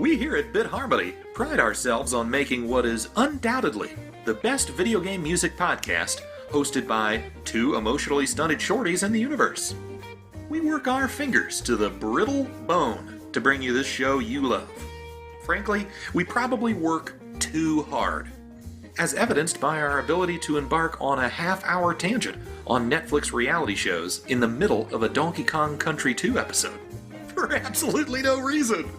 We here at Bit Harmony pride ourselves on making what is undoubtedly the best video game music podcast hosted by two emotionally stunted shorties in the universe. We work our fingers to the brittle bone to bring you this show you love. Frankly, we probably work too hard, as evidenced by our ability to embark on a half-hour tangent on Netflix reality shows in the middle of a Donkey Kong Country 2 episode. For absolutely no reason.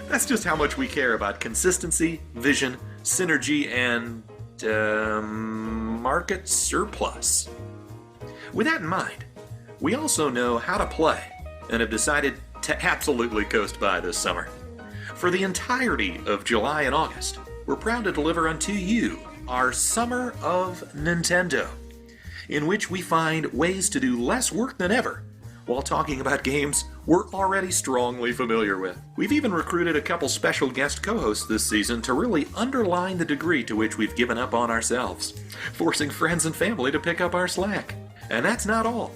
That's just how much we care about consistency, vision, synergy, and, market surplus. With that in mind, we also know how to play, and have decided to absolutely coast by this summer. For the entirety of July and August, we're proud to deliver unto you our Summer of Nintendo, in which we find ways to do less work than ever while talking about games we're already strongly familiar with. We've even recruited a couple special guest co-hosts this season to really underline the degree to which we've given up on ourselves, forcing friends and family to pick up our slack. And that's not all.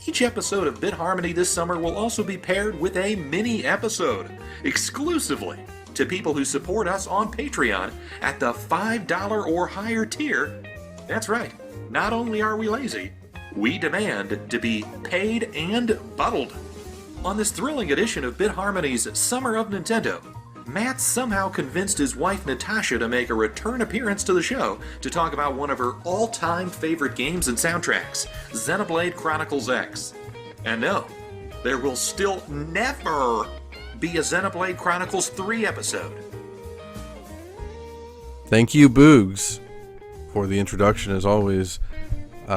Each episode of Bit Harmony this summer will also be paired with a mini-episode, exclusively to people who support us on Patreon at the $5 or higher tier. That's right, not only are we lazy, we demand to be paid and bottled. On this thrilling edition of Bit Harmony's Summer of Nintendo, Matt somehow convinced his wife Natascha to make a return appearance to the show to talk about one of her all-time favorite games and soundtracks, Xenoblade Chronicles X. And no, there will still never be a Xenoblade Chronicles 3 episode. Thank you, Boogs, for the introduction as always.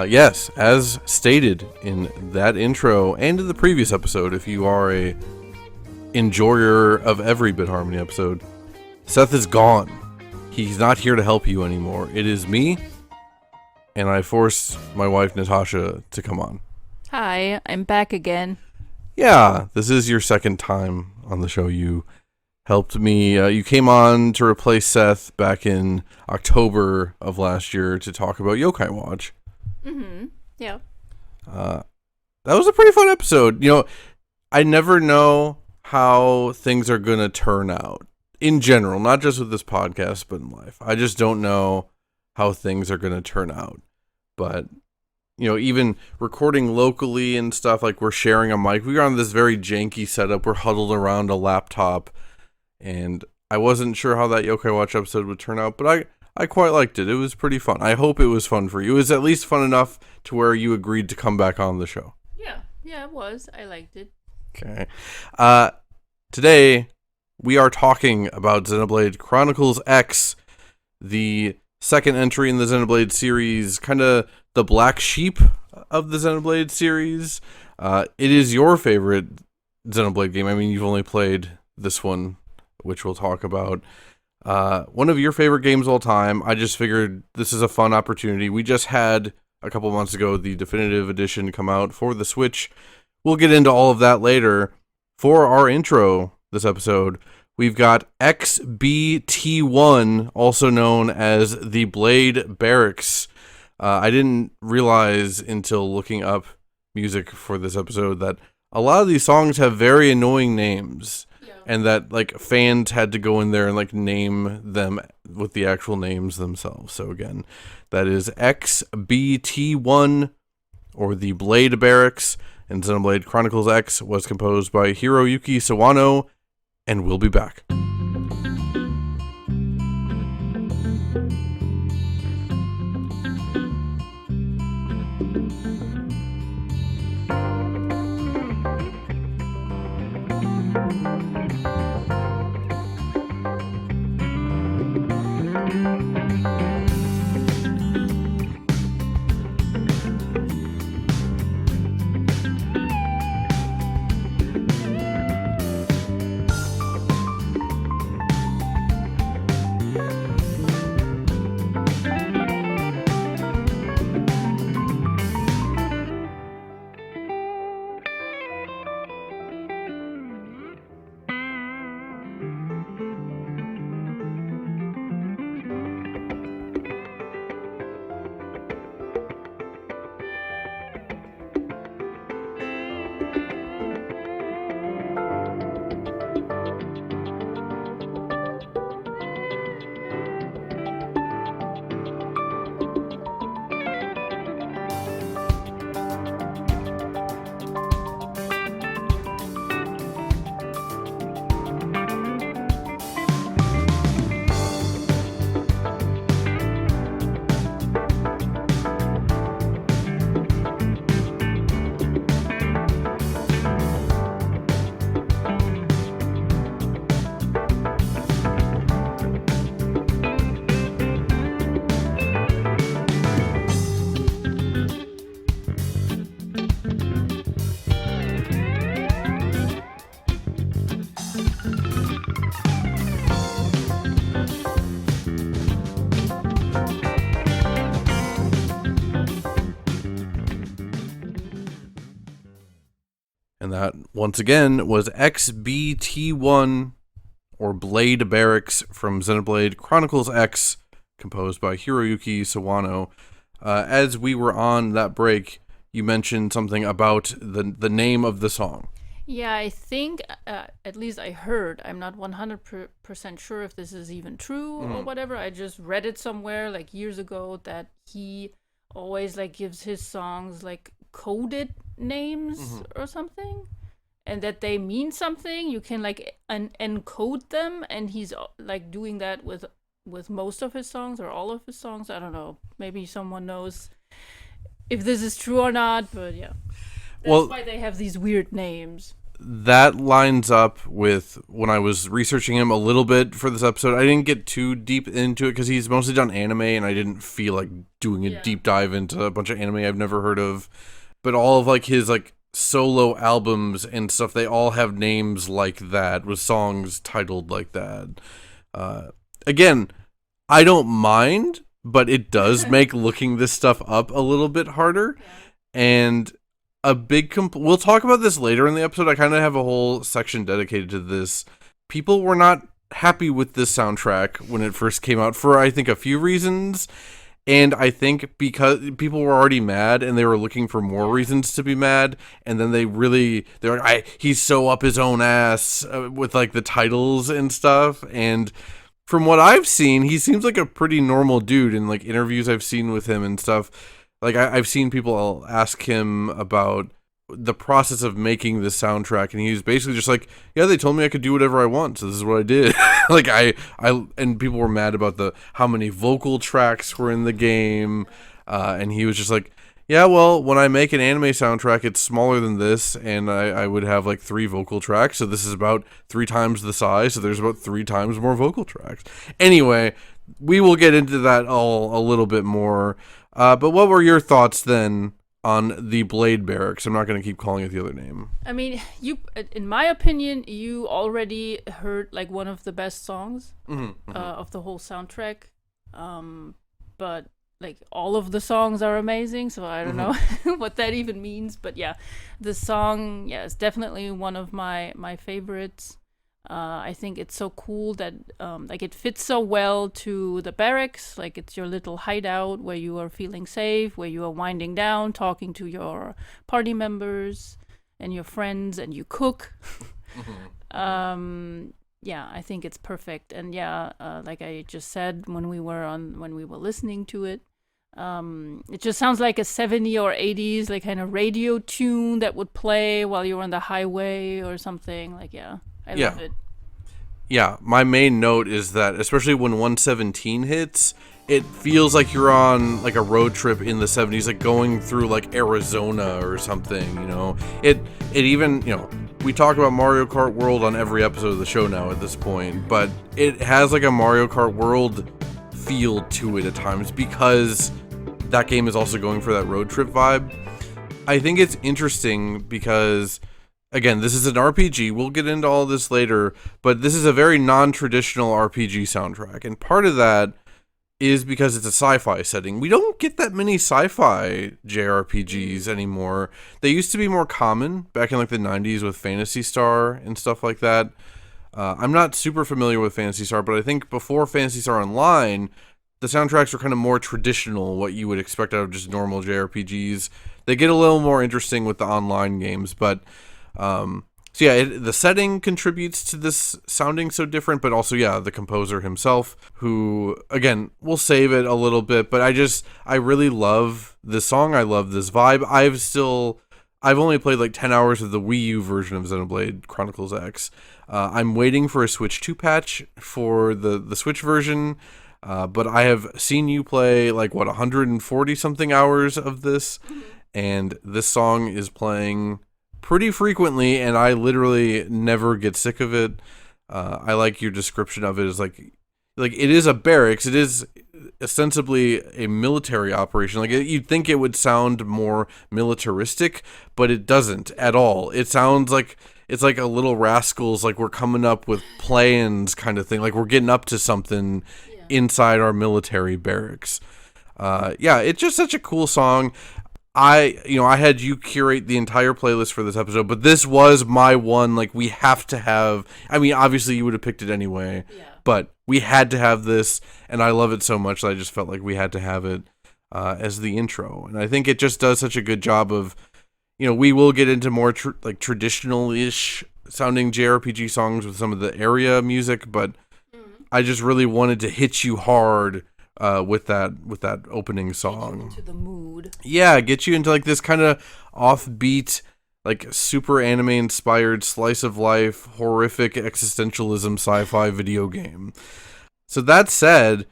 Yes, as stated in that intro and in the previous episode, if you are a enjoyer of every Bit Harmony episode, Seth is gone. He's not here to help you anymore. It is me, and I forced my wife Natascha to come on. Hi, I'm back again. Yeah, this is your second time on the show. You helped me. You came on to replace Seth back in October of last year to talk about Yokai Watch. Mm-hmm. Yeah. That was a pretty fun episode. You know, I never know how things are going to turn out in general, not just with this podcast, but in life. I just don't know how things are going to turn out. But, you know, even recording locally and stuff, like we're sharing a mic. We're on this very janky setup. We're huddled around a laptop. And I wasn't sure how that Yokai Watch episode would turn out, but I quite liked it. It was pretty fun. I hope it was fun for you. It was at least fun enough to where you agreed to come back on the show. Yeah, it was. I liked it. Okay. Today, we are talking about Xenoblade Chronicles X, the second entry in the Xenoblade series, kind of the black sheep of the Xenoblade series. It is your favorite Xenoblade game. I mean, you've only played this one, which we'll talk about. One of your favorite games of all time. I just figured this is a fun opportunity. We just had, a couple months ago, the definitive edition come out for the Switch. We'll get into all of that later. For our intro this episode, we've got XBT1, also known as the Blade Barracks. I didn't realize until looking up music for this episode that a lot of these songs have very annoying names. And that, like, fans had to go in there and, like, name them with the actual names themselves. So, again, that is XBT1, or the Blade Barracks, and Xenoblade Chronicles X was composed by Hiroyuki Sawano, and we'll be back. that, once again, was XBT1, or Blade Barracks, from Xenoblade Chronicles X, composed by Hiroyuki Sawano. As we were on that break, you mentioned something about the name of the song. Yeah, I think, at least I heard, I'm not 100% sure if this is even true or whatever. I just read it somewhere, like, years ago, that he always, like, gives his songs, like, coded names or something. And that they mean something. You can, like, encode them, and he's, like, doing that with most of his songs or all of his songs. I don't know. Maybe someone knows if this is true or not, but yeah. That's why they have these weird names. That lines up with when I was researching him a little bit for this episode. I didn't get too deep into it because he's mostly done anime, and I didn't feel like doing a deep dive into a bunch of anime I've never heard of. But all of, like, his, like, solo albums and stuff, they all have names like that, with songs titled like that. Again, I don't mind, but it does make looking this stuff up a little bit harder. And a big we'll talk about this later in the episode. I kind of have a whole section dedicated to this. People were not happy with this soundtrack when it first came out for, I think, a few reasons. And I think because people were already mad and they were looking for more reasons to be mad, and then they're like, he's so up his own ass with, like, the titles and stuff. And from what I've seen, he seems like a pretty normal dude in, like, interviews I've seen with him and stuff. Like, I've seen people ask him about the process of making the soundtrack, and he's basically just like, yeah, they told me I could do whatever I want, so this is what I did. Like, and people were mad about how many vocal tracks were in the game, and he was just like, yeah, well, when I make an anime soundtrack, it's smaller than this, and I would have, like, 3 vocal tracks, so this is about 3 times the size, so there's about 3 times more vocal tracks. Anyway, we will get into that all a little bit more, but what were your thoughts then on the Blade Barracks? I'm not going to keep calling it the other name. I mean, in my opinion, you already heard, like, one of the best songs of the whole soundtrack. But, like, all of the songs are amazing, so I don't know what that even means. But yeah, the song, is definitely one of my favorites. I think it's so cool that like, it fits so well to the barracks. Like, it's your little hideout where you are feeling safe, where you are winding down, talking to your party members and your friends, and you cook. I think it's perfect. And like I just said, when we were listening to it, it just sounds like a 70s or 80s, like, kind of radio tune that would play while you're on the highway or something. Like, I love it. Yeah, my main note is that, especially when 117 hits, it feels like you're on, like, a road trip in the 70s, like going through, like, Arizona or something, you know. It even, you know, we talk about Mario Kart World on every episode of the show now at this point, but it has, like, a Mario Kart World feel to it at times because that game is also going for that road trip vibe. I think it's interesting because, again, this is an RPG. We'll get into all this later, but this is a very non-traditional RPG soundtrack. And part of that is because it's a sci-fi setting. We don't get that many sci-fi JRPGs anymore. They used to be more common back in, like, the 90s with Phantasy Star and stuff like that. I'm not super familiar with Phantasy Star, but I think before Phantasy Star Online, the soundtracks were kind of more traditional, what you would expect out of just normal JRPGs. They get a little more interesting with the online games, but the setting contributes to this sounding so different, but also, the composer himself, who, again, we'll save it a little bit, but I really love this song. I love this vibe. I've only played, like, 10 hours of the Wii U version of Xenoblade Chronicles X. I'm waiting for a Switch 2 patch for the Switch version, but I have seen you play, like, 140 something hours of this, and this song is playing pretty frequently, and I literally never get sick of it. I like your description of it as like it is a barracks. It is ostensibly a military operation. Like, you'd think it would sound more militaristic, but it doesn't at all. It sounds like it's like a Little Rascals, like we're coming up with plans kind of thing. Like, we're getting up to something inside our military barracks. It's just such a cool song. I had you curate the entire playlist for this episode, but this was my one, like, we have to have, I mean, obviously you would have picked it anyway, but we had to have this, and I love it so much that I just felt like we had to have it as the intro. And I think it just does such a good job of, we will get into more traditional-ish sounding JRPG songs with some of the area music, but I just really wanted to hit you hard with that opening song. Get you into the mood. Yeah, get you into like this kind of offbeat, like super anime inspired slice of life, horrific existentialism sci-fi video game. So that said,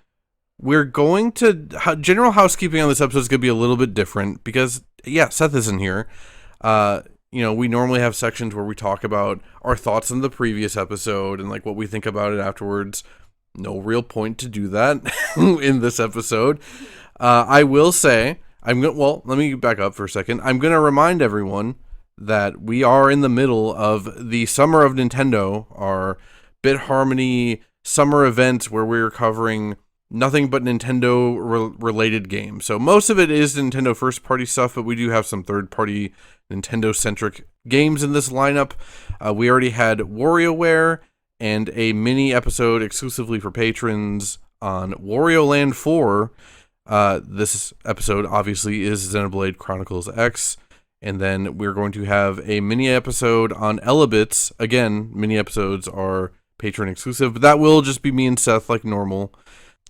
we're going to general housekeeping on this episode is going to be a little bit different because Seth isn't here. We normally have sections where we talk about our thoughts on the previous episode and like what we think about it afterwards. No real point to do that in this episode. I will say, let me back up for a second. I'm going to remind everyone that we are in the middle of the Summer of Nintendo, our Bit Harmony summer event where we're covering nothing but Nintendo related games. So most of it is Nintendo first party stuff, but we do have some third party Nintendo centric games in this lineup. We already had WarioWare and a mini episode exclusively for patrons on Wario Land 4. This episode obviously is Xenoblade Chronicles X. And then we're going to have a mini episode on Elebits. Again, mini episodes are patron exclusive, but that will just be me and Seth like normal.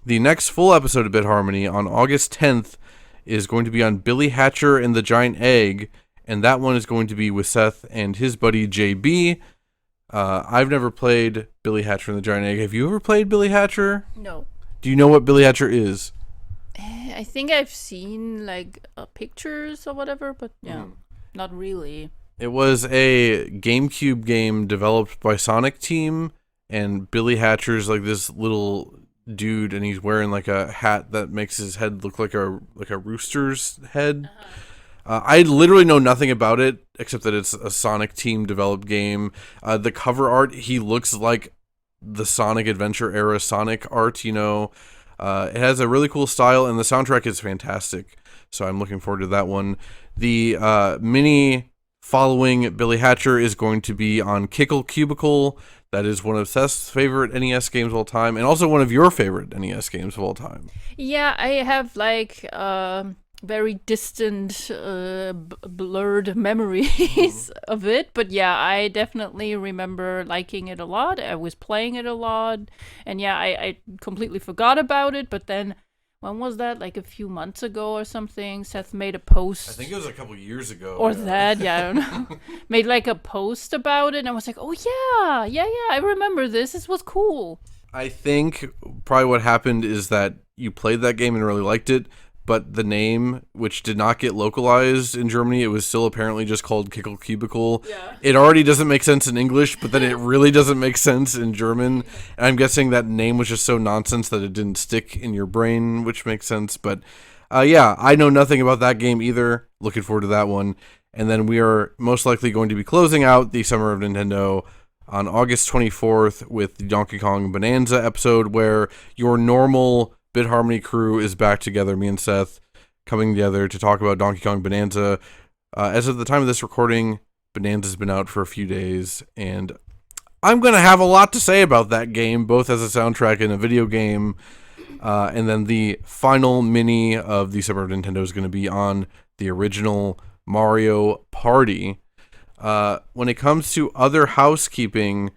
The next full episode of Bit Harmony on August 10th is going to be on Billy Hatcher and the Giant Egg. And that one is going to be with Seth and his buddy JB. I've never played Billy Hatcher and the Giant Egg. Have you ever played Billy Hatcher? No. Do you know what Billy Hatcher is? I think I've seen like pictures or whatever, but not really. It was a GameCube game developed by Sonic Team, and Billy Hatcher's like this little dude, and he's wearing like a hat that makes his head look like a rooster's head. I literally know nothing about it except that it's a Sonic Team developed game. The cover art, he looks like the Sonic Adventure era Sonic art, It has a really cool style, and the soundtrack is fantastic. So I'm looking forward to that one. The mini following Billy Hatcher is going to be on Kickle Cubicle. That is one of Seth's favorite NES games of all time, and also one of your favorite NES games of all time. Yeah, I have like very distant, blurred memories of it. But yeah, I definitely remember liking it a lot. I was playing it a lot. And yeah, I completely forgot about it. But then, when was that? Like a few months ago or something? Seth made a post. I think it was a couple years ago. Or I don't know. Made like a post about it. And I was like, oh yeah, I remember this. This was cool. I think probably what happened is that you played that game and really liked it. But the name, which did not get localized in Germany, it was still apparently just called Kickle Cubicle. Yeah. It already doesn't make sense in English, but then it really doesn't make sense in German. And I'm guessing that name was just so nonsense that it didn't stick in your brain, which makes sense. But I know nothing about that game either. Looking forward to that one. And then we are most likely going to be closing out the Summer of Nintendo on August 24th with the Donkey Kong Bonanza episode, where your normal Bit Harmony crew is back together, me and Seth coming together to talk about Donkey Kong Bonanza. As of the time of this recording, Bonanza's been out for a few days, and I'm going to have a lot to say about that game, both as a soundtrack and a video game. And then the final mini of the Summer of Nintendo is going to be on the original Mario Party. When it comes to other housekeeping,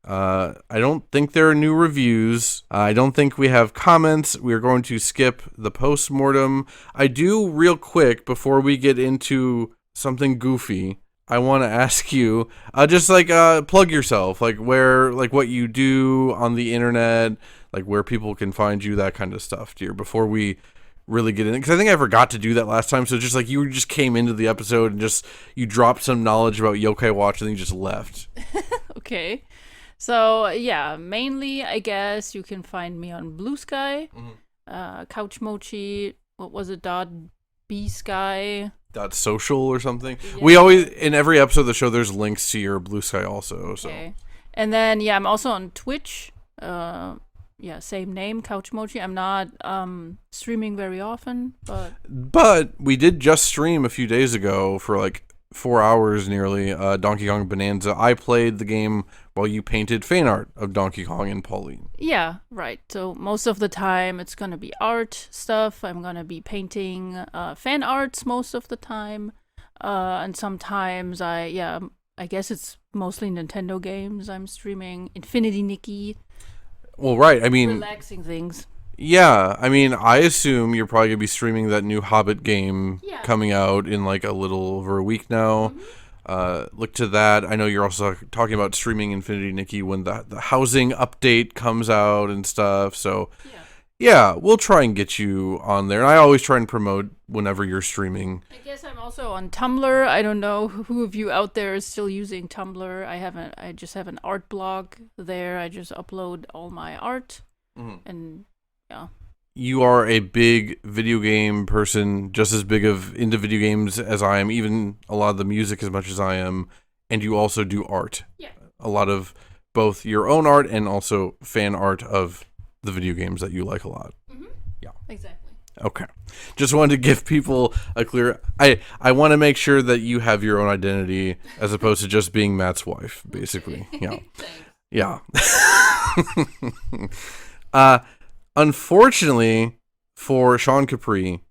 I don't think there are new reviews. I don't think we have comments. We're going to skip the post-mortem. I do, real quick, before we get into something goofy, I want to ask you, just plug yourself, what you do on the internet, like where people can find you, that kind of stuff, dear, before we really get in. Because I think I forgot to do that last time, so just like you just came into the episode and just, you dropped some knowledge about Yokai Watch and then you just left. Okay. So, yeah, mainly, I guess, you can find me on Blue Sky, Couch Mochi, what was it, .b Sky? .social or something. Yeah. We always, in every episode of the show, there's links to your Blue Sky also. Okay. And then, yeah, I'm also on Twitch, same name, Couch Mochi. I'm not streaming very often, But we did just stream a few days ago for like 4 hours nearly, Donkey Kong Bonanza. I played the game while you painted fan art of Donkey Kong and Pauline. yeah, right. So most of the time it's gonna be art stuff. I'm gonna be painting fan arts most of the time, and sometimes I guess it's mostly Nintendo games. I'm streaming Infinity Nikki. Well, right. I mean, Relaxing things. yeah. I mean, I assume you're probably gonna be streaming that new Hobbit game coming out in like a little over a week now. Look to that. I know you're also talking about streaming Infinity Nikki when the housing update comes out and stuff. So, yeah, we'll try and get you on there. And I always try and promote whenever you're streaming. I guess I'm also on Tumblr. I don't know who of you out there is still using Tumblr. I just have an art blog there. I just upload all my art. And yeah. You are a big video game person, just as big of into video games as I am, even a lot of the music as much as I am, and you also do art. Yeah. A lot of both your own art and also fan art of the video games that you like a lot. Yeah. Exactly. Okay. Just wanted to give people a clear... I want to make sure that you have your own identity as opposed to just being Matt's wife, basically. Yeah. Yeah. Unfortunately for Sean Capri,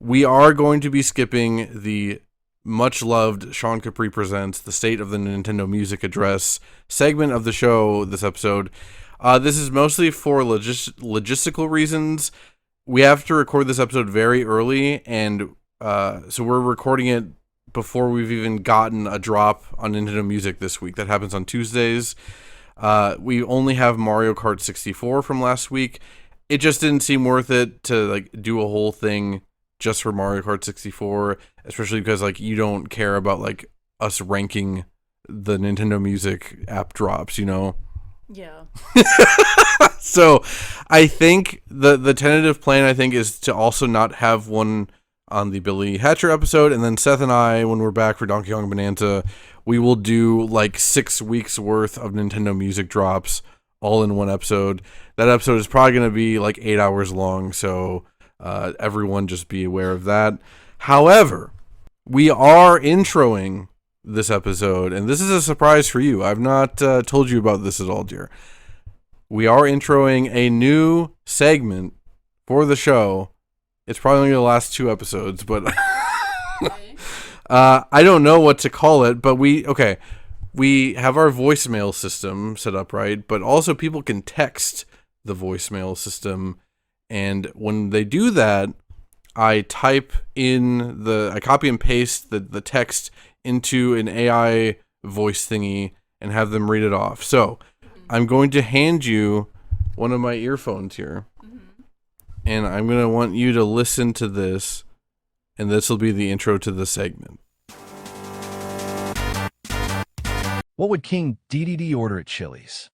we are going to be skipping the much-loved Sean Capri Presents the State of the Nintendo Music Address segment of the show this episode. This is mostly for logistical reasons. We have to record this episode very early, and so we're recording it before we've even gotten a drop on Nintendo Music this week. That happens on Tuesdays. We only have Mario Kart 64 from last week. It just didn't seem worth it to like do a whole thing just for Mario Kart 64, especially because like you don't care about like us ranking the Nintendo Music app drops, you know? Yeah. So I think the tentative plan, I think, is to also not have one on the Billy Hatcher episode, and then Seth and I, when we're back for Donkey Kong Bonanza, we will do like 6 weeks worth of Nintendo Music drops all in one episode. That episode is probably going to be like 8 hours long, so everyone just be aware of that. However, we are introing this episode, and this is a surprise for you. I've not told you about this at all, dear. We are introing a new segment for the show. It's probably only the last 2 episodes, but I don't know what to call it, but we have our voicemail system set up, right? But also people can text the voicemail system, and when they do that, I copy and paste the text into an AI voice thingy and have them read it off. So I'm going to hand you one of my earphones here, and I'm going to want you to listen to this, and this will be the intro to the segment. What would King Dedede order at Chili's?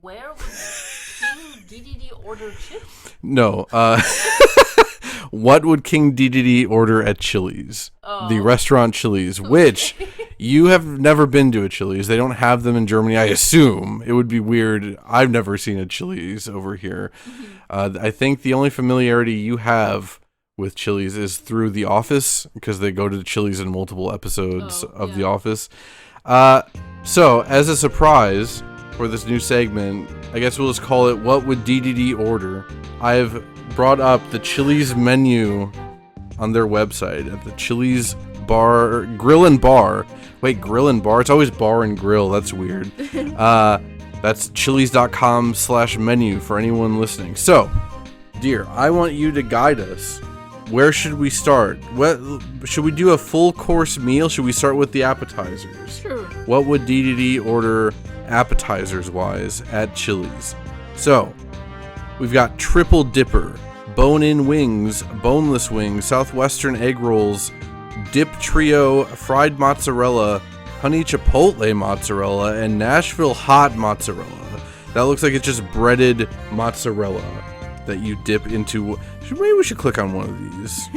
Where would King Dedede order chips? No. What would King Dedede order at Chili's? Oh. The restaurant Chili's, which you have never been to a Chili's. They don't have them in Germany, I assume. It would be weird. I've never seen a Chili's over here. I think the only familiarity you have with Chili's is through The Office, because they go to Chili's in multiple episodes of The Office. So, as a surprise for this new segment, I guess we'll just call it What Would Dedede Order? I've brought up the Chili's menu on their website at the Chili's Grill and Bar. Wait, Grill and Bar? It's always Bar and Grill. That's weird. That's chili's.com/menu for anyone listening. So, dear, I want you to guide us. Where should we start? What should we do? A full course meal? Should we start with the appetizers? Sure. What would Dedede order appetizers wise at Chili's? So, we've got triple dipper, bone-in wings, boneless wings, southwestern egg rolls, dip trio, fried mozzarella, honey chipotle mozzarella, and Nashville hot mozzarella. That looks like it's just breaded mozzarella that you dip into. Maybe we should click on one of these.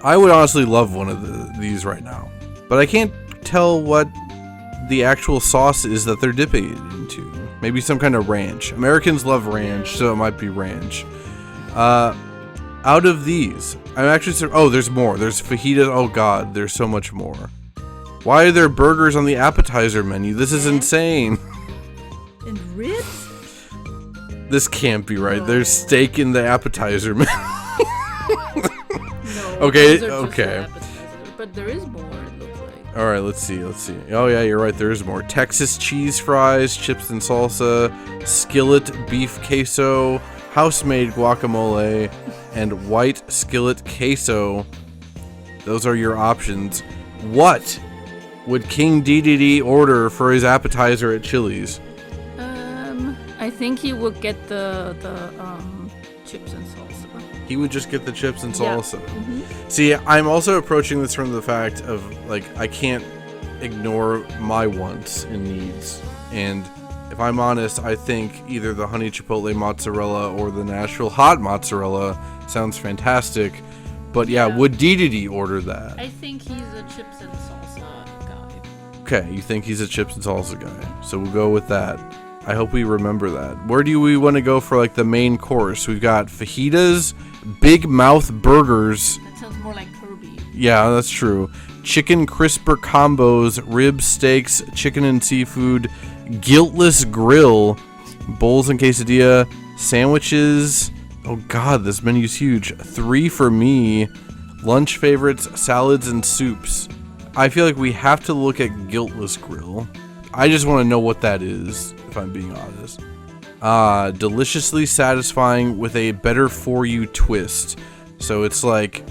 I would honestly love one of these right now, but I can't tell what the actual sauce is that they're dipping it into. Maybe some kind of ranch. Americans love ranch, so it might be ranch. Out of these, I'm actually... Oh, there's more. There's fajitas. Oh, God. There's so much more. Why are there burgers on the appetizer menu? This is insane. And ribs? This can't be right. There's steak in the appetizer menu. No. Okay, those are just okay. the appetizer, but there is more, it looks like. All right, let's see. Oh, yeah, you're right. There is more. Texas cheese fries, chips and salsa, skillet beef queso, house-made guacamole, and white skillet queso. Those are your options. What would King Dedede order for his appetizer at Chili's? I think he would get the chips and salsa. He would just get the chips and Yeah. salsa. Mm-hmm. See, I'm also approaching this from the fact of, like, I can't ignore my wants and needs. And if I'm honest, I think either the honey chipotle mozzarella or the Nashville hot mozzarella sounds fantastic. But yeah, would Dedede order that? I think he's a chips and salsa guy. Okay, you think he's a chips and salsa guy. So we'll go with that. I hope we remember that. Where do we want to go for, like, the main course? We've got fajitas, Big Mouth burgers. That sounds more like Kirby. Yeah, that's true. Chicken crisper combos, rib steaks, chicken and seafood, guiltless grill, bowls and quesadilla, sandwiches. Oh God, this menu's huge. 3 for me. Lunch favorites, salads and soups. I feel like we have to look at guiltless grill. I just want to know what that is, if I'm being honest. Deliciously satisfying with a better for you twist. So it's like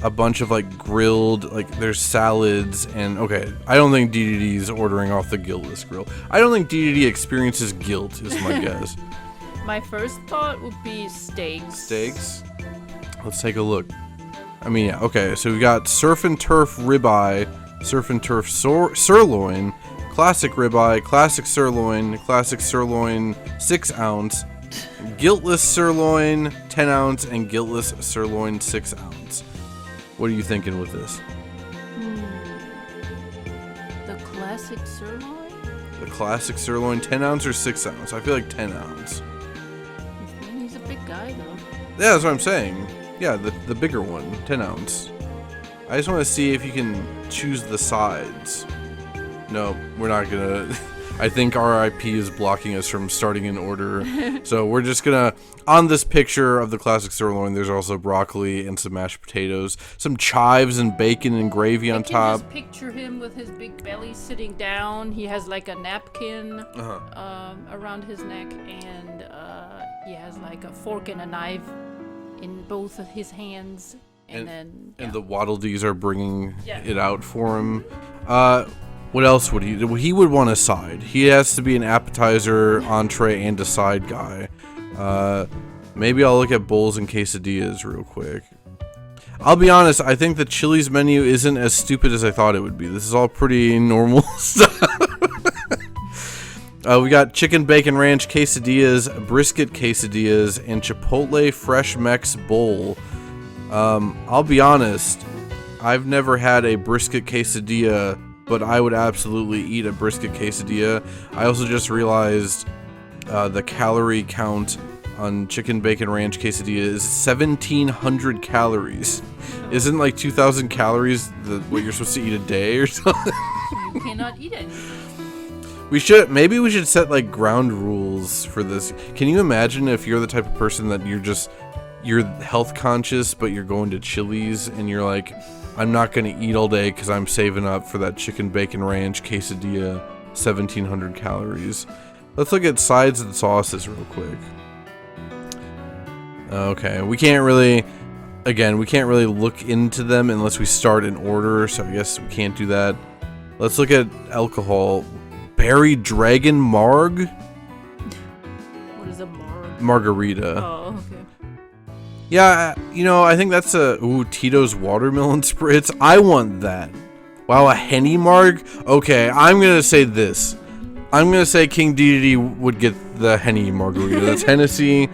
a bunch of, like, grilled, like, there's salads and, okay, I don't think Dedede's ordering off the guiltless grill. I don't think Dedede experiences guilt, is my guess. My first thought would be steaks. Steaks? Let's take a look. I mean, yeah, okay, so we got surf and turf ribeye, surf and turf sirloin, classic ribeye, classic sirloin 6 ounce, guiltless sirloin 10 ounce, and guiltless sirloin 6 ounce. What are you thinking with this? The classic sirloin? The classic sirloin 10 ounce or 6 ounce? I feel like 10 ounce. He's a big guy, though. Yeah, that's what I'm saying. Yeah, the bigger one, 10 ounce. I just want to see if you can choose the sides. No, we're not gonna. I think RIP is blocking us from starting an order. So we're just gonna, on this picture of the classic sirloin, there's also broccoli and some mashed potatoes, some chives and bacon and gravy on top. I can just picture him with his big belly sitting down. He has like a napkin around his neck, and he has like a fork and a knife in both of his hands. And the Waddle Dees are bringing it out for him. What else would he do? He would want a side. He has to be an appetizer, entree, and a side guy. Maybe I'll look at bowls and quesadillas real quick. I'll be honest, I think the Chili's menu isn't as stupid as I thought it would be. This is all pretty normal stuff. We got chicken bacon ranch quesadillas, brisket quesadillas, and chipotle fresh mex bowl. I'll be honest, I've never had a brisket quesadilla, but I would absolutely eat a brisket quesadilla. I also just realized the calorie count on chicken bacon ranch quesadilla is 1,700 calories. Isn't like 2,000 calories what you're supposed to eat a day or something? You cannot eat it. Maybe we should set like ground rules for this. Can you imagine if you're the type of person that you're health conscious, but you're going to Chili's and you're like, I'm not going to eat all day because I'm saving up for that chicken bacon ranch quesadilla, 1,700 calories. Let's look at sides and sauces real quick. Okay, we can't really look into them unless we start an order, so I guess we can't do that. Let's look at alcohol. Berry Dragon Marg? What is a marg? Margarita. Oh, okay. Yeah, I think that's Tito's watermelon spritz. I want that. Wow, a Henny Marg? Okay, I'm going to say this. I'm going to say King Dedede would get the Henny Margarita. That's Hennessy.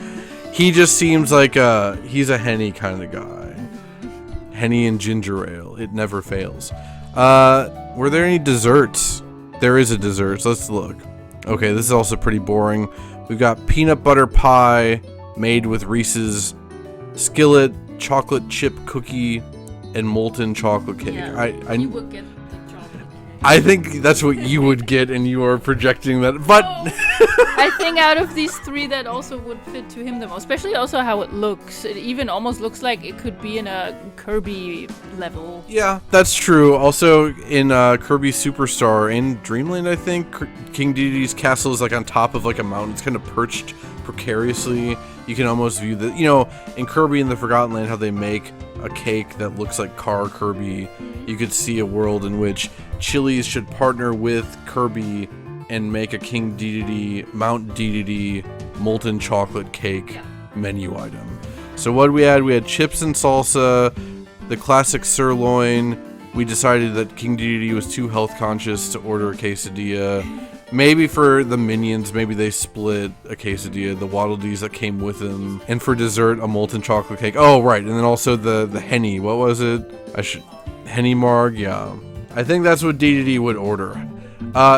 He just seems like he's a Henny kind of guy. Henny and ginger ale. It never fails. Were there any desserts? There is a dessert. So let's look. Okay, this is also pretty boring. We've got peanut butter pie made with Reese's skillet, chocolate chip cookie, and molten chocolate cake. Yeah, you would get the chocolate cake. I think that's what you would get, and you are projecting that. But I think out of these three, that also would fit to him the most. Especially also how it looks. It even almost looks like it could be in a Kirby level. yeah, that's true. Also, in Kirby Superstar in Dreamland, I think King Dedede's castle is like on top of like a mountain. It's kind of perched precariously. You can almost view the, in Kirby in the Forgotten Land, how they make a cake that looks like Car Kirby. You could see a world in which Chili's should partner with Kirby and make a King Dedede, Mount Dedede molten chocolate cake menu item. So what we had chips and salsa, the classic sirloin. We decided that King Dedede was too health conscious to order a quesadilla. Maybe for the minions, maybe they split a quesadilla, the Waddle Dees that came with them. And for dessert, a molten chocolate cake. Oh, right. And then also the Henny. What was it? Henny Marg? Yeah. I think that's what Dedede would order.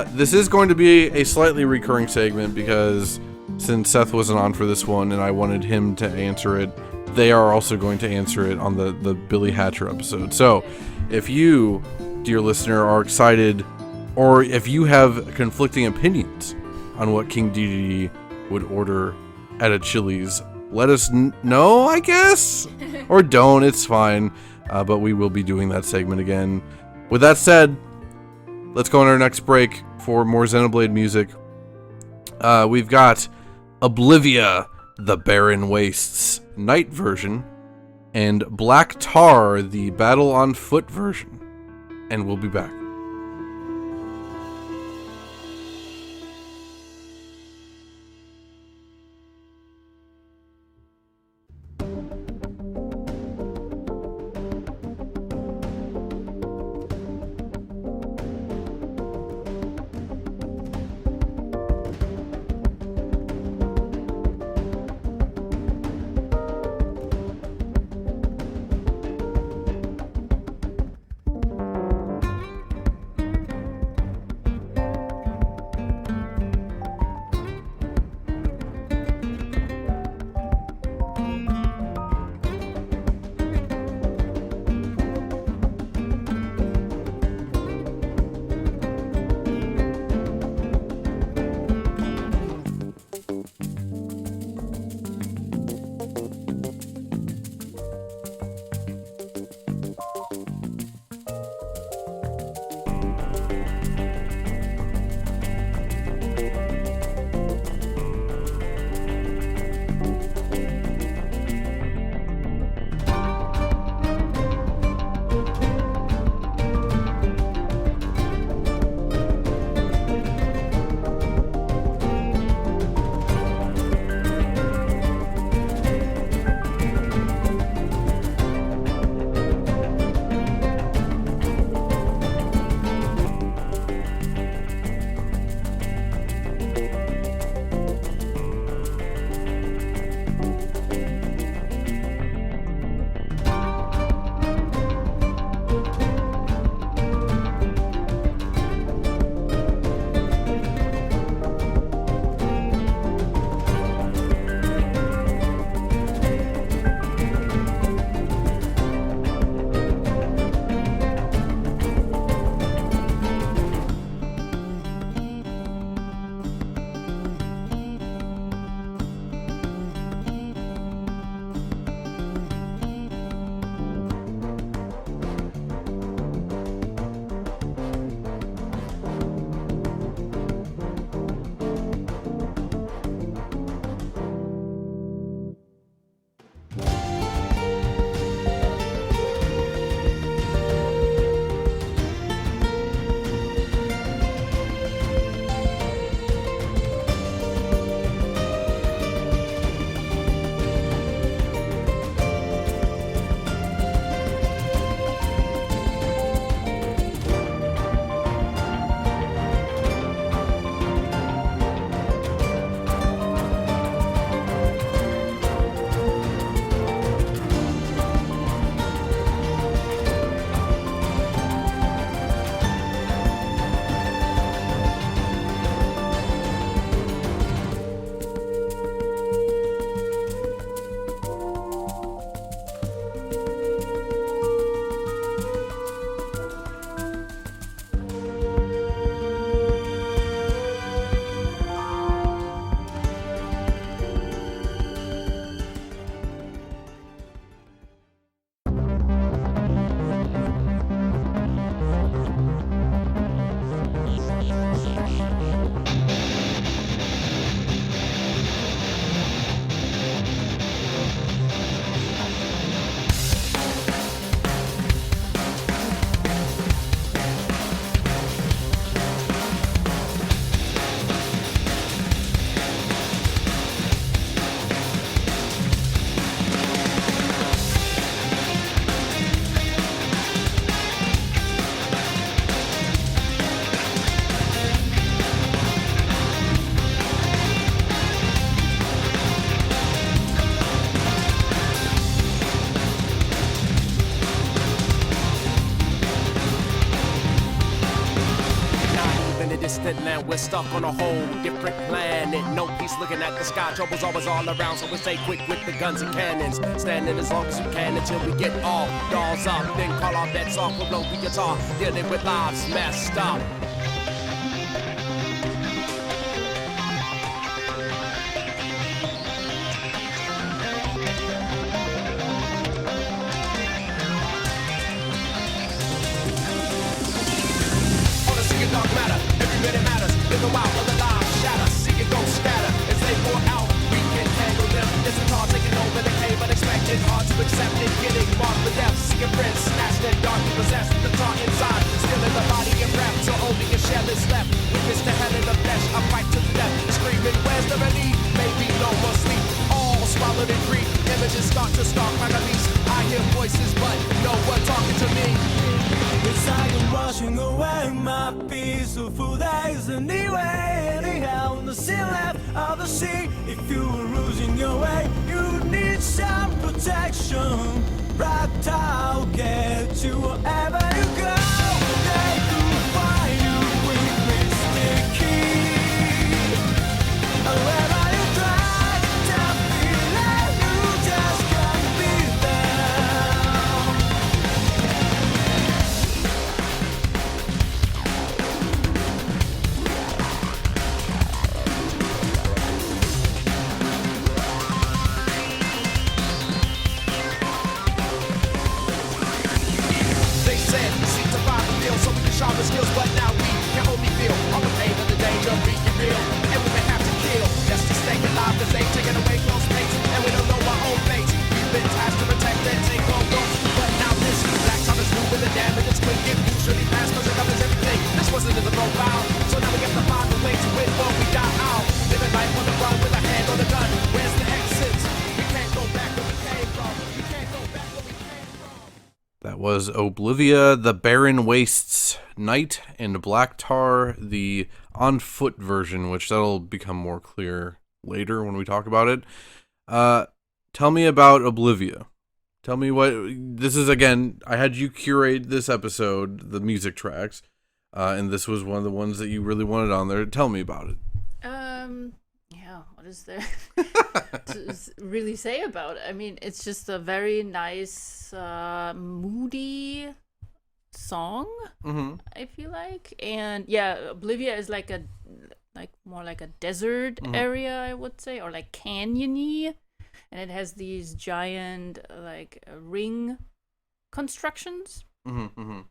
This is going to be a slightly recurring segment because since Seth wasn't on for this one and I wanted him to answer it, they are also going to answer it on the Billy Hatcher episode. So if you, dear listener, are excited, or if you have conflicting opinions on what King Dedede would order at a Chili's, let us know, I guess? Or don't, it's fine. But we will be doing that segment again. With that said, let's go on our next break for more Xenoblade music. We've got Oblivia, the Barren Wastes Night version, and Black Tar, the Battle on Foot version. And we'll be back. distant land. We're stuck on a whole different planet. No peace looking at the sky. Trouble's always all around, so we stay quick with the guns and cannons. Standing as long as we can until we get all dolls up. Then call our bets off, we'll blow the guitar. Dealing with lives messed up. Dark matter, every minute matters. Live a while, other lives shatter. See it go scatter as they pour out. We can handle them. It's a car taking over the cave, unexpected, hard to accept it. Getting marked for death, seeing friends snatched and darkly possessed. The tar inside, still in the body and breath. So only a shell is left. Witness the hell in the flesh, a fight to the death. Screaming, where's the relief? Maybe no more sleep. All swallowed in grief. Images start to stalk my release. I hear voices, but no one talking to me. It's like I'm washing away my peaceful days anyway. Anyhow, on the sea left of the sea. If you were losing your way, you need some protection. Right, I'll get you wherever you go. They could find you with Mystic Key. Wherever you try to feel it, you just can't be there. So we can sharpen skills, but now we can only feel all the pain and the danger of being real. And we may have to kill just to stay alive, cause they've taken away close mates, and we don't know our own fate. We've been tasked to protect and take on those, but now this black time is moving, the damage is quick. It usually fast, cause it covers everything. This wasn't in the profile, so now we have to find a way to win before we die out. Living life on the run with a hand on the gun. Where's the exit? We can't go back where we came from. We can't go back where we came from. That was Oblivia, the Barren Wastes, Night, and Black Tar, the on foot version, which that'll become more clear later when we talk about it. Tell me about Oblivia. Tell me what this is. Again, I had you curate this episode, the music tracks, and this was one of the ones that you really wanted on there. Tell me about it. Yeah, what is there to really say about it? I mean, it's just a very nice, moody song. I feel like, and yeah, Oblivia is like more like a desert area, I would say, or like canyony, and it has these giant ring constructions. And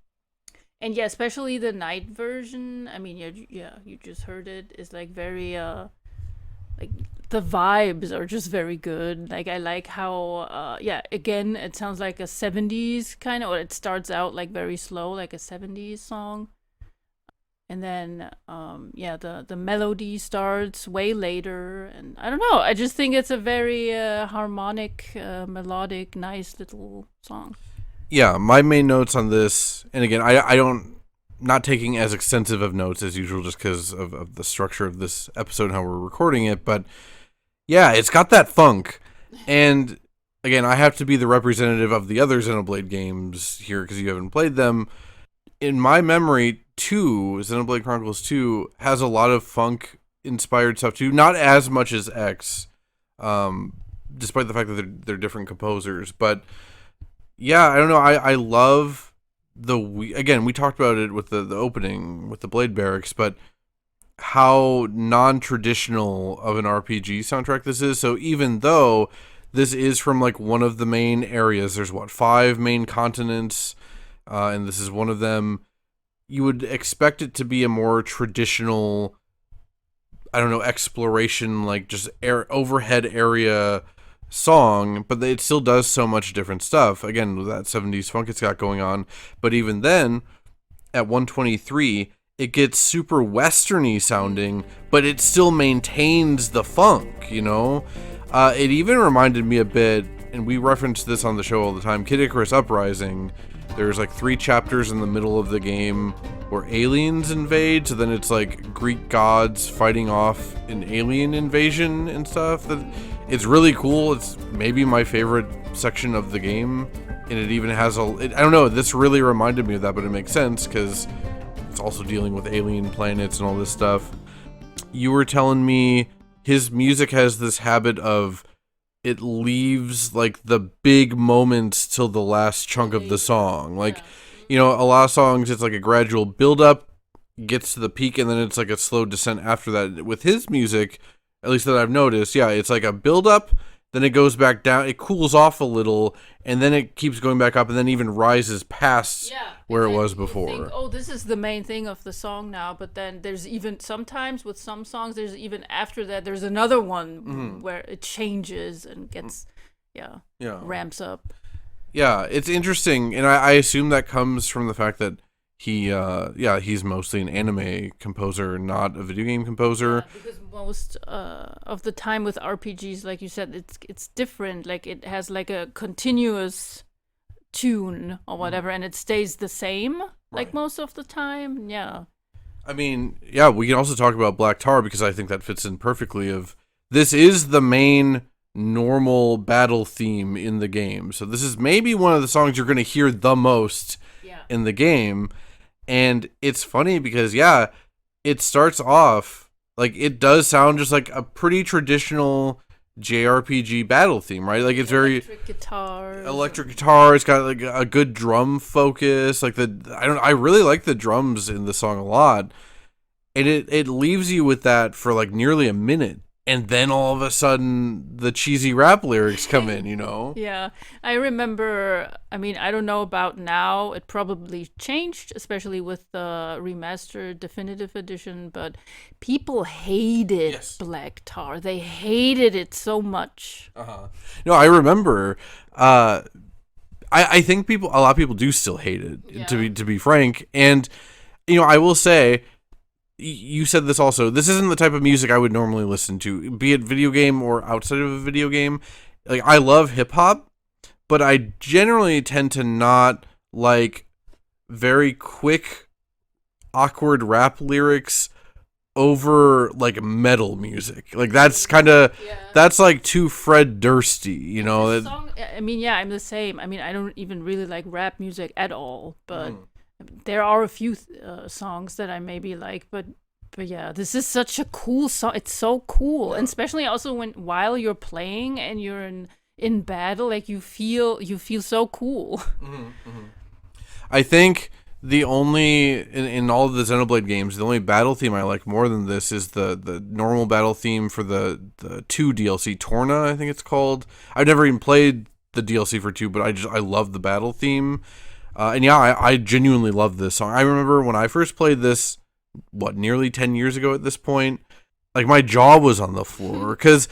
yeah, especially the night version. I mean, yeah, you just heard it. Is like very like the vibes are just very good. Like I like how again, it sounds like a 70s kind of, or it starts out like very slow, like a 70s song. And then the melody starts way later, and I don't know, I just think it's a very harmonic, melodic, nice little song. Yeah, my main notes on this, and again, I don't, not taking as extensive of notes as usual just because of the structure of this episode and how we're recording it, but yeah, it's got that funk. And again, I have to be the representative of the other Xenoblade games here because you haven't played them. In my memory, Xenoblade Chronicles 2 has a lot of funk-inspired stuff too. Not as much as X, despite the fact that they're different composers, but yeah, I don't know. I love again, we talked about it with the opening with the Blade Barracks, but how non-traditional of an RPG soundtrack this is. So even though this is from like one of the main areas, there's 5 main continents, and this is one of them, you would expect it to be a more traditional, I don't know, exploration, like just overhead area song, but it still does so much different stuff. Again, with that 70s funk it's got going on. But even then, at 123, it gets super westerny sounding, but it still maintains the funk, you know? It even reminded me a bit, and we reference this on the show all the time, Kid Icarus Uprising. There's like 3 chapters in the middle of the game where aliens invade, so then it's like Greek gods fighting off an alien invasion and stuff. It's really cool. It's maybe my favorite section of the game, and it even has I don't know, this really reminded me of that, but it makes sense because it's also dealing with alien planets and all this stuff. You were telling me his music has this habit of it leaves like the big moments till the last chunk of the song. Like, you know, a lot of songs, it's like a gradual build up, gets to the peak, and then it's like a slow descent after that. With his music, at least that I've noticed, yeah, it's like a build up, then it goes back down, it cools off a little, and then it keeps going back up, and then even rises past where it was before. Think, oh, this is the main thing of the song now, but then there's even sometimes with some songs, there's even after that, there's another one where it changes and gets, ramps up. Yeah, it's interesting, and I assume that comes from the fact that he's mostly an anime composer, not a video game composer. Yeah, because most of the time with RPGs, like you said, it's different. Like it has like a continuous tune or whatever, and it stays the same like most of the time. Yeah. I mean, yeah, we can also talk about Black Tar because I think that fits in perfectly. This is the main normal battle theme in the game, so this is maybe one of the songs you're going to hear the most in the game. And it's funny because, it starts off, like, it does sound just like a pretty traditional JRPG battle theme, right? Like, it's very... Electric guitar. It's got, like, a good drum focus. Like, I really like the drums in the song a lot. And it leaves you with that for, like, nearly a minute. And then all of a sudden, the cheesy rap lyrics come in, you know? Yeah. I remember, I mean, I don't know about now. It probably changed, especially with the remastered definitive edition. But people hated Black Tar. They hated it so much. No, I remember. I think a lot of people do still hate it, to be frank. And, you know, I will say... You said this also. This isn't the type of music I would normally listen to, be it video game or outside of a video game. Like, I love hip hop, but I generally tend to not like very quick, awkward rap lyrics over like metal music. Like that's kind of that's like too Fred Dursty, you know. Song, I mean, I'm the same. I mean, I don't even really like rap music at all, but. There are a few songs that I maybe like, but yeah, this is such a cool song. It's so cool, and especially also while you're playing and you're in battle, like you feel so cool. I think the only in all of the Xenoblade games, the only battle theme I like more than this is the normal battle theme for the 2 DLC, Torna, I think it's called. I've never even played the DLC for 2, but I love the battle theme. And I genuinely love this song. I remember when I first played this, nearly 10 years ago at this point, like my jaw was on the floor because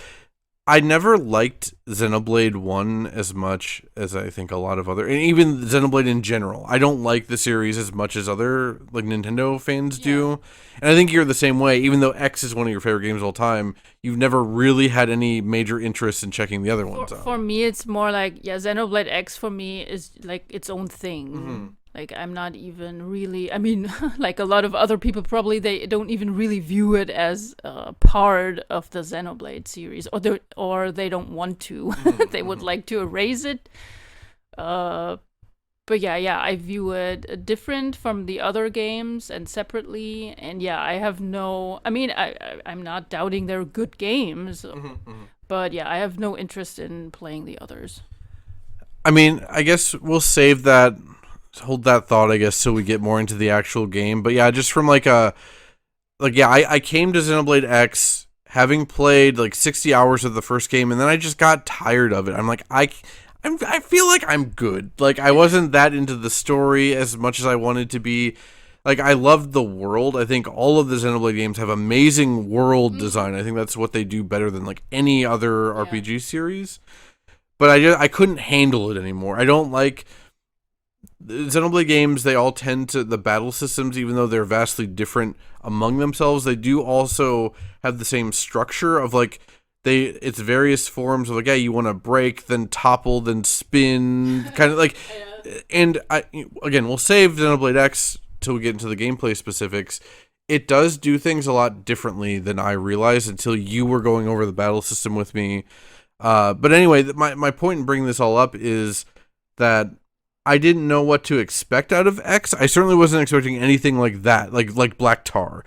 I never liked Xenoblade 1 as much as I think a lot of other, and even Xenoblade in general. I don't like the series as much as other like Nintendo fans do. And I think you're the same way. Even though X is one of your favorite games of all time, you've never really had any major interest in checking the other ones out. For me, it's more like, Xenoblade X for me is like its own thing. Like, I'm not even really, I mean, like a lot of other people probably, they don't even really view it as part of the Xenoblade series, or they don't want to. They would like to erase it. But I view it different from the other games and separately. And I have I'm not doubting they're good games, but I have no interest in playing the others. I mean, I guess we'll save that. Hold that thought, I guess, so we get more into the actual game. But just from I came to Xenoblade X having played like 60 hours of the first game, and then I just got tired of it. I'm like, I feel like I'm good. Like, I wasn't that into the story as much as I wanted to be. Like, I loved the world. I think all of the Xenoblade games have amazing world design. I think that's what they do better than like any other RPG series. But I couldn't handle it anymore. I don't like Xenoblade games. They all tend to, the battle systems, even though they're vastly different among themselves, they do also have the same structure of like, it's various forms of like, you want to break, then topple, then spin, kind of like, and again, we'll save Xenoblade X till we get into the gameplay specifics. It does do things a lot differently than I realized until you were going over the battle system with me. But anyway, my point in bringing this all up is that I didn't know what to expect out of X. I certainly wasn't expecting anything like that, like Black Tar.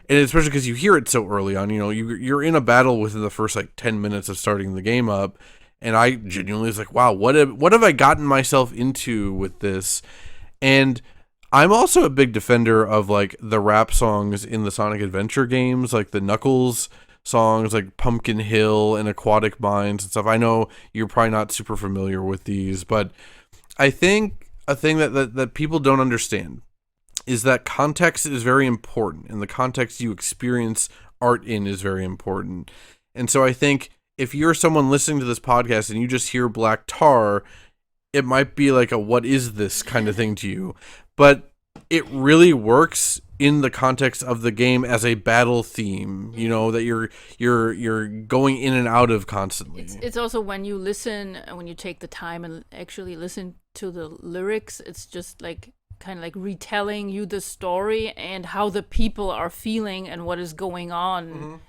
And especially because you hear it so early on, you're in a battle within the first 10 minutes of starting the game up. And I genuinely was like, wow, what have I gotten myself into with this? And I'm also a big defender of the rap songs in the Sonic Adventure games, like the Knuckles songs like Pumpkin Hill and Aquatic Mines and stuff. I know you're probably not super familiar with these, but I think a thing that people don't understand is that context is very important, and the context you experience art in is very important. And so I think if you're someone listening to this podcast and you just hear Black Tar, it might be like a what is this kind of thing to you. But it really works in the context of the game as a battle theme, that you're going in and out of constantly. It's also when you listen, when you take the time and actually listen to the lyrics, it's just kind of retelling you the story and how the people are feeling and what is going on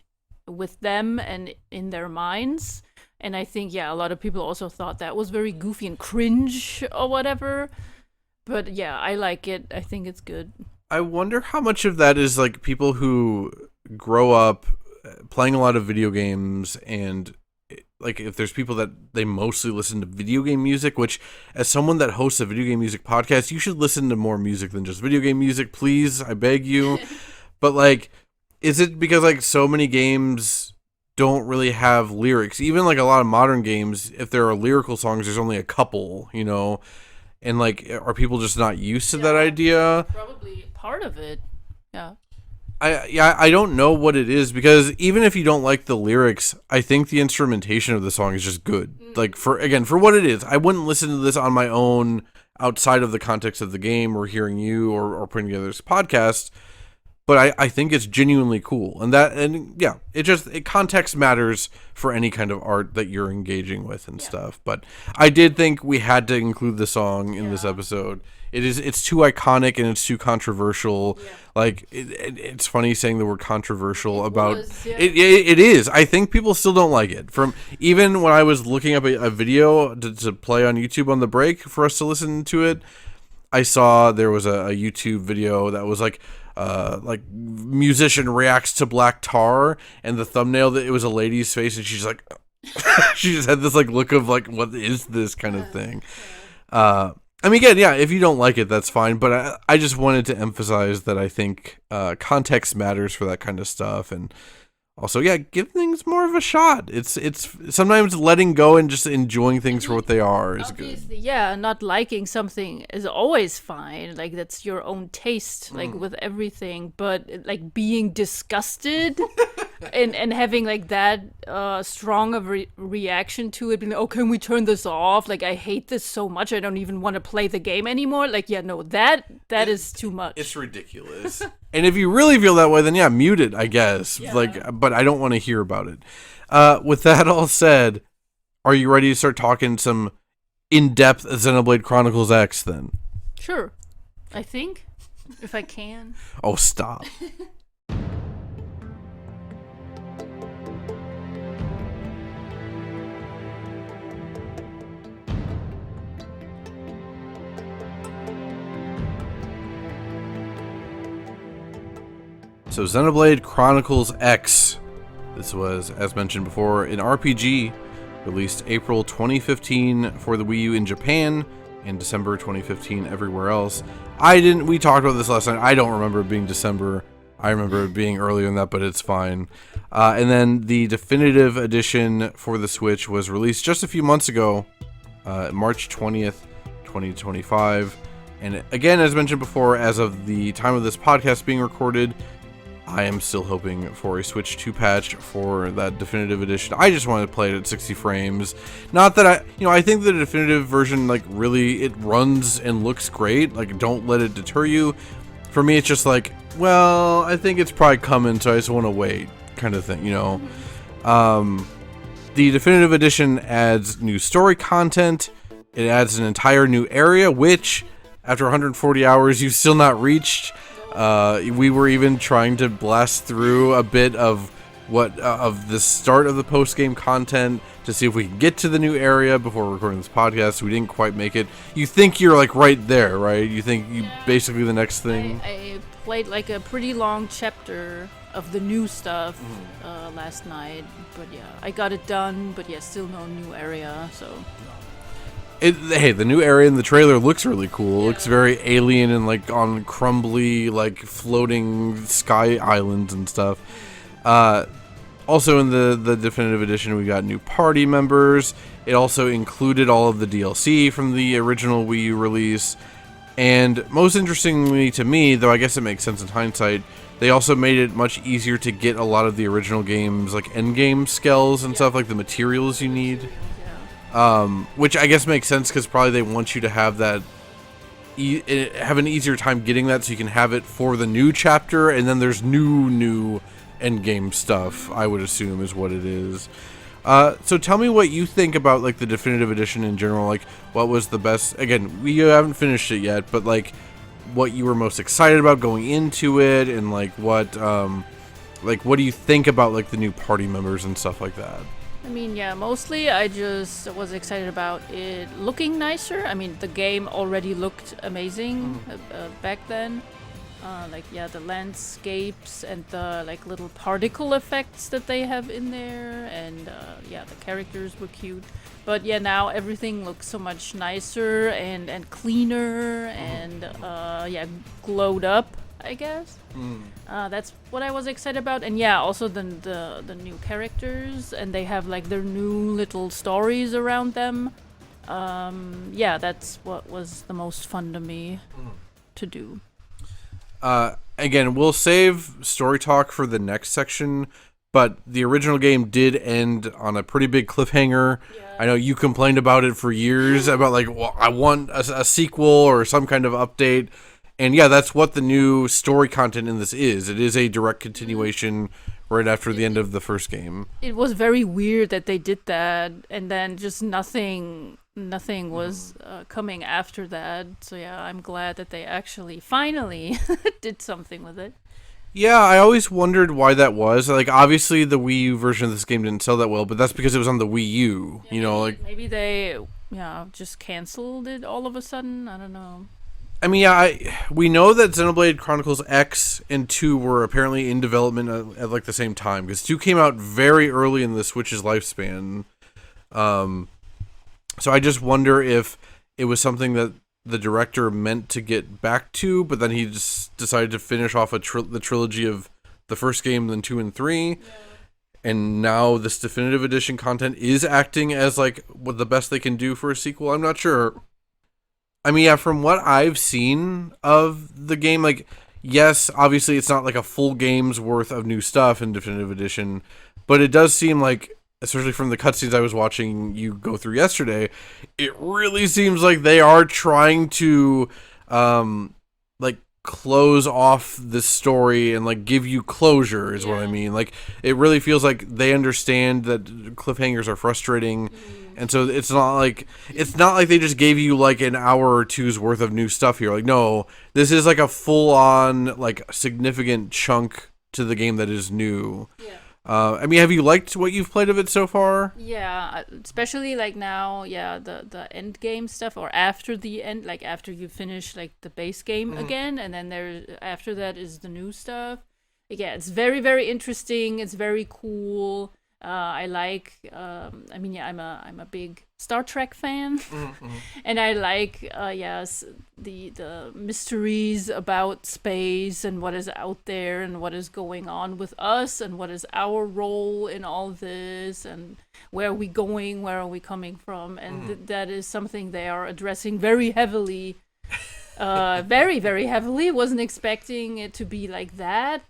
with them and in their minds. And I think, a lot of people also thought that was very goofy and cringe or whatever. But yeah, I like it. I think it's good. I wonder how much of that is people who grow up playing a lot of video games, and if there's people that they mostly listen to video game music, which as someone that hosts a video game music podcast, you should listen to more music than just video game music, please. I beg you. But is it because so many games don't really have lyrics? Even a lot of modern games, if there are lyrical songs, there's only a couple, and are people just not used to that idea? Probably part of it. Yeah. I don't know what it is, because even if you don't like the lyrics, I think the instrumentation of the song is just good. For what it is, I wouldn't listen to this on my own outside of the context of the game or hearing you or putting together this podcast. But I think it's genuinely cool. Context matters for any kind of art that you're engaging with and stuff. But I did think we had to include the song in this episode. It's too iconic and it's too controversial. Yeah. It's funny saying the word controversial about it is. I think people still don't like it. From even when I was looking up a video to play on YouTube on the break for us to listen to it, I saw there was a YouTube video that was musician reacts to Black Tar, and the thumbnail, that it was a lady's face, and she's she just had this look of what is this kind of thing. Again, if you don't like it, that's fine, but I just wanted to emphasize that I think context matters for that kind of stuff, and also, give things more of a shot. It's sometimes letting go and just enjoying things for what they are is good. Yeah, not liking something is always fine. That's your own taste, with everything. But being disgusted and having that strong of reaction to it, being oh, can we turn this off? I hate this so much, I don't even want to play the game anymore. No, that is too much. It's ridiculous. And if you really feel that way, then mute it, I guess. But I don't want to hear about it. With that all said, are you ready to start talking some in-depth Xenoblade Chronicles X then? Sure. I think. If I can. Oh, stop. So Xenoblade Chronicles X. This was, as mentioned before, an RPG released April 2015 for the Wii U in Japan and December 2015 everywhere else. We talked about this last night. I don't remember it being December. I remember it being earlier than that, but it's fine. And then the definitive edition for the Switch was released just a few months ago, March 20th, 2025. And again, as mentioned before, as of the time of this podcast being recorded, I am still hoping for a Switch 2 patch for that definitive edition. I just wanted to play it at 60 frames. Not that I think the definitive version, really, it runs and looks great. Don't let it deter you. For me, it's just well, I think it's probably coming, so I just want to wait, kind of thing, The definitive edition adds new story content. It adds an entire new area, which, after 140 hours, you've still not reached. We were even trying to blast through a bit of of the start of the post-game content to see if we can get to the new area before recording this podcast. We didn't quite make it. You think you're like right there, right? You think you basically the next thing. I played like a pretty long chapter of the new stuff last night, but yeah, I got it done. But yeah, still no new area. So Hey, the new area in the trailer looks really cool. It looks very alien and like on crumbly, like floating sky islands and stuff. Also in the definitive edition, we got new party members. It also included all of the DLC from the original Wii U release. And most interestingly to me, though I guess it makes sense in hindsight, they also made it much easier to get a lot of the original games, like endgame skills and stuff, like the materials you need. Which I guess makes sense because probably they want you to have that, have an easier time getting that so you can have it for the new chapter, and then there's new endgame stuff, I would assume is what it is. So tell me what you think about like the definitive edition in general, like what was the best, again, we haven't finished it yet, but like what you were most excited about going into it, and like what do you think about like the new party members and stuff like that? I mean, yeah, mostly I just was excited about it looking nicer. I mean, the game already looked amazing back then. The landscapes and the like little particle effects that they have in there, and the characters were cute. But yeah, now everything looks so much nicer and cleaner and glowed up, I guess. That's what I was excited about. And yeah, also the new characters, and they have like their new little stories around them. That's what was the most fun to me to do. Again, we'll save story talk for the next section, but the original game did end on a pretty big cliffhanger. Yeah. I know you complained about it for years about like, well, I want a sequel or some kind of update. And yeah, that's what the new story content in this is. It is a direct continuation right after the end of the first game. It was very weird that they did that, and then just nothing was coming after that. So yeah, I'm glad that they actually finally did something with it. Yeah, I always wondered why that was. Like, obviously the Wii U version of this game didn't sell that well, but that's because it was on the Wii U. Yeah, you know, like maybe they just canceled it all of a sudden. I don't know. I mean, we know that Xenoblade Chronicles X and 2 were apparently in development at like the same time, because 2 came out very early in the Switch's lifespan. So I just wonder if it was something that the director meant to get back to, but then he just decided to finish off the trilogy of the first game, then 2 and 3. Yeah. And now this definitive edition content is acting as like what the best they can do for a sequel. I'm not sure. I mean, yeah, from what I've seen of the game, like, yes, obviously it's not like a full game's worth of new stuff in Definitive Edition, but it does seem like, especially from the cutscenes I was watching you go through yesterday, it really seems like they are trying to, close off this story and, like, give you closure, is what I mean. Like, it really feels like they understand that cliffhangers are frustrating. And so it's not like they just gave you like an hour or two's worth of new stuff here. Like, no, this is like a full on like significant chunk to the game that is new. Yeah. I mean, have you liked what you've played of it so far? Yeah, especially like now, the end game stuff, or after the end, like after you finish like the base game again, and then after that is the new stuff. Yeah, it's very, very interesting. It's very cool. I like. I'm a big Star Trek fan, and I like the mysteries about space and what is out there and what is going on with us and what is our role in all this and where are we going, where are we coming from, and that is something they are addressing very heavily. Very, very heavily. Wasn't expecting it to be like that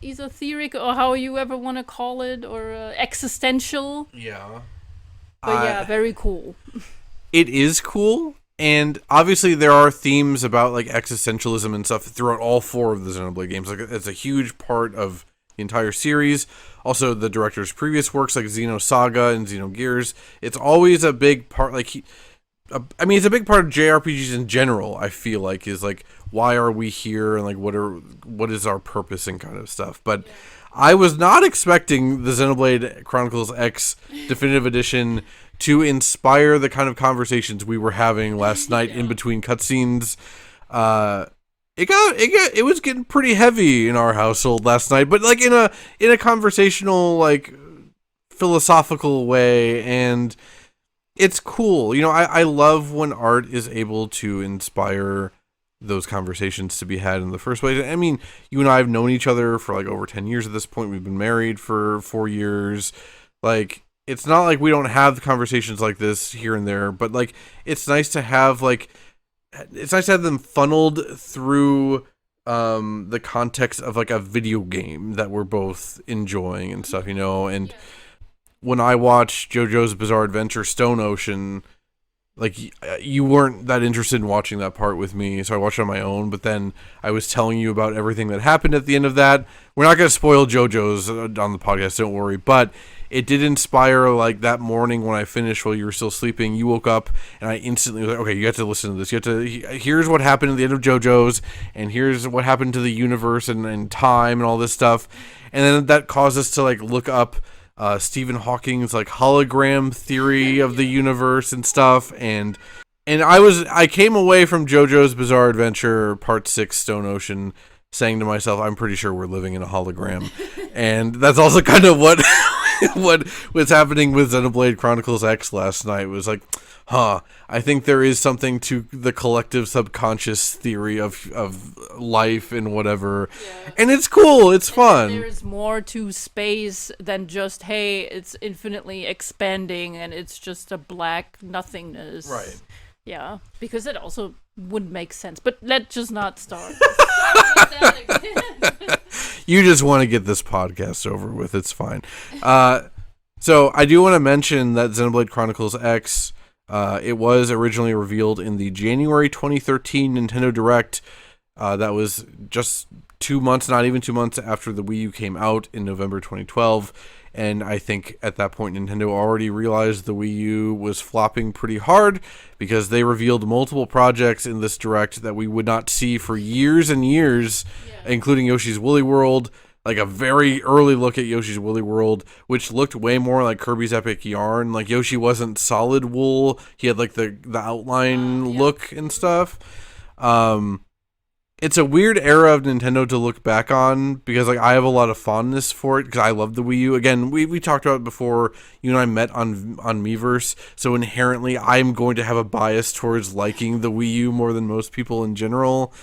esoteric, or how you ever want to call it, or existential. Yeah. But very cool. It is cool, and obviously there are themes about like existentialism and stuff throughout all 4 of the Xenoblade games. Like, it's a huge part of the entire series. Also, the director's previous works like Xenosaga and Xenogears. It's always a big part. Like it's a big part of JRPGs in general, I feel like, is like, why are we here, and like what is our purpose and kind of stuff. But I was not expecting the Xenoblade Chronicles X Definitive Edition to inspire the kind of conversations we were having last night in between cutscenes. It was getting pretty heavy in our household last night, but like in a conversational, like philosophical way, and it's cool. I love when art is able to inspire those conversations to be had in the first place. I mean, you and I have known each other for like over 10 years at this point. We've been married for 4 years. Like, it's not like we don't have conversations like this here and there, but like, it's nice to have them funneled through the context of like a video game that we're both enjoying and stuff, and when I watched JoJo's Bizarre Adventure Stone Ocean, like, you weren't that interested in watching that part with me, so I watched it on my own, but then I was telling you about everything that happened at the end of that. We're not going to spoil JoJo's on the podcast, don't worry, but it did inspire, like, that morning when I finished while you were still sleeping. You woke up, and I instantly was like, okay, you have to listen to this. Here's what happened at the end of JoJo's, and here's what happened to the universe and time and all this stuff. And then that caused us to, like, look up Stephen Hawking's like hologram theory of the universe and stuff, and I came away from JoJo's Bizarre Adventure Part 6 Stone Ocean saying to myself, I'm pretty sure we're living in a hologram. And that's also kind of what was happening with Xenoblade Chronicles X last night. It was like, I think there is something to the collective subconscious theory of life and whatever. Yeah. And it's cool, it's fun. There's more to space than just, hey, it's infinitely expanding and it's just a black nothingness. Right. Yeah, because it also wouldn't make sense. But let's just not start. You just want to get this podcast over with. It's fine. So I do want to mention that Xenoblade Chronicles X, it was originally revealed in the January 2013 Nintendo Direct. That was just 2 months, not even 2 months after the Wii U came out in November 2012. And I think at that point, Nintendo already realized the Wii U was flopping pretty hard because they revealed multiple projects in this Direct that we would not see for years and years, including Yoshi's Woolly World, like a very early look at Yoshi's Woolly World, which looked way more like Kirby's Epic Yarn. Like, Yoshi wasn't solid wool. He had like the outline look and stuff. It's a weird era of Nintendo to look back on because, like, I have a lot of fondness for it because I love the Wii U. Again, we talked about it before. You and I met on Miiverse, so inherently I'm going to have a bias towards liking the Wii U more than most people in general.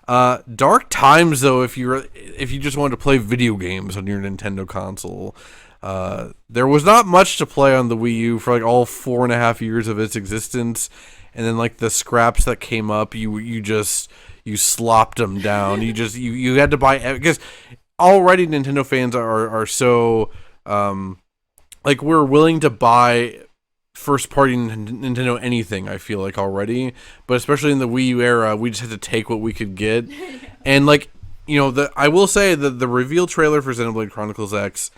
Dark times, though, if you just wanted to play video games on your Nintendo console. There was not much to play on the Wii U for like all 4.5 years of its existence, and then like the scraps that came up, you slopped them down. You had to buy, because already Nintendo fans are so like, we're willing to buy first party Nintendo anything, I feel like, already, but especially in the Wii U era, we just had to take what we could get. And like, I will say that the reveal trailer for Xenoblade Chronicles X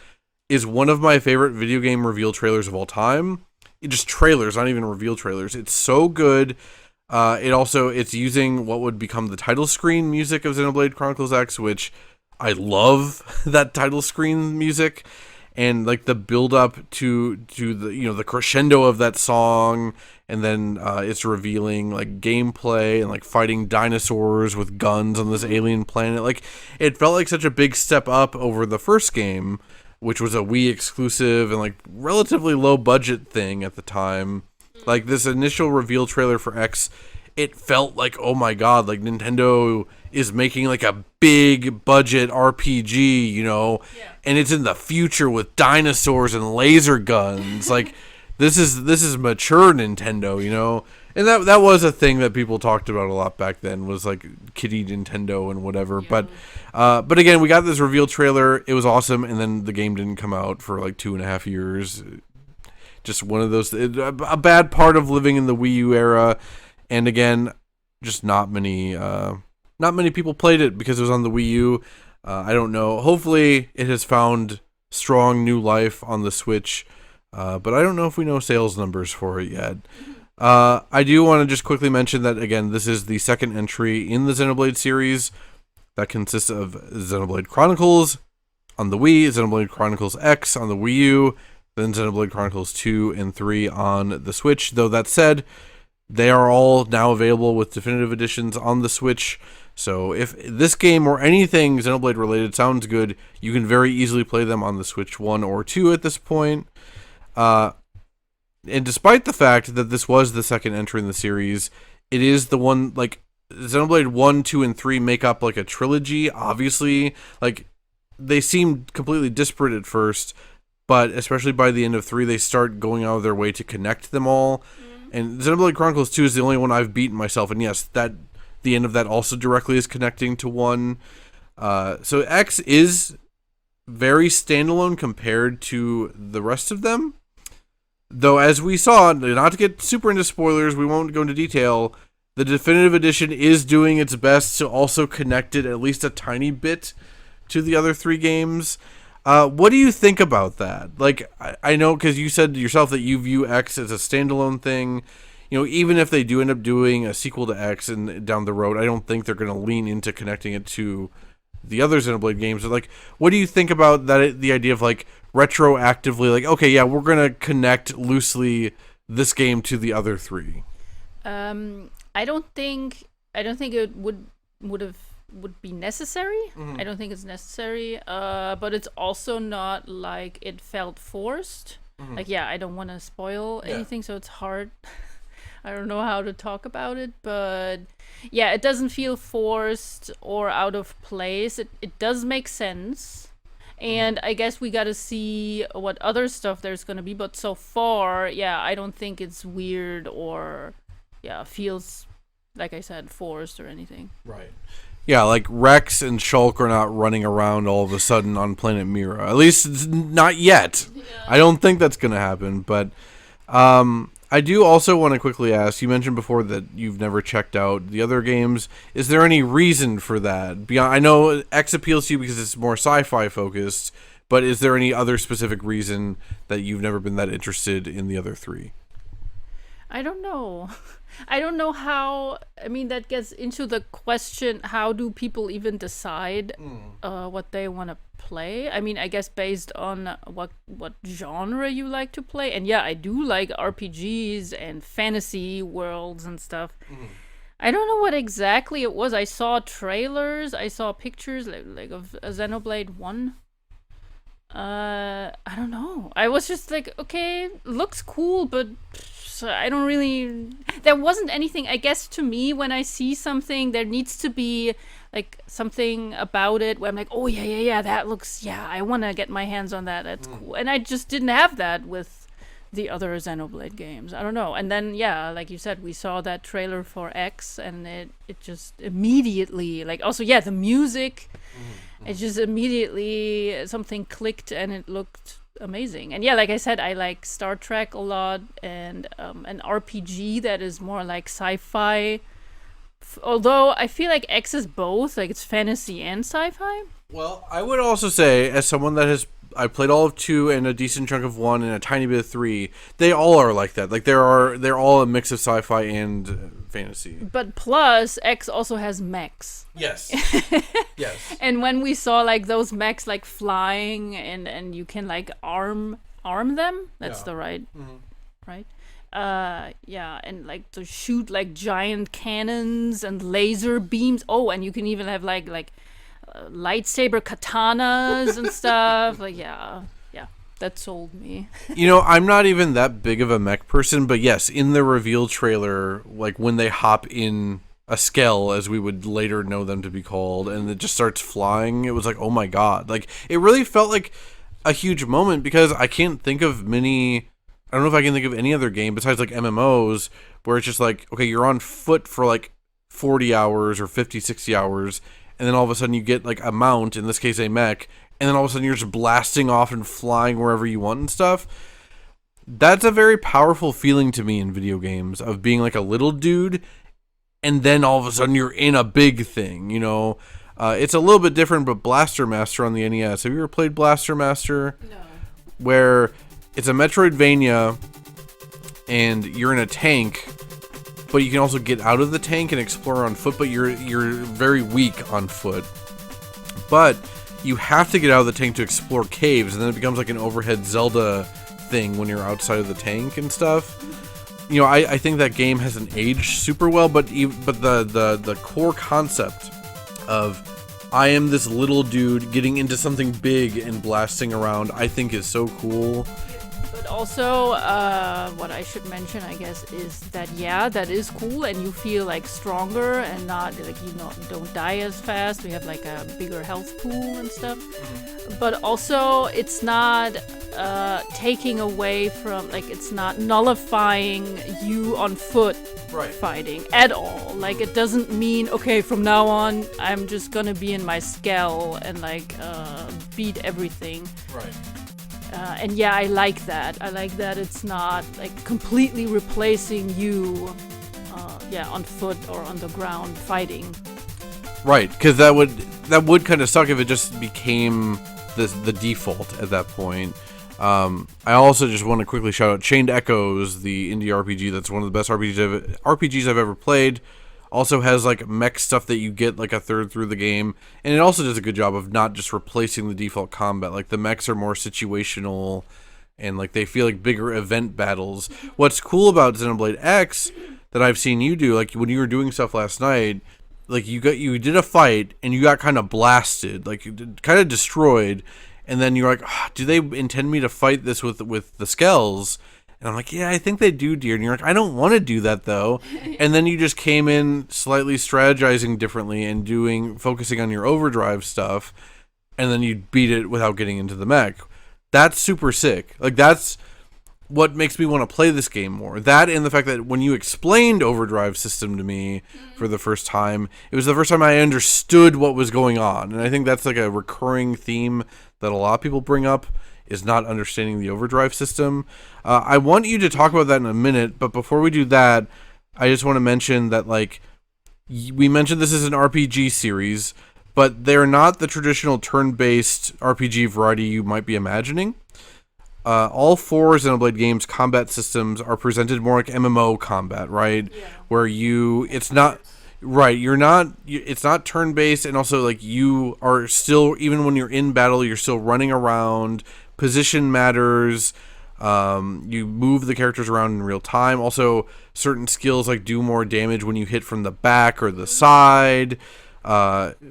is one of my favorite video game reveal trailers of all time. Just trailers, not even reveal trailers. It's so good. It's using what would become the title screen music of Xenoblade Chronicles X, which I love that title screen music, and like the build up to the the crescendo of that song, and then it's revealing like gameplay and like fighting dinosaurs with guns on this alien planet. Like, it felt like such a big step up over the first game, which was a Wii exclusive and like relatively low budget thing at the time. Like, this initial reveal trailer for X, it felt like, oh my god, like Nintendo is making like a big budget RPG, and it's in the future with dinosaurs and laser guns. Like, this is mature Nintendo, and that was a thing that people talked about a lot back then, was like kiddie Nintendo and whatever. Yeah. But again, we got this reveal trailer, it was awesome, and then the game didn't come out for like 2.5 years. Just one of those, a bad part of living in the Wii U era. And again, just not many people played it because it was on the Wii U. I don't know. Hopefully it has found strong new life on the Switch. But I don't know if we know sales numbers for it yet. I do want to just quickly mention that, again, this is the second entry in the Xenoblade series that consists of Xenoblade Chronicles, on the Wii, Xenoblade Chronicles X on the Wii U, then Xenoblade Chronicles 2 and 3 on the Switch. Though that said, they are all now available with definitive editions on the Switch. So if this game or anything Xenoblade related sounds good, you can very easily play them on the Switch 1 or 2 at this point. And despite the fact that this was the second entry in the series, it is the one, like, Xenoblade 1, 2, and 3 make up, like, a trilogy. Obviously, like, they seem completely disparate at first, but especially by the end of 3, they start going out of their way to connect them all. And Xenoblade Chronicles 2 is the only one I've beaten myself, and yes, that the end of that also directly is connecting to 1. So X is very standalone compared to the rest of them. Though, as we saw, not to get super into spoilers, we won't go into detail, the definitive edition is doing its best to also connect it at least a tiny bit to the other 3 games. What do you think about that? Like, I know, because you said yourself that you view X as a standalone thing. You know, even if they do end up doing a sequel to X and down the road, I don't think they're going to lean into connecting it to the other Xenoblade games. Like, what do you think about that? The idea of, like, retroactively, like, okay, yeah, we're going to connect loosely this game to the other 3. I don't think it would be necessary. I don't think it's necessary. But it's also not like it felt forced. Like, yeah, I don't want to spoil anything, so it's hard. I don't know how to talk about it, but yeah, it doesn't feel forced or out of place. It does make sense. And I guess we got to see what other stuff there's going to be. But so far, yeah, I don't think it's weird or, yeah, feels, like I said, forced or anything. Right. Yeah, like Rex and Shulk are not running around all of a sudden on Planet Mira. At least it's not yet. Yeah. I don't think that's going to happen. But I do also want to quickly ask, you mentioned before that you've never checked out the other games. Is there any reason for that? Beyond, I know X appeals to you because it's more sci-fi focused, but is there any other specific reason that you've never been that interested in the other 3? I don't know. I don't know how. I mean, that gets into the question, how do people even decide what they want to play? I mean, I guess based on what genre you like to play. And yeah, I do like RPGs and fantasy worlds and stuff. I don't know what exactly it was. I saw trailers, I saw pictures like of Xenoblade 1. I don't know. I was just like, okay, looks cool, but I don't really. There wasn't anything. I guess to me, when I see something, there needs to be like something about it where I'm like, oh yeah, that looks, yeah, I want to get my hands on that. That's cool. And I just didn't have that with the other Xenoblade games. I don't know. And then, yeah, like you said, we saw that trailer for X, and it just immediately, like, also, yeah, the music. It just immediately something clicked and it looked amazing. And yeah, like I said, I like Star Trek a lot, and an RPG that is more like sci-fi. Although I feel like X is both, like it's fantasy and sci-fi. Well, I would also say, as someone that I played all of 2 and a decent chunk of 1 and a tiny bit of 3, they all are like that. Like they're all a mix of sci-fi and fantasy. But plus, X also has mechs. Yes. Yes. And when we saw like those mechs like flying and you can like arm them, that's the right, right? Yeah, and like to shoot like giant cannons and laser beams. Oh, and you can even have like lightsaber katanas and stuff. Like, yeah, that sold me. You know, I'm not even that big of a mech person, but yes, in the reveal trailer, like when they hop in a Skell, as we would later know them to be called, and it just starts flying, it was like, oh my god. Like, it really felt like a huge moment, because I can't think of I don't know if I can think of any other game besides like MMOs where it's just like, okay, you're on foot for like 40 hours or 50, 60 hours, and then all of a sudden you get like a mount, in this case a mech, and then all of a sudden you're just blasting off and flying wherever you want and stuff. That's a very powerful feeling to me in video games, of being like a little dude, and then all of a sudden you're in a big thing, you know? It's a little bit different, but Blaster Master on the NES. Have you ever played Blaster Master? No. Where it's a Metroidvania, and you're in a tank, but you can also get out of the tank and explore on foot, but you're very weak on foot. But you have to get out of the tank to explore caves, and then it becomes like an overhead Zelda thing when you're outside of the tank and stuff. You know, I think that game hasn't aged super well, but the core concept of I am this little dude getting into something big and blasting around, I think is so cool. But also, what I should mention, I guess, is that that is cool, and you feel like stronger and not like don't die as fast. We have like a bigger health pool and stuff. But also, it's not taking away from, like, it's not nullifying you on foot fighting at all. Like, it doesn't mean, okay, from now on I'm just gonna be in my skull and like beat everything. Right. And yeah, I like that. I like that it's not like completely replacing you, on foot or on the ground fighting. Right, because that would kind of suck if it just became the default at that point. I also just want to quickly shout out Chained Echoes, the indie RPG that's one of the best RPGs I've ever played. Also has like mech stuff that you get like a third through the game, and it also does a good job of not just replacing the default combat. Like the mechs are more situational, and like they feel like bigger event battles. What's cool about Xenoblade X that I've seen you do, like when you were doing stuff last night, like you did a fight and you got kind of blasted, like kind of destroyed, and then you're like, do they intend me to fight this with the skells? And I'm like, yeah, I think they do, dear. And you're like, I don't want to do that, though. And then you just came in slightly strategizing differently and focusing on your overdrive stuff. And then you beat it without getting into the mech. That's super sick. Like, that's what makes me want to play this game more. That and the fact that when you explained overdrive system to me for the first time, it was the first time I understood what was going on. And I think that's like a recurring theme that a lot of people bring up, is not understanding the overdrive system. I want you to talk about that in a minute, but before we do that, I just want to mention that, like, we mentioned this is an RPG series, but they're not the traditional turn-based RPG variety you might be imagining. All 4 Xenoblade games' combat systems are presented more like MMO combat, right? Yeah. Where it's not... Right, it's not turn-based, and also, like, you are still, even when you're in battle, you're still running around. Position matters. You move the characters around in real time. Also, certain skills, like, do more damage when you hit from the back or the side.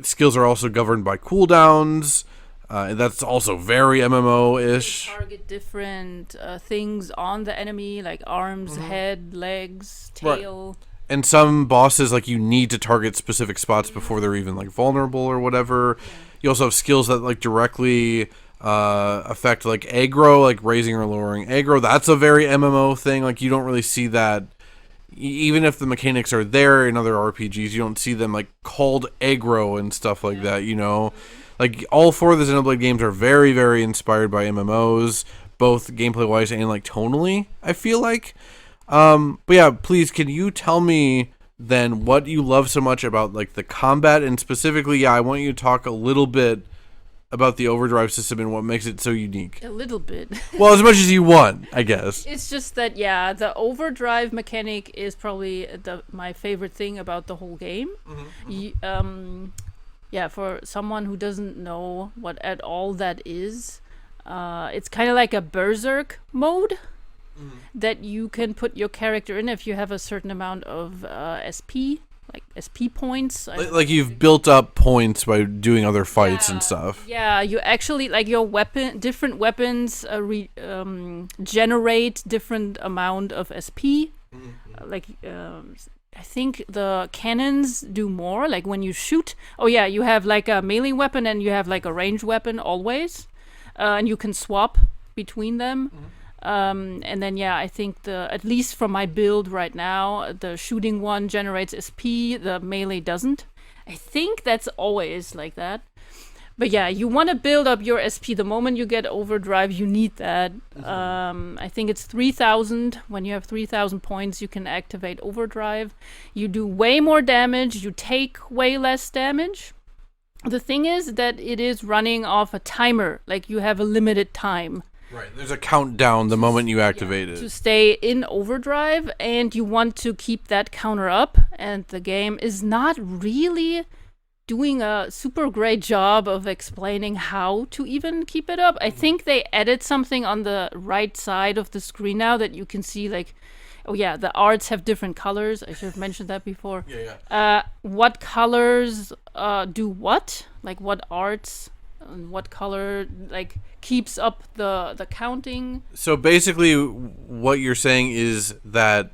Skills are also governed by cooldowns. That's also very MMO-ish. You target different things on the enemy, like arms, head, legs, tail. Right. And some bosses, like, you need to target specific spots before they're even, like, vulnerable or whatever. Yeah. You also have skills that, like, directly affect, like, aggro, like raising or lowering aggro. That's a very MMO thing. Like, you don't really see that. Even if the mechanics are there in other RPGs, you don't see them, like, called aggro and stuff like that, you know? Like, all 4 of the Xenoblade games are very, very inspired by MMOs, both gameplay-wise and, like, tonally, I feel like. But yeah, please, can you tell me then what you love so much about, like, the combat, and specifically, I want you to talk a little bit about the overdrive system and what makes it so unique. A little bit. Well, as much as you want, I guess. It's just that, the overdrive mechanic is probably my favorite thing about the whole game. For someone who doesn't know what at all that is, it's kind of like a berserk mode. That you can put your character in if you have a certain amount of SP, like SP points. Like you've built up points by doing other fights and stuff. Yeah, you actually, like, your different weapons generate different amount of SP. I think the cannons do more, like when you shoot. Oh yeah, you have like a melee weapon and you have like a ranged weapon always. And you can swap between them. And then I think at least from my build right now, the shooting one generates SP, the melee doesn't. I think that's always like that. But you want to build up your SP. The moment you get overdrive, you need that. I think it's 3,000. When you have 3,000 points, you can activate overdrive. You do way more damage. You take way less damage. The thing is that it is running off a timer. Like, you have a limited time. Right, there's a countdown the moment you activate it. To stay in overdrive, and you want to keep that counter up, and the game is not really doing a super great job of explaining how to even keep it up. I think they added something on the right side of the screen now that you can see, like, oh yeah, the arts have different colors. I should have mentioned that before. What colors do what? Like what arts and what color like keeps up the counting? So basically what you're saying is that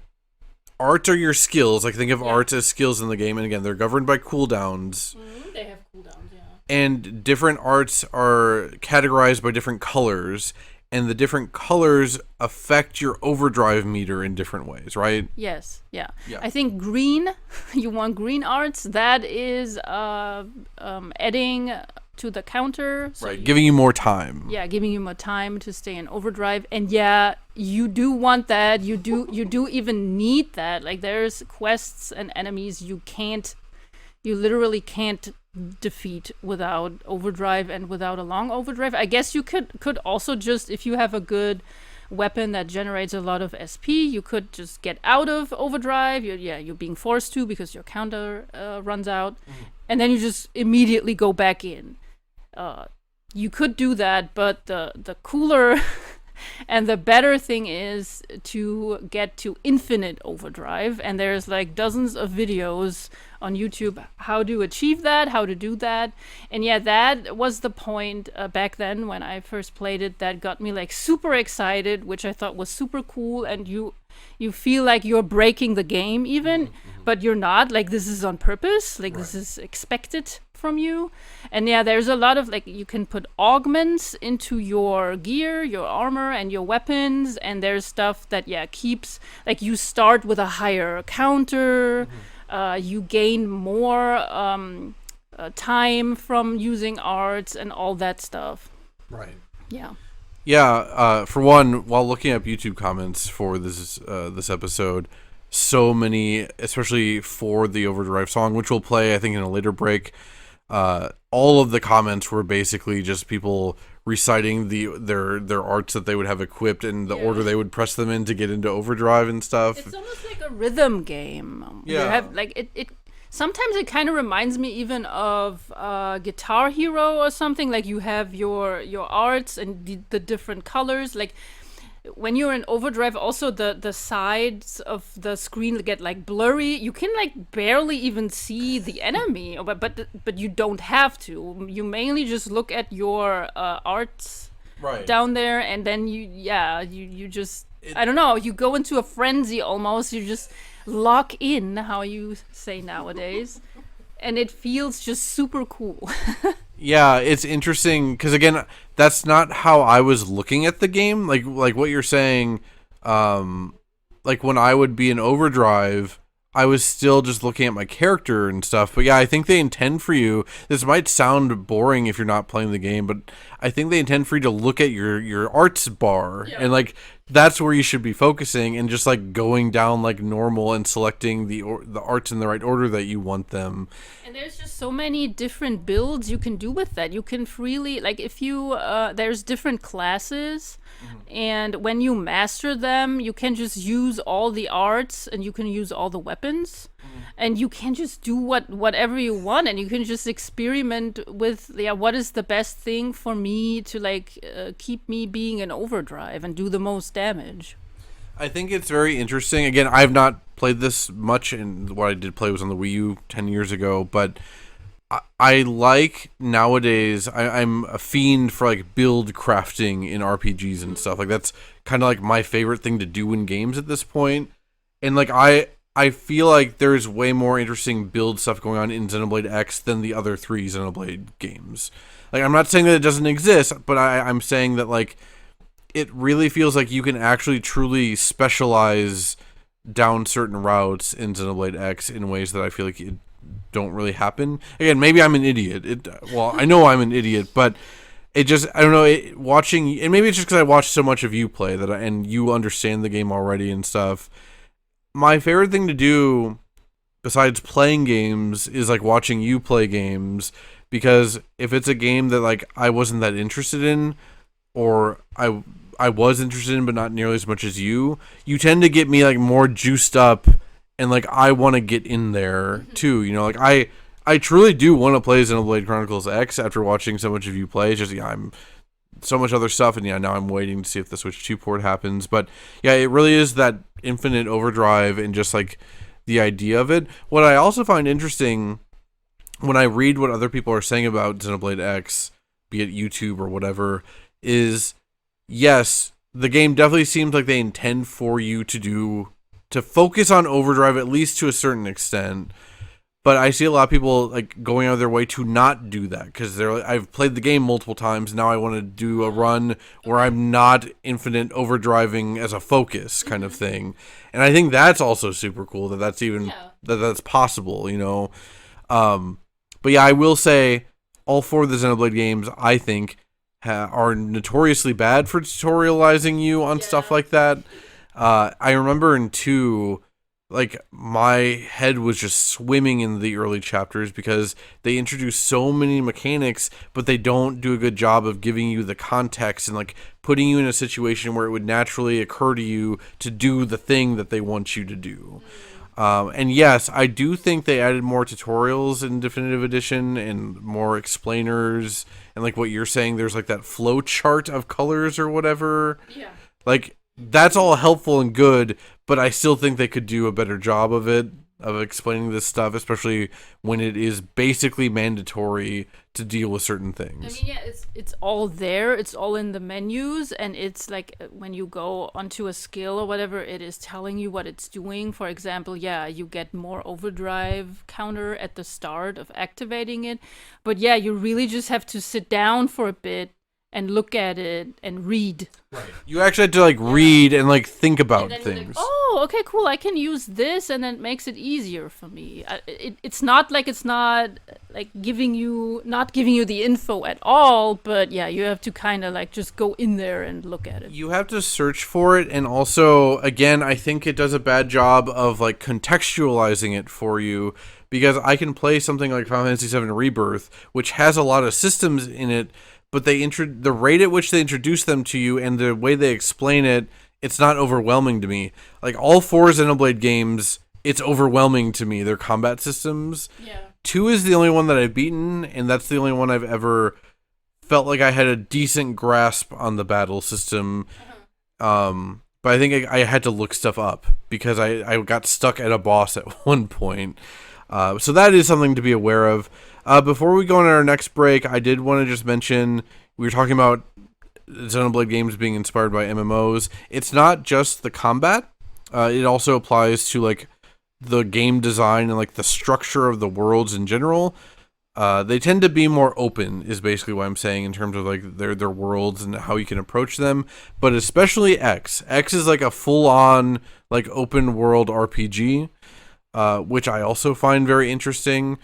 arts are your skills. Like think of arts as skills in the game, and again, they're governed by cooldowns. They have cooldowns, yeah. And different arts are categorized by different colors, and the different colors affect your overdrive meter in different ways, right? Yes, yeah. I think green, you want green arts, that is adding to the counter. So right, giving you more time. Yeah, giving you more time to stay in overdrive. And yeah, you do want that. You do even need that. Like there's quests and enemies you literally can't defeat without overdrive and without a long overdrive. I guess you could also just, if you have a good weapon that generates a lot of SP, you could just get out of overdrive. You're being forced to because your counter runs out, and then you just immediately go back in. You could do that, but the cooler and the better thing is to get to infinite overdrive, and there's like dozens of videos on YouTube how to achieve that, how to do that. And yeah, that was the point back then when I first played it that got me like super excited, which I thought was super cool. And you feel like you're breaking the game even, but you're not. Like this is on purpose, like this is expected from you. And yeah, there's a lot of like, you can put augments into your gear, your armor, and your weapons, and there's stuff that keeps, like, you start with a higher counter, you gain more time from using arts and all that stuff. Right. Yeah. For one, while looking up YouTube comments for this episode, so many, especially for the Overdrive song, which we'll play I think in a later break, all of the comments were basically just people reciting their arts that they would have equipped and the order they would press them in to get into overdrive and stuff. It's almost like a rhythm game. Yeah. You have like it sometimes it kind of reminds me even of Guitar Hero or something. Like you have your arts and the different colors. Like when you're in overdrive, also the sides of the screen get like blurry. You can like barely even see the enemy, but you don't have to. You mainly just look at your arts down there, and then you just I don't know. You go into a frenzy almost. You just lock in, how you say nowadays, and it feels just super cool. Yeah, it's interesting because again, that's not how I was looking at the game. Like what you're saying, like when I would be in overdrive, I was still just looking at my character and stuff. But yeah, I think they intend for you. This might sound boring if you're not playing the game, but I think they intend for you to look at your arts bar and like that's where you should be focusing and just like going down like normal and selecting the arts in the right order that you want them. And there's just so many different builds you can do with that. You can freely, like if you, there's different classes, and when you master them, you can just use all the arts and you can use all the weapons, and you can just do whatever you want, and you can just experiment with, what is the best thing for me to like keep me being in overdrive and do the most damage. I think it's very interesting. Again, I've not played this much, and what I did play was on the Wii U 10 years ago, but I like nowadays, I'm a fiend for like build crafting in RPGs and stuff. Like that's kind of like my favorite thing to do in games at this point. And like I feel like there's way more interesting build stuff going on in Xenoblade X than the other 3 Xenoblade games. Like I'm not saying that it doesn't exist, but I'm saying that like it really feels like you can actually truly specialize down certain routes in Xenoblade X in ways that I feel like it don't really happen. Again, maybe I'm an idiot. I know I'm an idiot, but it just, I don't know, watching, and maybe it's just because I watched so much of you play and you understand the game already and stuff. My favorite thing to do besides playing games is like watching you play games, because if it's a game that like I wasn't that interested in, or I was interested in but not nearly as much as you tend to get me like more juiced up, and like I want to get in there too, you know. Like I truly do want to play Xenoblade Chronicles X after watching so much of you play. It's just, I'm so much other stuff, and now I'm waiting to see if the Switch 2 port happens. But yeah, it really is that infinite overdrive and just like the idea of it. What I also find interesting when I read what other people are saying about Xenoblade X, be it YouTube or whatever, is yes, the game definitely seems like they intend for you to focus on overdrive at least to a certain extent. But I see a lot of people like going out of their way to not do that because I've played the game multiple times. Now I want to do a run where I'm not infinite overdriving as a focus kind of thing, and I think that's also super cool that's even that's possible, But yeah, I will say all 4 of the Xenoblade games I think are notoriously bad for tutorializing you on stuff like that. I remember in 2. Like, my head was just swimming in the early chapters because they introduce so many mechanics, but they don't do a good job of giving you the context and, like, putting you in a situation where it would naturally occur to you to do the thing that they want you to do. And yes, I do think they added more tutorials in Definitive Edition and more explainers. And, like, what you're saying, there's, like, that flow chart of colors or whatever. Yeah. Like, that's all helpful and good, but I still think they could do a better job of it, of explaining this stuff, especially when it is basically mandatory to deal with certain things. I mean, yeah, it's all there. It's all in the menus, and it's like when you go onto a skill or whatever, it is telling you what it's doing. For example, yeah, you get more overdrive counter at the start of activating it, but yeah, you really just have to sit down for a bit and look at it and read. Right. You actually have to like read and like think about things. Like, oh, okay, cool. I can use this, and then it makes it easier for me. It's not like giving you the info at all, but yeah, you have to kind of like just go in there and look at it. You have to search for it, and also, again, I think it does a bad job of like contextualizing it for you. Because I can play something like Final Fantasy VII Rebirth, which has a lot of systems in it, but the rate at which they introduce them to you and the way they explain it, it's not overwhelming to me. Like, all 4 Xenoblade games, it's overwhelming to me, their combat systems. Yeah. 2 is the only one that I've beaten, and that's the only one I've ever felt like I had a decent grasp on the battle system. But I think I had to look stuff up, because I got stuck at a boss at one point. So that is something to be aware of. Before we go on our next break, I did want to just mention, we were talking about Xenoblade games being inspired by MMOs. It's not just the combat. It also applies to like the game design and like the structure of the worlds in general. They tend to be more open, is basically what I'm saying, in terms of like their worlds and how you can approach them. But especially X. X is like a full-on like open world RPG, which I also find very interesting.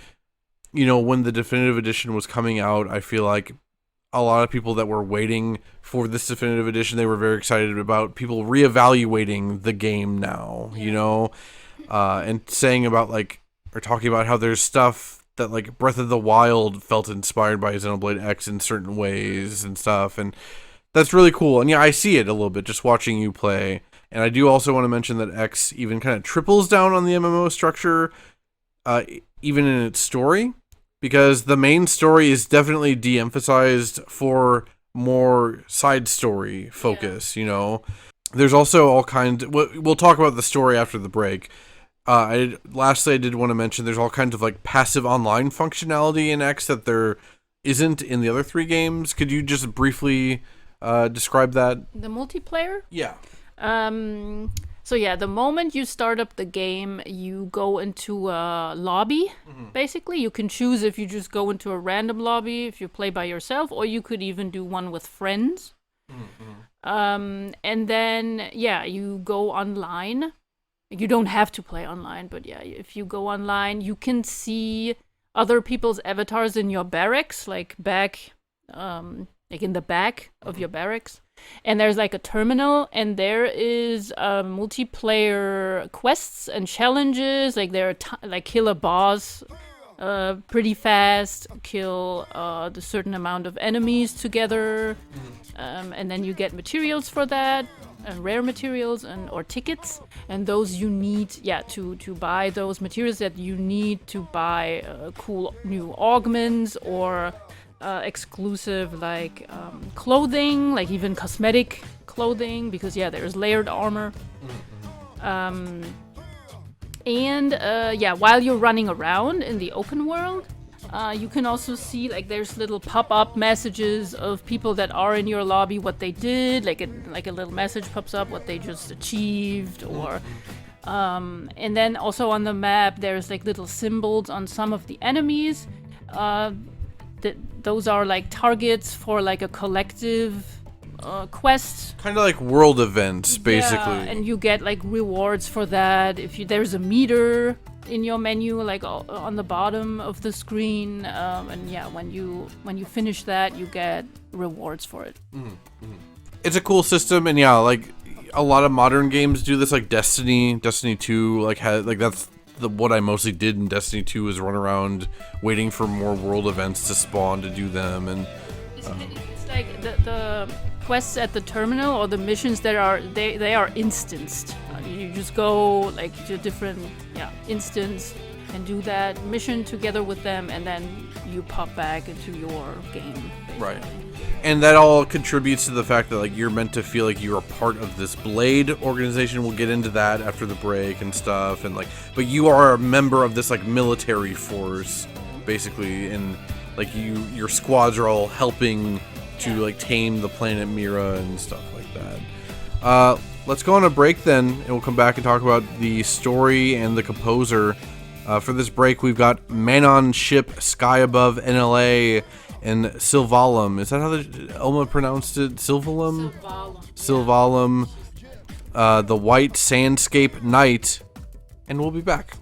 When the Definitive Edition was coming out, I feel like a lot of people that were waiting for this Definitive Edition, they were very excited about people reevaluating the game now, and saying about like, or talking about how there's stuff that like Breath of the Wild felt inspired by Xenoblade X in certain ways and stuff, and that's really cool. And yeah, I see it a little bit just watching you play. And I do also want to mention that X even kind of triples down on the MMO structure, even in its story, because the main story is definitely de-emphasized for more side story focus, There's also all kinds... We'll talk about the story after the break. Lastly, I did want to mention there's all kinds of like passive online functionality in X that there isn't in the other 3 games. Could you just briefly describe that? The multiplayer? Yeah. So yeah, the moment you start up the game, you go into a lobby, basically. You can choose if you just go into a random lobby, if you play by yourself, or you could even do one with friends. And then, yeah, you go online. You don't have to play online, but yeah, if you go online, you can see other people's avatars in your barracks, like in the back of your barracks. And there's like a terminal, and there is multiplayer quests and challenges. Like there are like kill a boss pretty fast, kill the certain amount of enemies together, and then you get materials for that, and rare materials or tickets, and those you need to buy those materials that you need to buy cool new augments or exclusive like clothing, like even cosmetic clothing, because there's layered armor. And while you're running around in the open world, you can also see like there's little pop-up messages of people that are in your lobby, what they did, like a little message pops up what they just achieved, or and then also on the map there's like little symbols on some of the enemies. Those are like targets for like a collective quest, kind of like world events, basically. And you get like rewards for that. There's a meter in your menu, like on the bottom of the screen, and when you finish that, you get rewards for it. It's a cool system, and like a lot of modern games do this, like Destiny 2, that's what I mostly did in Destiny 2 is run around waiting for more world events to spawn to do them, and it's like the quests at the terminal or the missions that are they are instanced. You just go like to a different instance and do that mission together with them, and then you pop back into your game, basically. Right. And that all contributes to the fact that like you're meant to feel like you're a part of this Blade organization. We'll get into that after the break and stuff, and but you are a member of this like military force, basically, and like your squads are all helping to like tame the planet Mira and stuff like that. Let's go on a break then, and we'll come back and talk about the story and the composer. For this break, we've got Manon Ship, Sky Above NLA, and Sylvalum. Is that how Elma pronounced it? Sylvalum? Sylvalum. The White Sandscape Night. And we'll be back.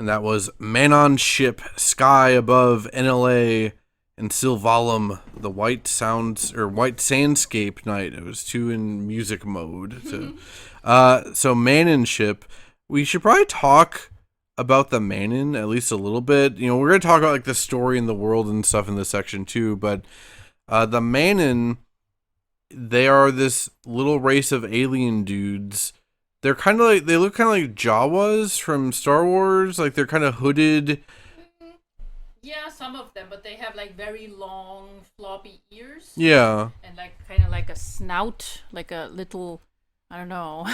and that was Manon Ship, Sky Above, NLA, and Sylvalum, the White Sandscape Night. It was 2 in music mode. So Manon Ship, we should probably talk about the Manon at least a little bit. You know, we're going to talk about like the story and the world and stuff in this section too, but the Manon, they are this little race of alien dudes. They're kind of like, they look kind of like Jawas from Star Wars. Like they're kind of hooded. Yeah, some of them, but they have like very long, floppy ears. Yeah. And like kind of like a snout, like a little, I don't know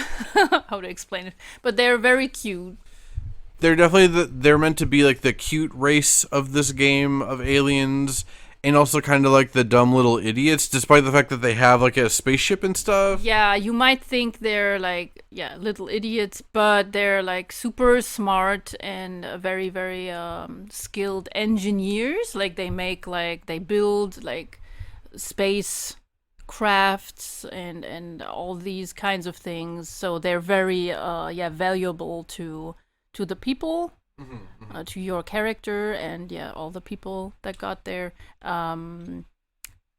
how to explain it, but they're very cute. They're definitely they're meant to be like the cute race of this game of aliens. And also kind of like the dumb little idiots, despite the fact that they have like a spaceship and stuff. Yeah, you might think they're like, little idiots, but they're like super smart and very, very skilled engineers. Like they build like space crafts and all these kinds of things. So they're very, valuable to the people. To your character and all the people that got there. Now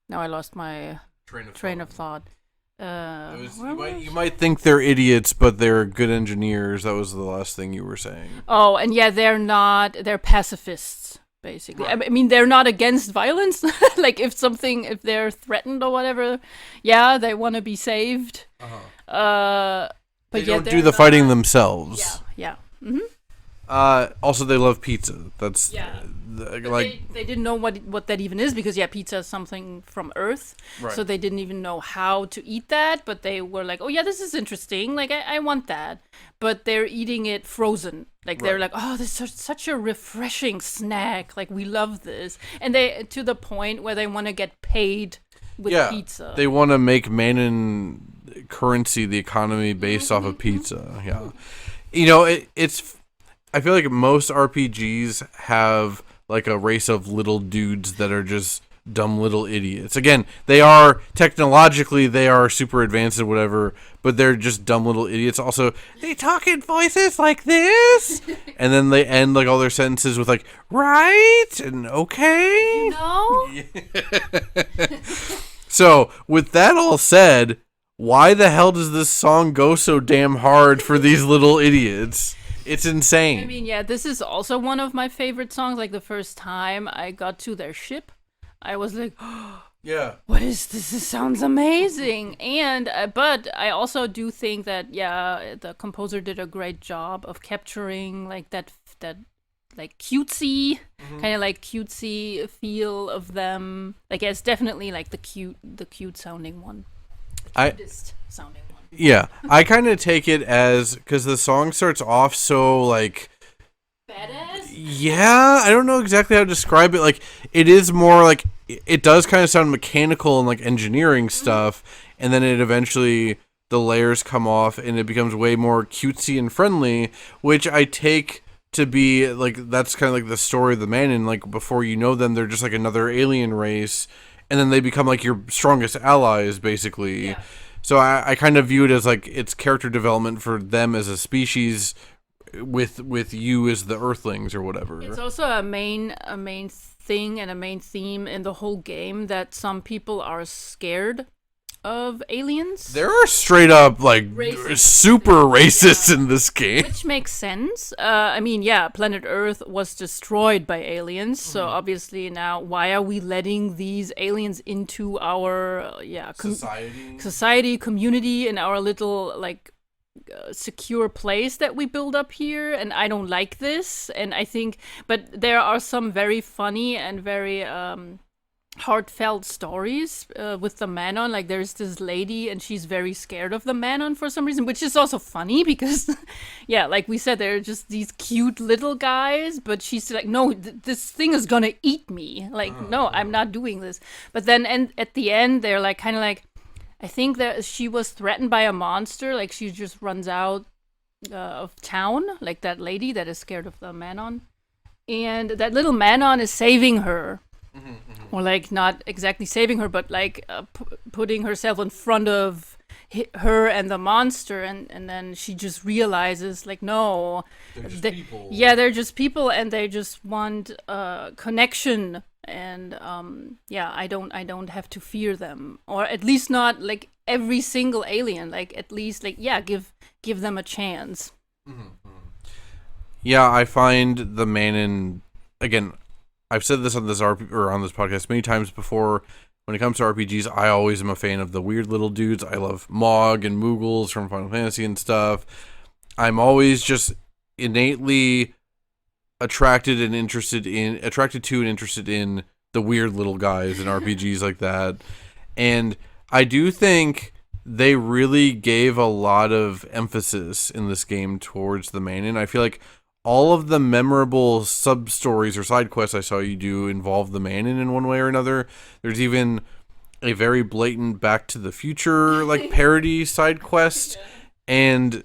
I lost my train of thought. You might think they're idiots, but they're good engineers. That was the last thing you were saying. Oh, and they're pacifists, basically. Right. I mean, they're not against violence. Like if they're threatened or whatever, they want to be saved. But they don't do the fighting themselves. Yeah. Mm-hmm. Also, they love pizza. That's they didn't know what that even is because pizza is something from Earth, right. So they didn't even know how to eat that. But they were like, oh yeah, this is interesting. Like I want that. But they're eating it frozen. Like they're like, oh, this is such a refreshing snack. Like we love this, and they to the point where they want to get paid with pizza. They want to make Manon currency, the economy based off of pizza. Yeah, you know it's. I feel like most RPGs have like a race of little dudes that are just dumb little idiots. Again, they are technologically super advanced and whatever, but they're just dumb little idiots. Also, they talk in voices like this, and then they end like all their sentences with like right and okay. No. So, with that all said, why the hell does this song go so damn hard for these little idiots? It's insane. I mean, this is also one of my favorite songs. Like the first time I got to their ship, I was like, oh, what is this? This sounds amazing. And but I also do think that the composer did a great job of capturing like that like cutesy kind of like cutesy feel of them. Like it's definitely like the cute sounding one, cutest sounding one. Yeah, I kind of take it as because the song starts off so like badass. Yeah, I don't know exactly how to describe it. Like it is more like it does kind of sound mechanical and like engineering stuff, and then it eventually the layers come off and it becomes way more cutesy and friendly, which I take to be like that's kind of like the story of the Manon. Like before you know them, they're just like another alien race, and then they become like your strongest allies, basically. Yeah. So I kind of view it as like it's character development for them as a species, with you as the Earthlings or whatever. It's also a main thing and a main theme in the whole game that some people are scared of aliens. There are straight up like super racists in this game, which makes sense. I mean, planet Earth was destroyed by aliens, so obviously now why are we letting these aliens into our society, community, and our little like secure place that we build up here? And I don't like this. And I think, but there are some very funny and very heartfelt stories with the Manon. Like there's this lady and she's very scared of the Manon for some reason, which is also funny because like we said, they're just these cute little guys, but she's like, no, this thing is gonna eat me. Like no, I'm not doing this. But then at the end they're like kind of like, I think that she was threatened by a monster. Like she just runs out of town, like that lady that is scared of the Manon, and that little Manon is saving her. Or like not exactly saving her, but like putting herself in front of her and the monster, and then she just realizes like, no, They're just they- people. yeah, they're just people, and they just want connection, and I don't have to fear them, or at least not like every single alien, like at least like give them a chance. Yeah, I find the Manin, again, I've said this on this on this podcast many times before. When it comes to RPGs, I always am a fan of the weird little dudes. I love Mog and Moogles from Final Fantasy and stuff. I'm always just innately attracted to and interested in the weird little guys in RPGs like that. And I do think they really gave a lot of emphasis in this game towards the Manin. I feel like all of the memorable sub-stories or side quests I saw you do involve the Manin in one way or another. There's even a very blatant Back to the Future like parody side quest, and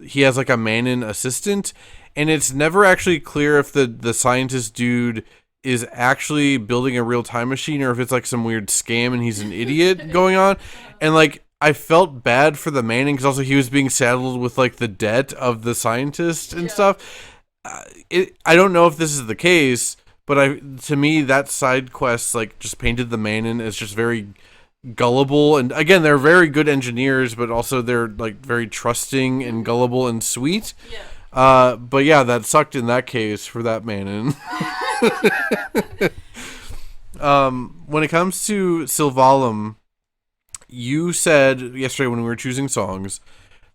he has like a Manin assistant, and it's never actually clear if the scientist dude is actually building a real time machine or if it's like some weird scam and he's an idiot going on. And like, I felt bad for the Manning because also he was being saddled with like the debt of the scientist and stuff. I don't know if this is the case, but to me that side quest like just painted the Manning as just very gullible, and again they're very good engineers, but also they're like very trusting and gullible and sweet. But yeah, that sucked in that case for that Manning. When it comes to Sylvalum, you said yesterday when we were choosing songs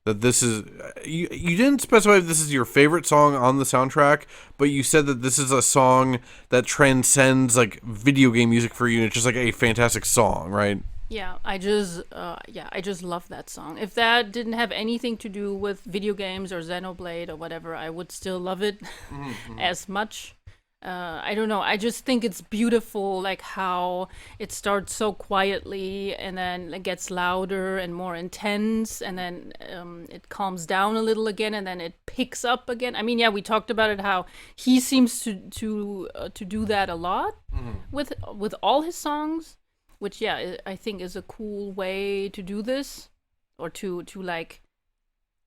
that this is you didn't specify if this is your favorite song on the soundtrack, but you said that this is a song that transcends like video game music for you, and it's just like a fantastic song, right? Yeah, I just love that song. If that didn't have anything to do with video games or Xenoblade or whatever, I would still love it as much. I don't know. I just think it's beautiful, like how it starts so quietly and then it gets louder and more intense, and then it calms down a little again, and then it picks up again. I mean, yeah, we talked about it, how he seems to do that a lot with all his songs, which I think is a cool way to do this, or to like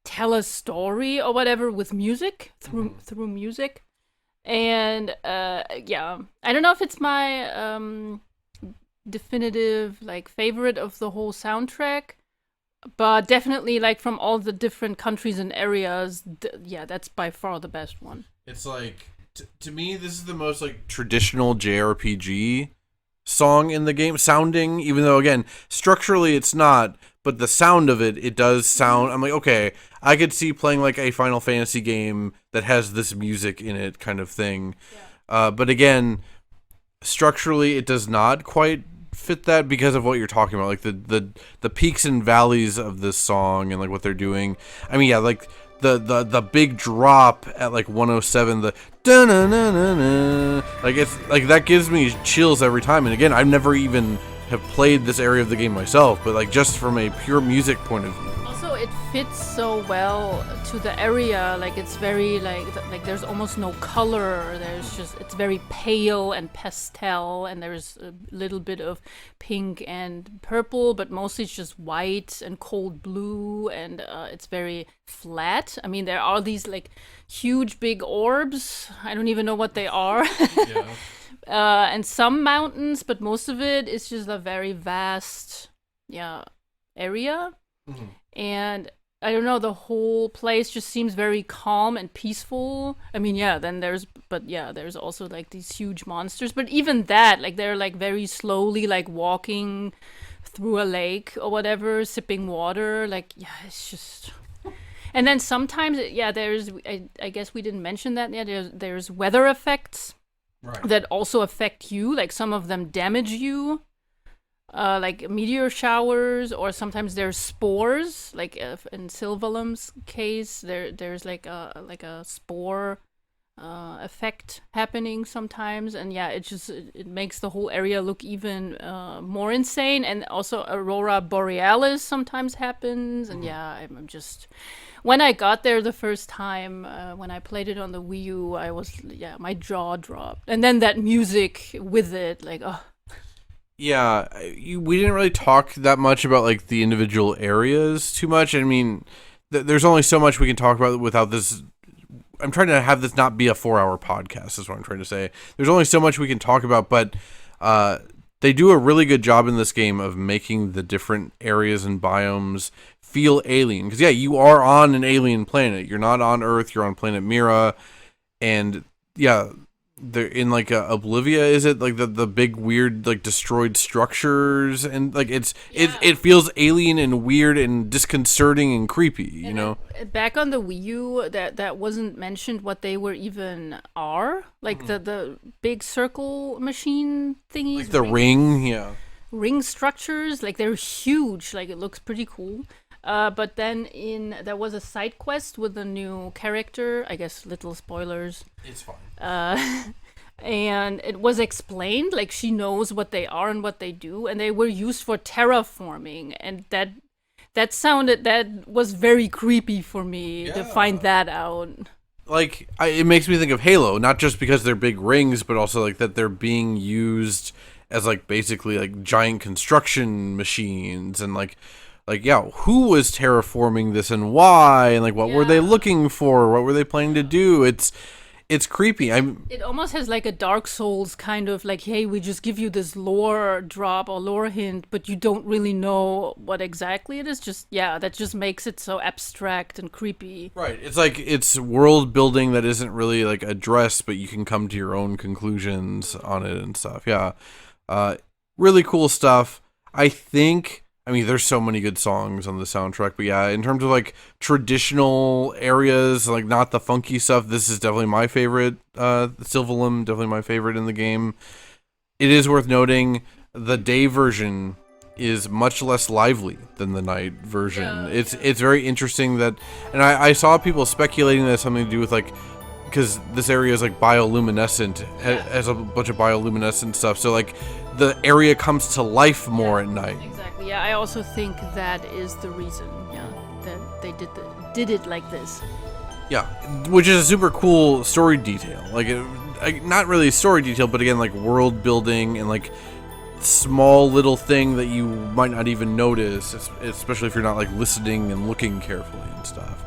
tell a story or whatever with music through music. And I don't know if it's my definitive like favorite of the whole soundtrack, but definitely like from all the different countries and areas, that's by far the best one. It's like to me this is the most like traditional JRPG song in the game sounding, even though again structurally it's not, but the sound of it does sound, I'm like, okay, I could see playing like a Final Fantasy game that has this music in it kind of thing. But again, structurally it does not quite fit that because of what you're talking about, like the peaks and valleys of this song and like what they're doing. I mean, yeah, like the big drop at like 107, the da-na-na-na-na, like it's like that gives me chills every time. And again, I've never even have played this area of the game myself, but like just from a pure music point of view. Also, it fits so well to the area. Like it's very like there's almost no color. It's very pale and pastel, and there's a little bit of pink and purple, but mostly it's just white and cold blue, and it's very flat. I mean, there are these like huge big orbs. I don't even know what they are. And some mountains, but most of it is just a very vast area. And I don't know, the whole place just seems very calm and peaceful. I mean, there's also like these huge monsters, but even that, like they're like very slowly like walking through a lake or whatever, sipping water. Like, it's just. And then sometimes, there's, I guess we didn't mention that. Yeah, there's weather effects. Right. That also affect you, like some of them damage you, like meteor showers, or sometimes there's spores. Like in Sylvalum's case, there's like a spore effect happening sometimes, and it makes the whole area look even more insane. And also Aurora Borealis sometimes happens, and I'm just. When I got there the first time, when I played it on the Wii U, I was, my jaw dropped. And then that music with it, like, oh. Yeah, we didn't really talk that much about like the individual areas too much. I mean, there's only so much we can talk about without this. I'm trying to have this not be a 4-hour podcast, is what I'm trying to say. There's only so much we can talk about, but they do a really good job in this game of making the different areas and biomes feel alien. Because, yeah, you are on an alien planet. You're not on Earth, you're on planet Mira. And, yeah, they're in, like, Oblivia, is it? Like, the big, weird, like, destroyed structures. And, like, it feels alien and weird and disconcerting and creepy, you know? Back on the Wii U, that wasn't mentioned what they were even are. Like, the big circle machine thingies. Like the ring, yeah. Ring structures, like, they're huge. Like, it looks pretty cool. But then there was a side quest with a new character. I guess little spoilers. It's fine. And it was explained, like she knows what they are and what they do, and they were used for terraforming, and that was very creepy for me to find that out. Like, it makes me think of Halo, not just because they're big rings, but also like that they're being used as like basically like giant construction machines, and like yeah, who was terraforming this and why, and like what were they looking for, what were they planning to do? It's creepy. It almost has like a Dark Souls kind of like, hey, we just give you this lore drop or lore hint, but you don't really know what exactly it is. That just makes it so abstract and creepy. Right. It's like it's world building that isn't really like addressed, but you can come to your own conclusions on it and stuff. Yeah. Really cool stuff. I mean, there's so many good songs on the soundtrack, but yeah, in terms of like traditional areas, like not the funky stuff, this is definitely my favorite. Sylvalum, definitely my favorite in the game. It is worth noting the day version is much less lively than the night version. It's very interesting that, and I saw people speculating that it has something to do with like, because this area is like bioluminescent, has a bunch of bioluminescent stuff, so like the area comes to life more at night. Exactly. Yeah, I also think that is the reason. Yeah, that they did it like this. Yeah, which is a super cool story detail. Like, not really story detail, but again, like world building and like small little thing that you might not even notice, especially if you're not like listening and looking carefully and stuff.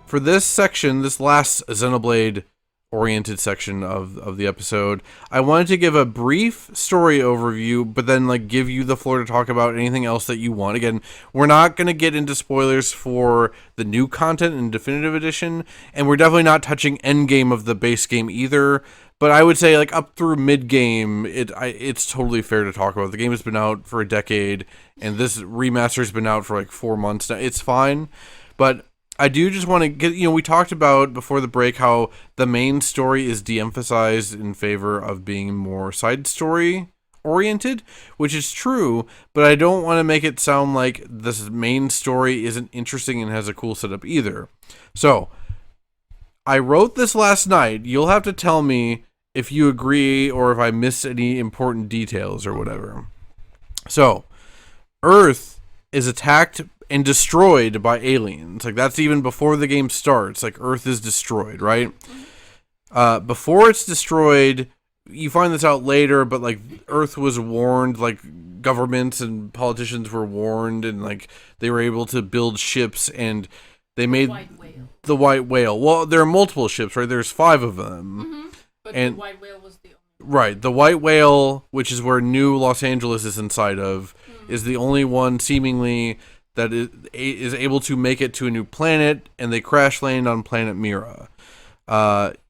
For this section, this last Xenoblade oriented section of the episode, I wanted to give a brief story overview, but then like give you the floor to talk about anything else that you want. Again, we're not going to get into spoilers for the new content in Definitive Edition, and we're definitely not touching endgame of the base game either. But I would say like up through mid game, it's totally fair to talk about. The game has been out for a decade, and this remaster's been out for like 4 months now. It's fine, but I do just want to get, we talked about before the break how the main story is de-emphasized in favor of being more side story oriented, which is true, but I don't want to make it sound like this main story isn't interesting and has a cool setup either. So, I wrote this last night. You'll have to tell me if you agree or if I missed any important details or whatever. So, Earth is attacked and destroyed by aliens. Like, that's even before the game starts. Like, Earth is destroyed, right? Before it's destroyed, you find this out later, but, like, Earth was warned, like, governments and politicians were warned, and, like, they were able to build ships, and they made the White Whale. Well, there are multiple ships, right? There's 5 of them. Mm-hmm. But and the White Whale was the only one. Right. The White Whale, which is where New Los Angeles is inside of, is the only one, seemingly, that is able to make it to a new planet, and they crash land on planet Mira.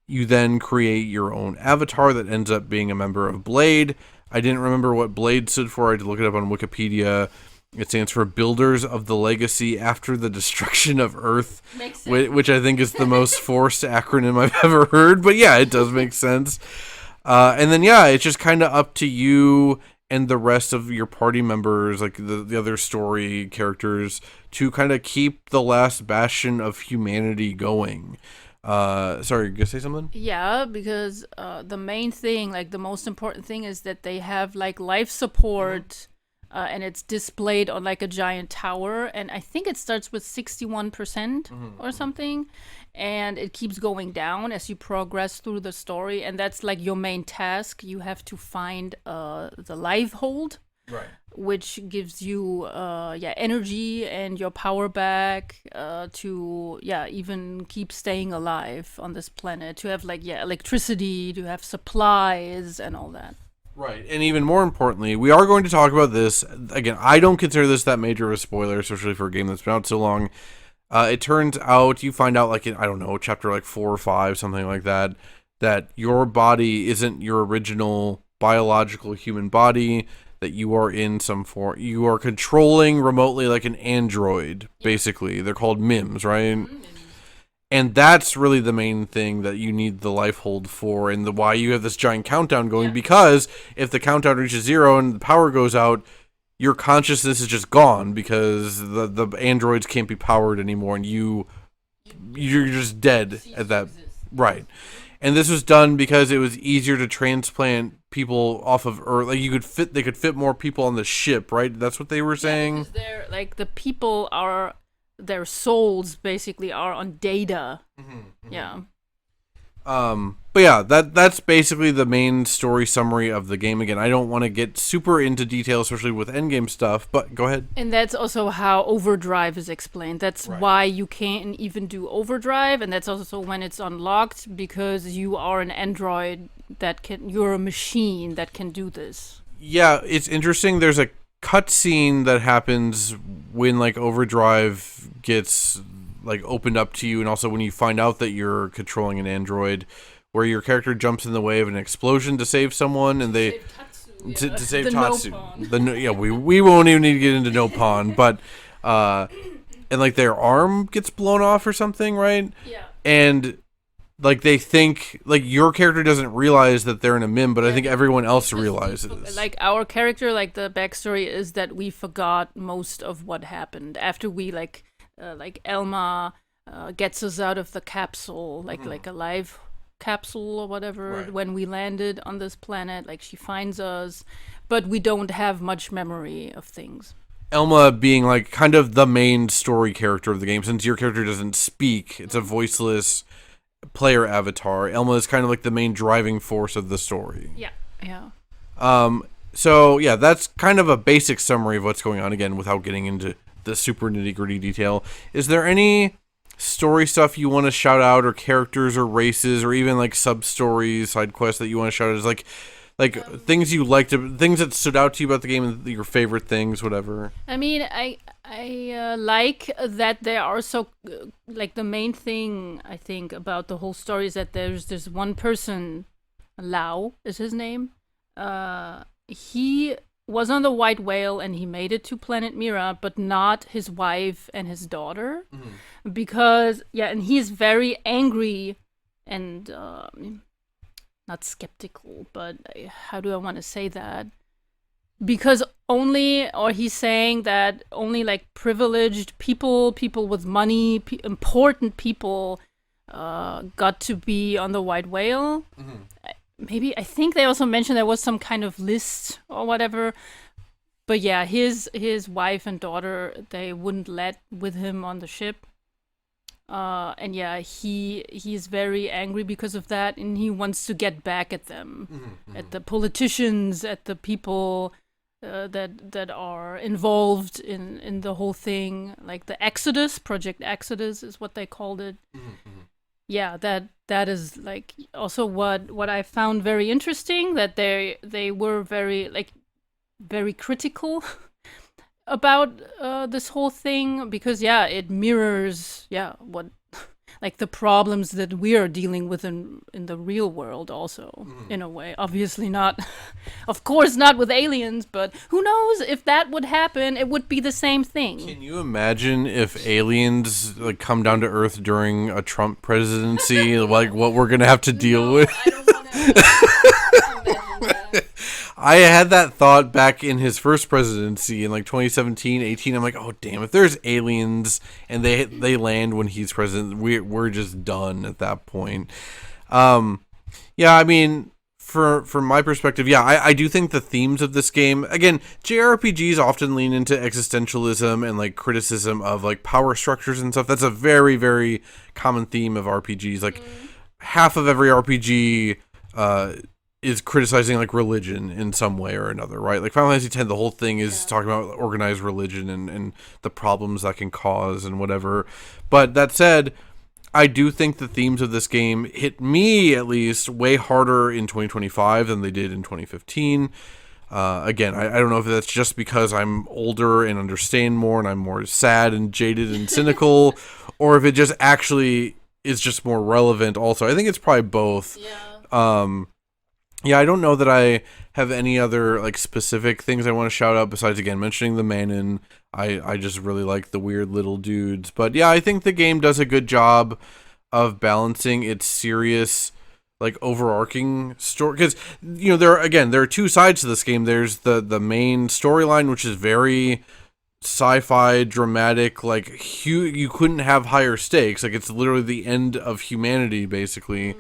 You then create your own avatar that ends up being a member of Blade. I didn't remember what Blade stood for. I had to look it up on Wikipedia. It stands for Builders of the Legacy After the Destruction of Earth, which I think is the most forced acronym I've ever heard. But yeah, it does make sense. And then, yeah, it's just kind of up to you and the rest of your party members, like the other story characters, to kind of keep the last bastion of humanity going. Sorry, you gonna say something? Yeah, because the main thing, like the most important thing, is that they have like life support and it's displayed on like a giant tower, and I think it starts with 61% or something, and it keeps going down as you progress through the story, and that's like your main task. You have to find the life hold, Right. which gives you energy and your power back to even keep staying alive on this planet, to have like electricity, to have supplies and all that. Right, and even more importantly, we are going to talk about this. Again, I don't consider this that major of a spoiler, especially for a game that's been out so long. It turns out, you find out like in, I don't know, chapter like 4 or 5, something like that, that your body isn't your original biological human body, that you are in some form, you are controlling remotely like an android, basically. They're called MIMs, right? And that's really the main thing that you need the life hold for, and why you have this giant countdown going, because if the countdown reaches 0 and the power goes out, your consciousness is just gone, because the androids can't be powered anymore, and you're just dead at that. Right. And this was done because it was easier to transplant people off of Earth. Like they could fit more people on the ship, right? That's what they were saying. Because they're like, the people are, their souls basically are on data. Yeah. But yeah, that's basically the main story summary of the game. Again, I don't want to get super into detail, especially with endgame stuff, but go ahead. And that's also how Overdrive is explained. That's why you can't even do Overdrive, and that's also when it's unlocked, because you are an android you're a machine that can do this. Yeah, it's interesting. There's a cutscene that happens when like Overdrive gets like opened up to you, and also when you find out that you're controlling an android, where your character jumps in the way of an explosion to save someone, and they to save Tatsu. We won't even need to get into no pawn, but and like their arm gets blown off or something, right? Yeah. And like they think, like your character doesn't realize that they're in a MIM, but I think everyone else realizes. Like our character, like the backstory is that we forgot most of what happened after we like Elma gets us out of the capsule, like a live capsule or whatever, Right. when we landed on this planet. Like she finds us, but we don't have much memory of things. Elma being like kind of the main story character of the game, since your character doesn't speak, it's a voiceless player avatar. Elma is kind of like the main driving force of the story. Yeah. So yeah, that's kind of a basic summary of what's going on, again, without getting into the super nitty-gritty detail. Is there any story stuff you want to shout out, or characters or races, or even like sub-stories, side quests that you want to shout out as like things you liked, things that stood out to you about the game, and your favorite things, whatever? I mean, I like that there are so like the main thing I think about the whole story is that there's this one person, Lau is his name. He was on the White Whale and he made it to Planet Mira, but not his wife and his daughter, because and he's very angry and not skeptical, but how do I want to say that? Because he's saying that only like privileged people with money, important people got to be on the White Whale. Maybe, I think they also mentioned there was some kind of list or whatever. But yeah, his wife and daughter, they wouldn't let with him on the ship. And yeah, he's very angry because of that, and he wants to get back at them, at the politicians, at the people that are involved in the whole thing, like the Exodus, Project Exodus is what they called it. Yeah, that is like also what I found very interesting, that they were very critical about this whole thing, because it mirrors what like the problems that we are dealing with in the real world also, in a way. Obviously not, of course not with aliens, but who knows, if that would happen, it would be the same thing. Can you imagine if aliens like come down to Earth during a Trump presidency, like what we're gonna have to deal with? I don't want to imagine that. I had that thought back in his first presidency in like 2017, 18. I'm like, oh damn, if there's aliens and they land when he's president, we're just done at that point. Yeah, I mean, from my perspective, yeah, I do think the themes of this game, again, JRPGs often lean into existentialism and like criticism of like power structures and stuff. That's a very, very common theme of RPGs. Like half of every RPG is criticizing like religion in some way or another, right? Like Final Fantasy X, the whole thing is talking about organized religion and the problems that can cause and whatever. But that said, I do think the themes of this game hit me, at least, way harder in 2025 than they did in 2015. Again, I don't know if that's just because I'm older and understand more and I'm more sad and jaded and cynical, or if it just actually is just more relevant also. I think it's probably both. Yeah, I don't know that I have any other like specific things I want to shout out besides, again, mentioning the Manon. I just really like the weird little dudes. But yeah, I think the game does a good job of balancing its serious, like, overarching story. Because, you know, there are two sides to this game. There's the main storyline, which is very sci-fi, dramatic, like, you couldn't have higher stakes. Like, it's literally the end of humanity, basically.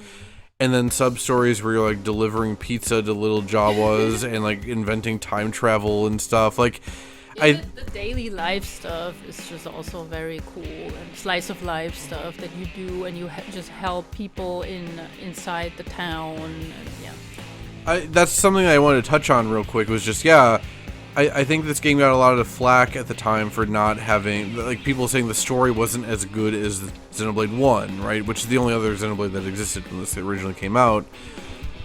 And then sub-stories where you're, like, delivering pizza to little Jawas and, like, inventing time travel and stuff. Like, the daily life stuff is just also very cool, and slice of life stuff that you do, and you just help people inside the town. And, that's something I wanted to touch on real quick. Was just I think this game got a lot of flack at the time for not having, like, people saying the story wasn't as good as Xenoblade 1, right? Which is the only other Xenoblade that existed when this originally came out.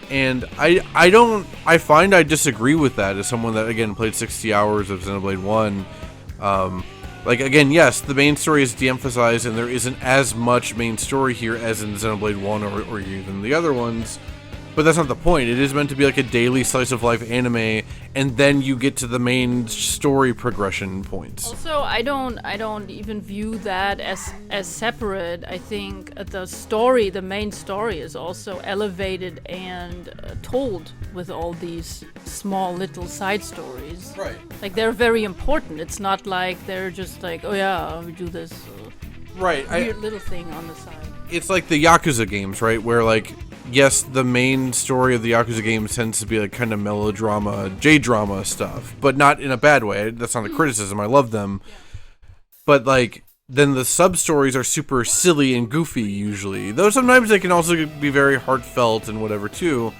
And I find I disagree with that as someone that, again, played 60 hours of Xenoblade 1. Like, again, yes, the main story is de-emphasized and there isn't as much main story here as in Xenoblade 1 or even the other ones. But that's not the point. It is meant to be like a daily slice of life anime, and then you get to the main story progression points. Also, I don't even view that as separate. I think the main story is also elevated and told with all these small little side stories. Right. Like, they're very important. It's not like they're just like, oh yeah, we do this weird little thing on the side. It's like the Yakuza games, right? Where, like, yes, the main story of the Yakuza games tends to be like kind of melodrama, J-drama stuff, but not in a bad way. That's not a criticism. I love them. But, like, then the sub-stories are super silly and goofy usually. Though sometimes they can also be very heartfelt and whatever too.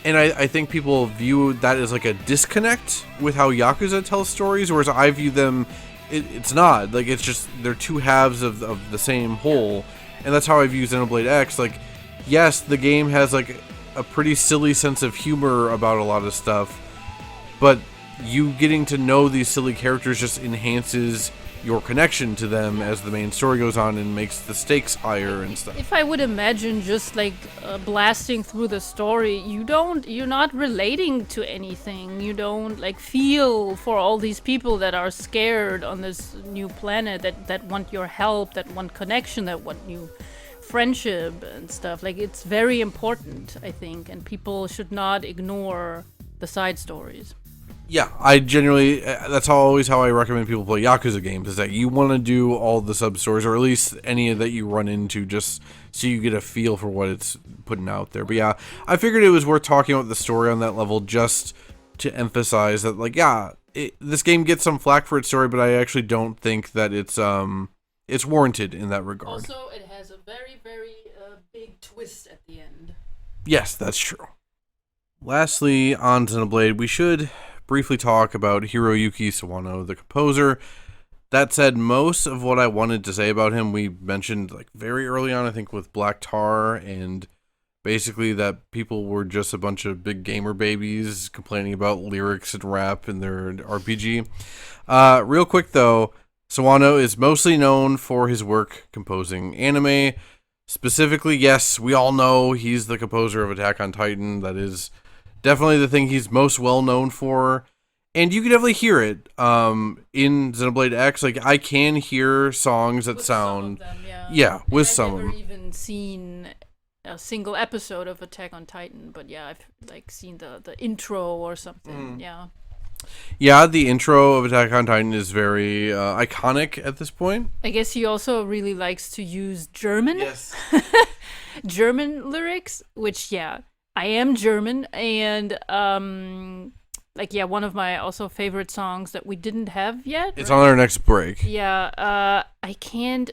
And I think people view that as like a disconnect with how Yakuza tells stories, whereas I view them, it's not. Like, it's just, they're two halves of the same whole. And that's how I view Xenoblade X. Like, yes, the game has like a pretty silly sense of humor about a lot of stuff, but you getting to know these silly characters just enhances your connection to them as the main story goes on and makes the stakes higher and stuff. If I would imagine just like blasting through the story, you're not relating to anything. You don't like feel for all these people that are scared on this new planet, that want your help, that want connection, that want new friendship and stuff. Like, it's very important, I think, and people should not ignore the side stories. Yeah, I generally, that's always how I recommend people play Yakuza games, is that you want to do all the sub-stories, or at least any that you run into, just so you get a feel for what it's putting out there. But yeah, I figured it was worth talking about the story on that level, just to emphasize that, like, yeah, this game gets some flack for its story, but I actually don't think that it's warranted in that regard. Also, it has a very, very big twist at the end. Yes, that's true. Lastly, on Xenoblade, we should briefly talk about Hiroyuki Sawano, the composer. That said, most of what I wanted to say about him, we mentioned like very early on, I think, with Black Tar, and basically that people were just a bunch of big gamer babies complaining about lyrics and rap in their RPG. Real quick, though, Sawano is mostly known for his work composing anime. Specifically, yes, we all know he's the composer of Attack on Titan. That is definitely the thing he's most well known for. And you can definitely hear it in Xenoblade X. Like, I can hear songs that sound... Some of them, yeah, with some of I've them. never even seen a single episode of Attack on Titan, but yeah, I've like seen the intro or something, yeah. Yeah, the intro of Attack on Titan is very iconic at this point. I guess he also really likes to use German. Yes. German lyrics, which, yeah, I am German, and one of my also favorite songs that we didn't have yet. It's on our next break. Yeah, I can't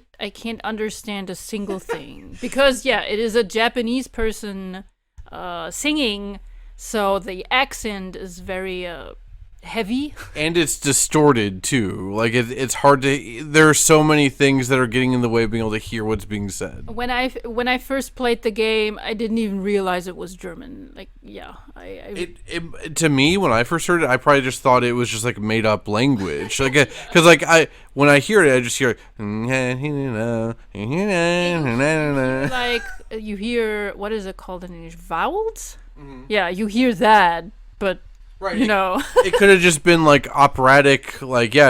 understand a single thing because it is a Japanese person singing, so the accent is very heavy, and it's distorted too. Like it's hard to. There are so many things that are getting in the way of being able to hear what's being said. When I first played the game, I didn't even realize it was German. Like, It to me, when I first heard it, I probably just thought it was just like made up language. Like, because when I hear it, I just hear like you hear, what is it called in English? Vowels? Mm-hmm. Yeah, you hear that, but. Right. It could have just been like operatic,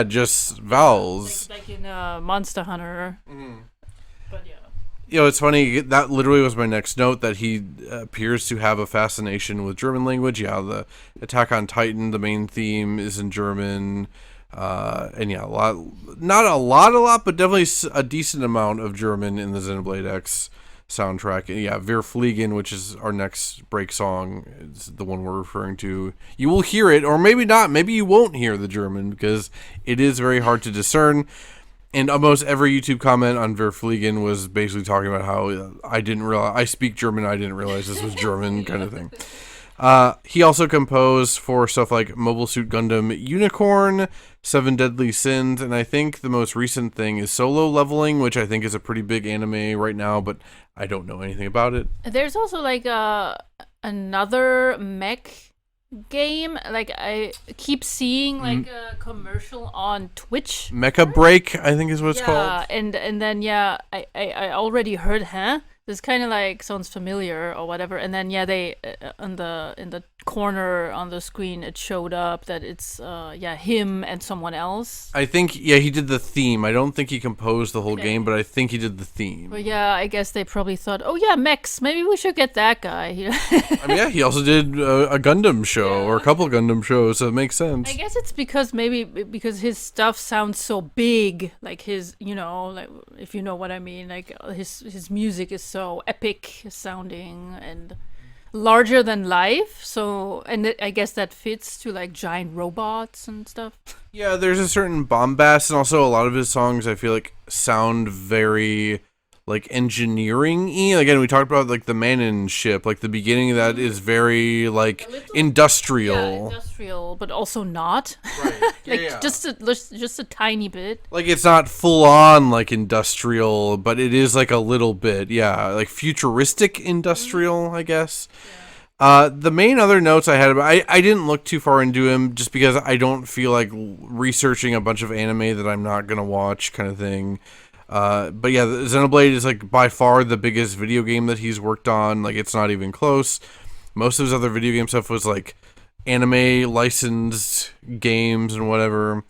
just vowels. Like in Monster Hunter. Mm-hmm. But it's funny, that literally was my next note, that he appears to have a fascination with German language. Yeah, the Attack on Titan, the main theme is in German. And a lot, not a lot, but definitely a decent amount of German in the Xenoblade X soundtrack. Yeah, Wir Fliegen, which is our next break song, is the one we're referring to. You will hear it, or maybe not. Maybe you won't hear the German, because it is very hard to discern. And almost every YouTube comment on Wir Fliegen was basically talking about how I speak German, I didn't realize this was German, kind of thing. He also composed for stuff like Mobile Suit Gundam Unicorn, Seven Deadly Sins, and I think the most recent thing is Solo Leveling, which I think is a pretty big anime right now, but I don't know anything about it. There's also like another mech game. Like, I keep seeing like a commercial on Twitch. Mecha Break, I think is what it's called. Yeah, and then I already heard, this kind of like sounds familiar or whatever, and then they in the corner on the screen it showed up that it's him and someone else. I think he did the theme. I don't think he composed the whole game, but I think he did the theme. But I guess they probably thought, mechs, maybe we should get that guy. I mean, he also did a Gundam show or a couple Gundam shows, so it makes sense. I guess it's because his stuff sounds so big, like his, like, if you know what I mean, like his music is so epic sounding and larger than life, so I guess that fits to like giant robots and stuff. Yeah, there's a certain bombast, and also a lot of his songs I feel like sound very like engineering-y. Again, we talked about like the Manin ship, like the beginning of that is very like industrial. Yeah, industrial, but also not. Right. Just a tiny bit. Like, it's not full on like industrial, but it is like a little bit. Yeah, like futuristic industrial, I guess. Yeah. The main other notes I had about, I didn't look too far into him just because I don't feel like researching a bunch of anime that I'm not gonna watch, kind of thing. But yeah, Xenoblade is like by far the biggest video game that he's worked on. Like, it's not even close. Most of his other video game stuff was like anime licensed games and whatever.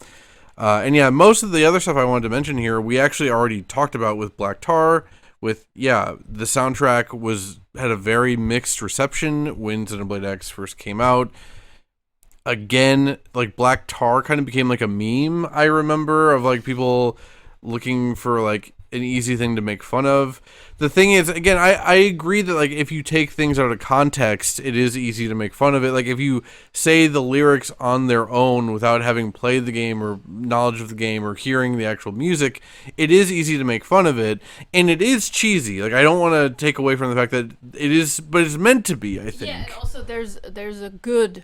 And yeah, most of the other stuff I wanted to mention here, we actually already talked about with Black Tar. With, the soundtrack had a very mixed reception when Xenoblade X first came out. Again, like, Black Tar kind of became like a meme, I remember, of like people looking for like an easy thing to make fun of. The thing is, again, I agree that like if you take things out of context, it is easy to make fun of it. Like, if you say the lyrics on their own without having played the game or knowledge of the game or hearing the actual music, it is easy to make fun of it, and it is cheesy. Like, I don't want to take away from the fact that it is, but it's meant to be, I think. Yeah, and also there's a good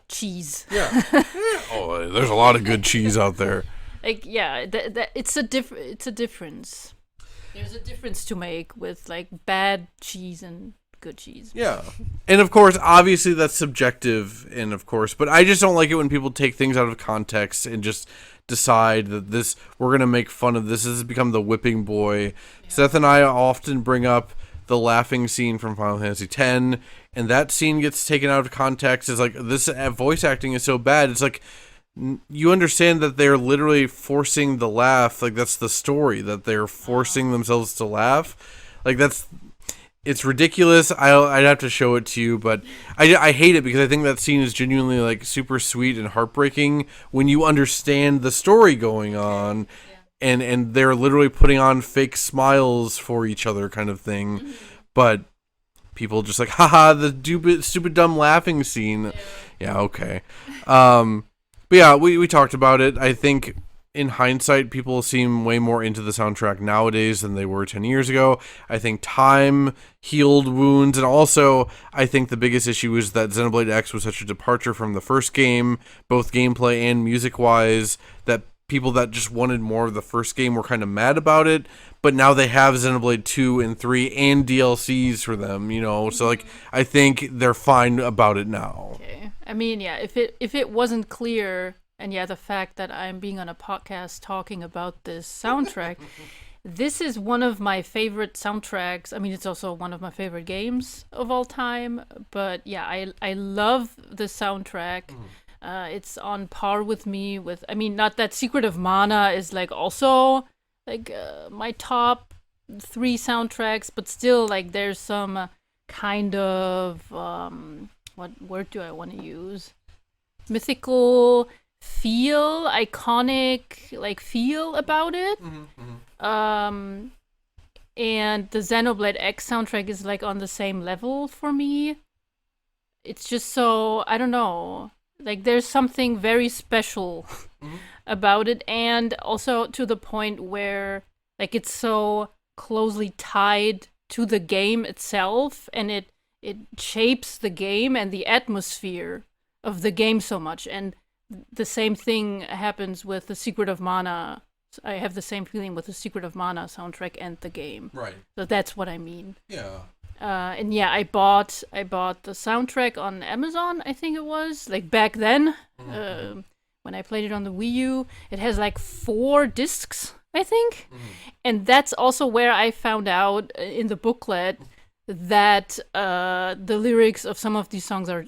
cheese. Yeah. Oh, there's a lot of good cheese out there. Like, it's a difference. There's a difference to make with like bad cheese and good cheese. Yeah, and of course, obviously that's subjective, and of course, but I just don't like it when people take things out of context and just decide that we're gonna make fun of this. This has become the whipping boy. Yeah. Seth and I often bring up the laughing scene from Final Fantasy X, and that scene gets taken out of context. It's like, this voice acting is so bad. It's like, you understand that they're literally forcing the laugh. Like, that's the story, that they're forcing themselves to laugh. Like, it's ridiculous. I'd have to show it to you, but I hate it because I think that scene is genuinely like super sweet and heartbreaking when you understand the story going on. And they're literally putting on fake smiles for each other, kind of thing. But people just like, haha, the stupid dumb laughing scene. Yeah, okay. But yeah, we talked about it. I think in hindsight, people seem way more into the soundtrack nowadays than they were 10 years ago. I think time healed wounds, and also I think the biggest issue is that Xenoblade X was such a departure from the first game, both gameplay and music-wise, that people that just wanted more of the first game were kind of mad about it, but now they have Xenoblade 2 and 3 and DLCs for them, you know, so like I think they're fine about it now. Okay. I mean, yeah, if it wasn't clear, and yeah, the fact that I'm being on a podcast talking about this soundtrack, this is one of my favorite soundtracks. I mean, it's also one of my favorite games of all time, but yeah, I love the soundtrack. It's on par with me with, I mean, not that Secret of Mana is like also like my top 3 soundtracks, but still like there's some kind of, what word do I want to use? Mythical feel, iconic like feel about it. And the Xenoblade X soundtrack is like on the same level for me. It's just so, I don't know, like there's something very special about it, and also to the point where like it's so closely tied to the game itself, and it shapes the game and the atmosphere of the game so much. And the same thing happens with the Secret of Mana. I have the same feeling with the Secret of Mana soundtrack and the game. Right. So that's what I mean. Yeah. And yeah, I bought the soundtrack on Amazon, I think it was, like back then, when I played it on the Wii U. It has like 4 discs, I think. And that's also where I found out in the booklet that the lyrics of some of these songs are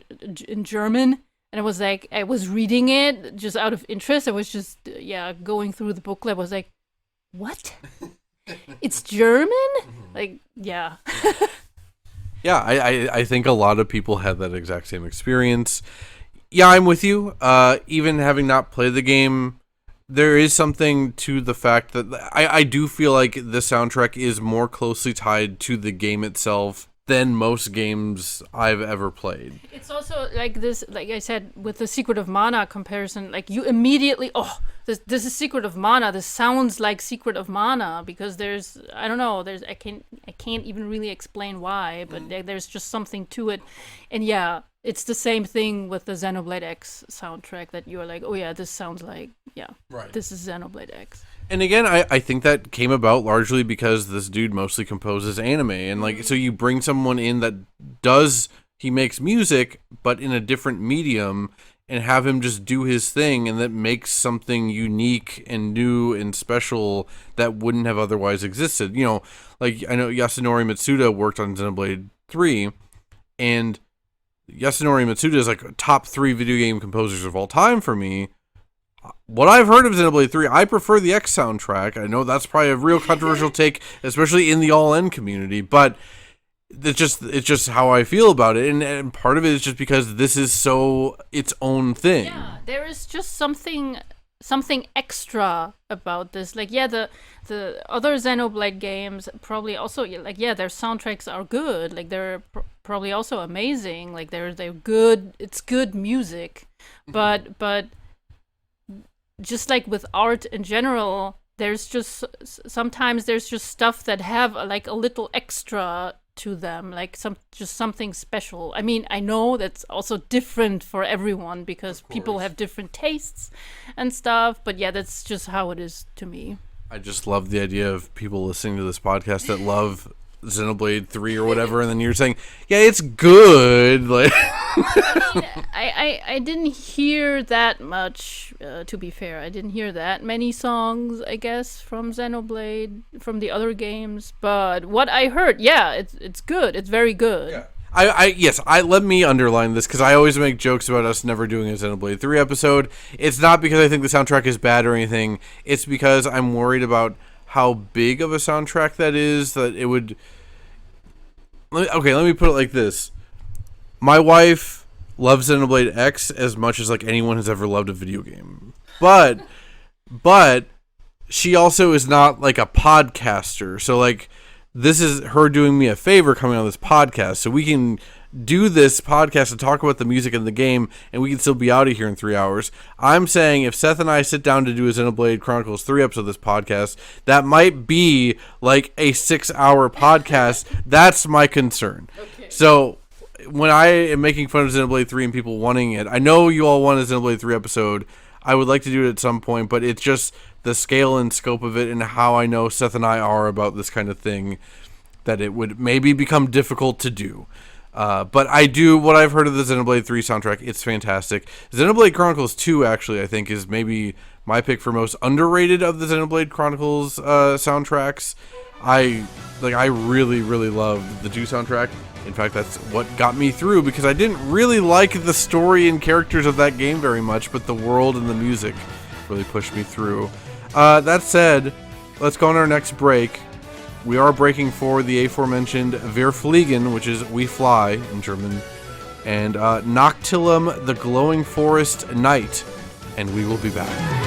in German. And I was like, I was reading it just out of interest. I was just, going through the booklet. I was like, what? It's German? Like, yeah. Yeah, I think a lot of people had that exact same experience. Yeah, I'm with you. Even having not played the game, there is something to the fact that I do feel like the soundtrack is more closely tied to the game itself than most games I've ever played. It's also like this, like I said, with the Secret of Mana comparison, like you immediately, this is Secret of Mana. This sounds like Secret of Mana because there's, I don't know, I can't even really explain why, but there's just something to it. And yeah, it's the same thing with the Xenoblade X soundtrack that you're like, oh yeah, this sounds like, right, this is Xenoblade X. And again, I think that came about largely because this dude mostly composes anime. And like, so you bring someone in that he makes music, but in a different medium, and have him just do his thing, and that makes something unique and new and special that wouldn't have otherwise existed. You know, like I know Yasunori Mitsuda worked on Xenoblade 3, and Yasunori Mitsuda is like a top 3 video game composers of all time for me. What I've heard of Xenoblade 3, I prefer the X soundtrack. I know that's probably a real controversial take, especially in the all-in community, but it's just how I feel about it, and part of it is just because this is so its own thing. Yeah, there is just something extra about this. Like, yeah, the other Xenoblade games probably also, like, yeah, their soundtracks are good. Like, they're probably also amazing. Like, they're good. It's good music, but just like with art in general, sometimes there's just stuff that have like a little extra to them, like something special. I mean, I know that's also different for everyone because people have different tastes and stuff, but yeah, that's just how it is to me. I just love the idea of people listening to this podcast that love Xenoblade 3 or whatever, and then you're saying, yeah, it's good. Like, I didn't hear that much, to be fair. I didn't hear that many songs, I guess, from Xenoblade, from the other games. But what I heard, yeah, it's good. It's very good. Yeah. Let me underline this, because I always make jokes about us never doing a Xenoblade 3 episode. It's not because I think the soundtrack is bad or anything. It's because I'm worried about how big of a soundtrack that is, that it would... let me put it like this. My wife loves Xenoblade X as much as like anyone has ever loved a video game. But she also is not like a podcaster. So like this is her doing me a favor coming on this podcast, so we can do this podcast and talk about the music in the game, and we can still be out of here in 3 hours. I'm saying if Seth and I sit down to do a Xenoblade Chronicles 3 episode of this podcast, that might be like a 6-hour podcast. That's my concern. Okay. So when I am making fun of Xenoblade 3 and people wanting it, I know you all want a Xenoblade 3 episode. I would like to do it at some point, but it's just the scale and scope of it and how I know Seth and I are about this kind of thing that it would maybe become difficult to do. But I do, what I've heard of the Xenoblade 3 soundtrack, it's fantastic. Xenoblade Chronicles 2, actually, I think, is maybe my pick for most underrated of the Xenoblade Chronicles soundtracks. I really, really loved the 2 soundtrack. In fact, that's what got me through, because I didn't really like the story and characters of that game very much, but the world and the music really pushed me through. That said, let's go on our next break. We are breaking for the aforementioned Wir Fliegen, which is We Fly in German, and Noctilum, the Glowing Forest Night, and we will be back.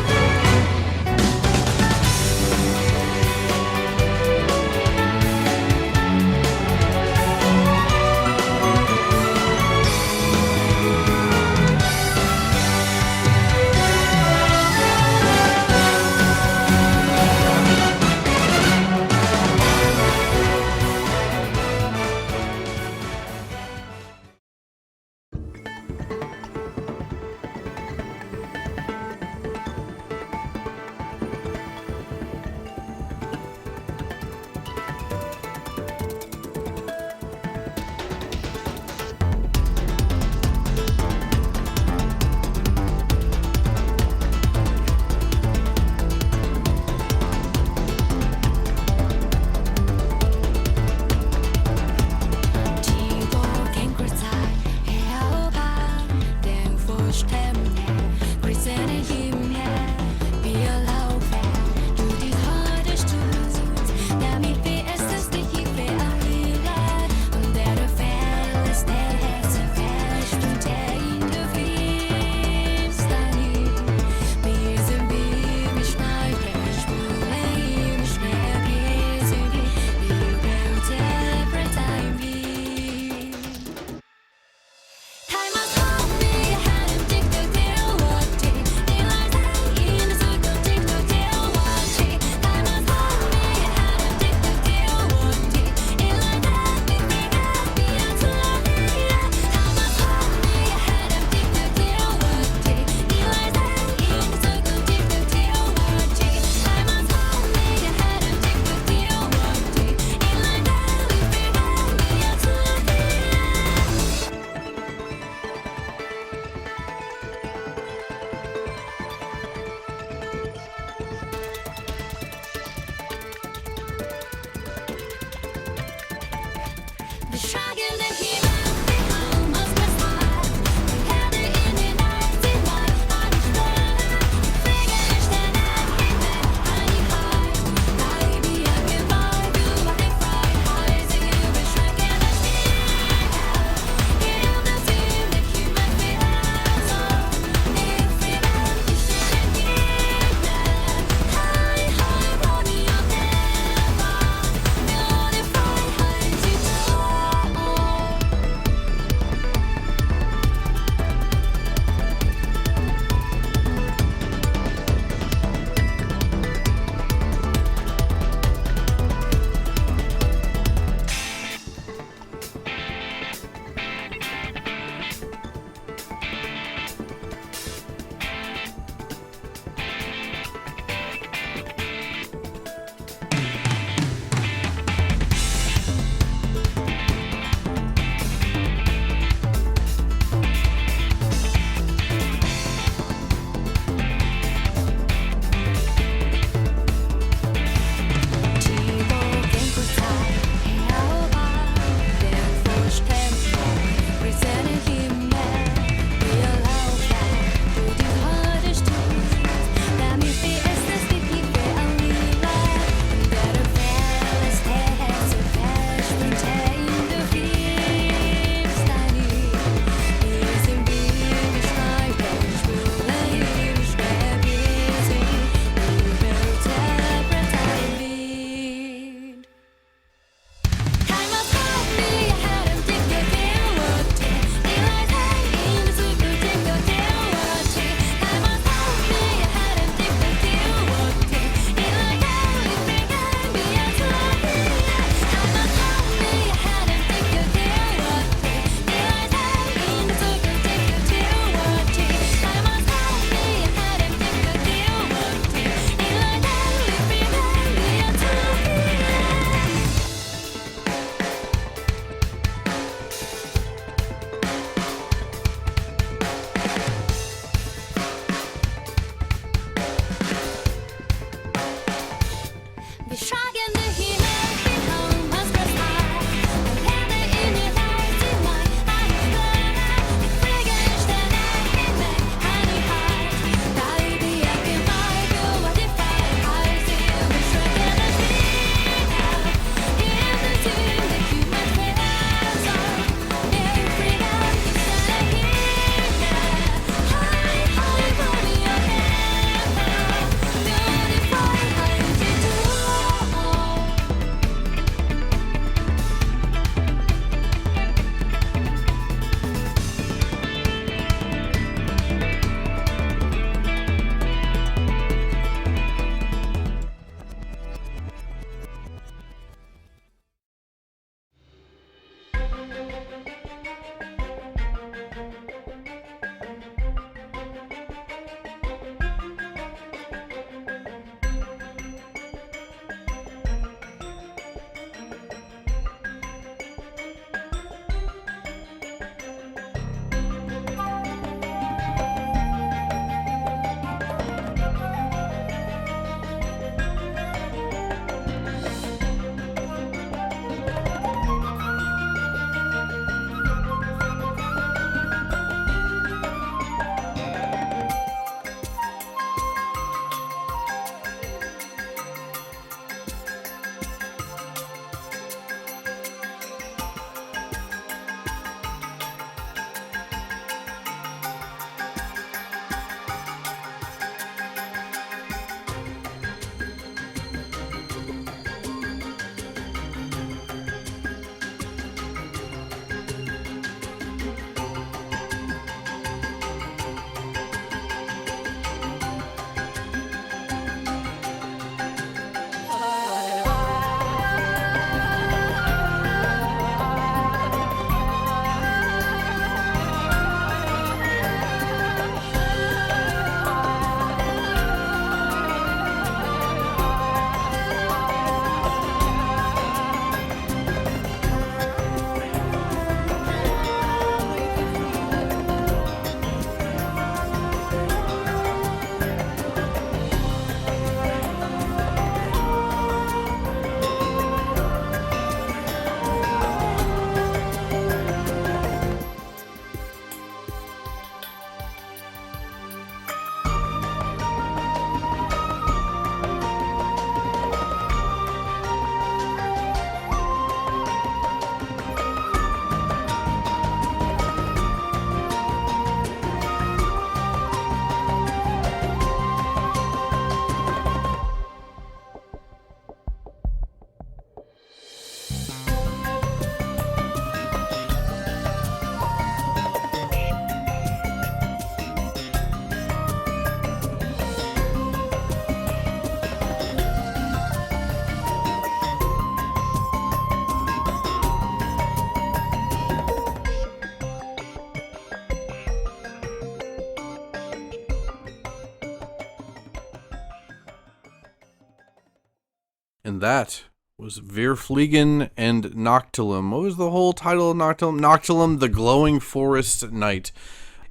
And that was Verfliegen and Noctilum. What was the whole title of Noctilum? Noctilum, the Glowing Forest Night.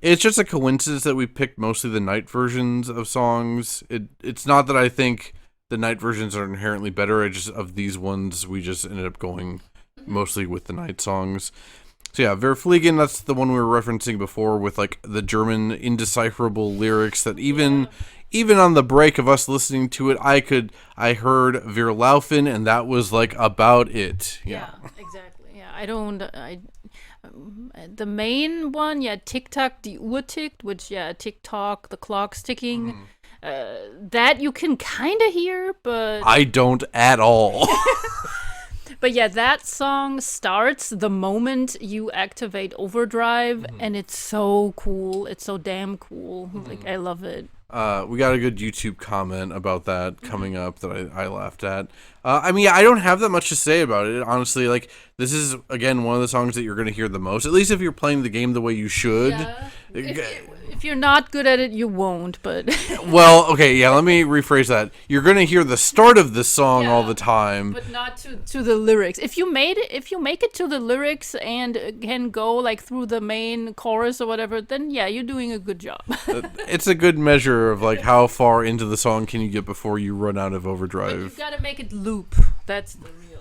It's just a coincidence that we picked mostly the night versions of songs. It's not that I think the night versions are inherently better. Of these ones, we just ended up going mostly with the night songs. So yeah, Verfliegen, that's the one we were referencing before with like the German indecipherable lyrics that even on the break of us listening to it, I heard Verlaufen, and that was like about it. Yeah, exactly. Yeah, the main one, Tick-Tack, die Uhr tickt, which, tick-tock, the clock's ticking. That you can kind of hear, but... I don't at all. But yeah, that song starts the moment you activate Overdrive, and it's so cool. It's so damn cool. Like, I love it. We got a good YouTube comment about that coming up that I laughed at. I don't have that much to say about it, honestly. Like, this is, again, one of the songs that you're going to hear the most, at least if you're playing the game the way you should. Yeah. If you're not good at it, you won't, but... Well, okay, yeah, let me rephrase that. You're going to hear the start of the song all the time. But not to the lyrics. If you make it to the lyrics and can go, like, through the main chorus or whatever, then, yeah, you're doing a good job. It's a good measure of, like, how far into the song can you get before you run out of overdrive. But you've got to make it loop. That's the real...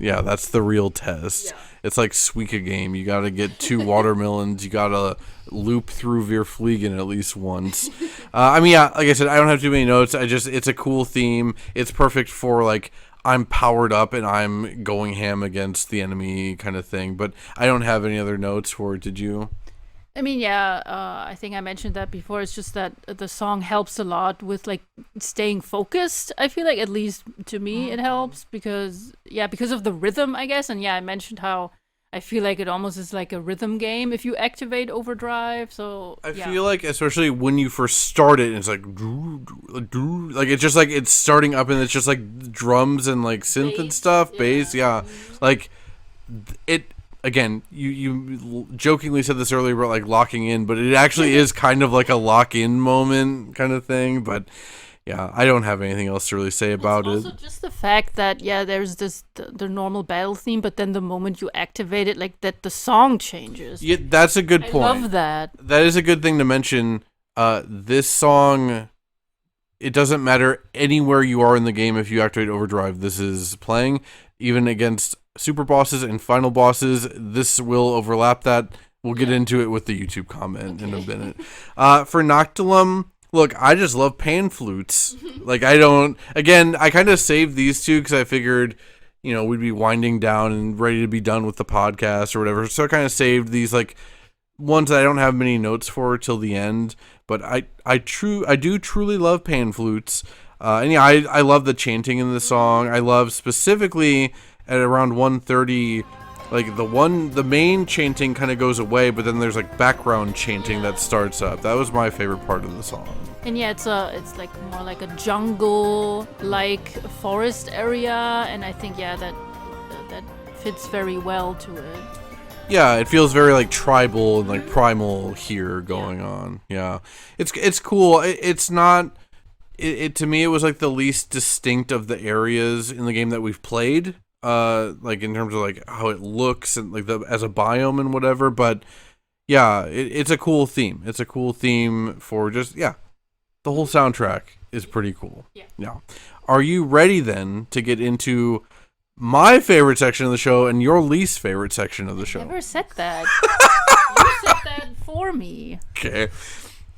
Yeah, that's the real test. Yeah. It's like Suika game. You got to get 2 watermelons. You got to loop through Verfliegen at least once. Like I said, I don't have too many notes. It's a cool theme. It's perfect for, like, I'm powered up and I'm going ham against the enemy kind of thing. But I don't have any other notes for it. Did you? I think I mentioned that before. It's just that the song helps a lot with, like, staying focused. I feel like, at least to me, it helps because of the rhythm, I guess. And I mentioned how I feel like it almost is like a rhythm game if you activate Overdrive. So I feel like, especially when you first start it, it's like it's just like it's starting up and it's just like drums and like synth and stuff, bass, like it. Again, you jokingly said this earlier about like locking in, but it actually is kind of like a lock-in moment kind of thing. But yeah, I don't have anything else to really say about it. Also, just the fact that there's the normal battle theme, but then the moment you activate it, like that, the song changes. Yeah, that's a good point. I love that. That is a good thing to mention. This song, it doesn't matter anywhere you are in the game if you activate Overdrive. This is playing even against super bosses and final bosses. This will overlap that. We'll get into it with the YouTube comment in a minute. For Noctilum, look, I just love pan flutes. Like, I kind of saved these two because I figured, we'd be winding down and ready to be done with the podcast or whatever. So I kind of saved these, like, ones that I don't have many notes for till the end. But I do truly love pan flutes. I love the chanting in the song. I love specifically at around 1:30, like the main chanting kind of goes away, but then there's like background chanting that starts up. That was my favorite part of the song. And it's like more like a jungle like forest area, and I think that fits very well to it. Yeah, it feels very like tribal and like primal here going on. Yeah. It's cool. It's not to me it was like the least distinct of the areas in the game that we've played. Like in terms of like how it looks and like as a biome and whatever, but yeah, it's a cool theme. It's a cool theme for just the whole soundtrack is pretty cool. Yeah. Are you ready then to get into my favorite section of the show and your least favorite section of the show? I never said that. You said that for me. Okay.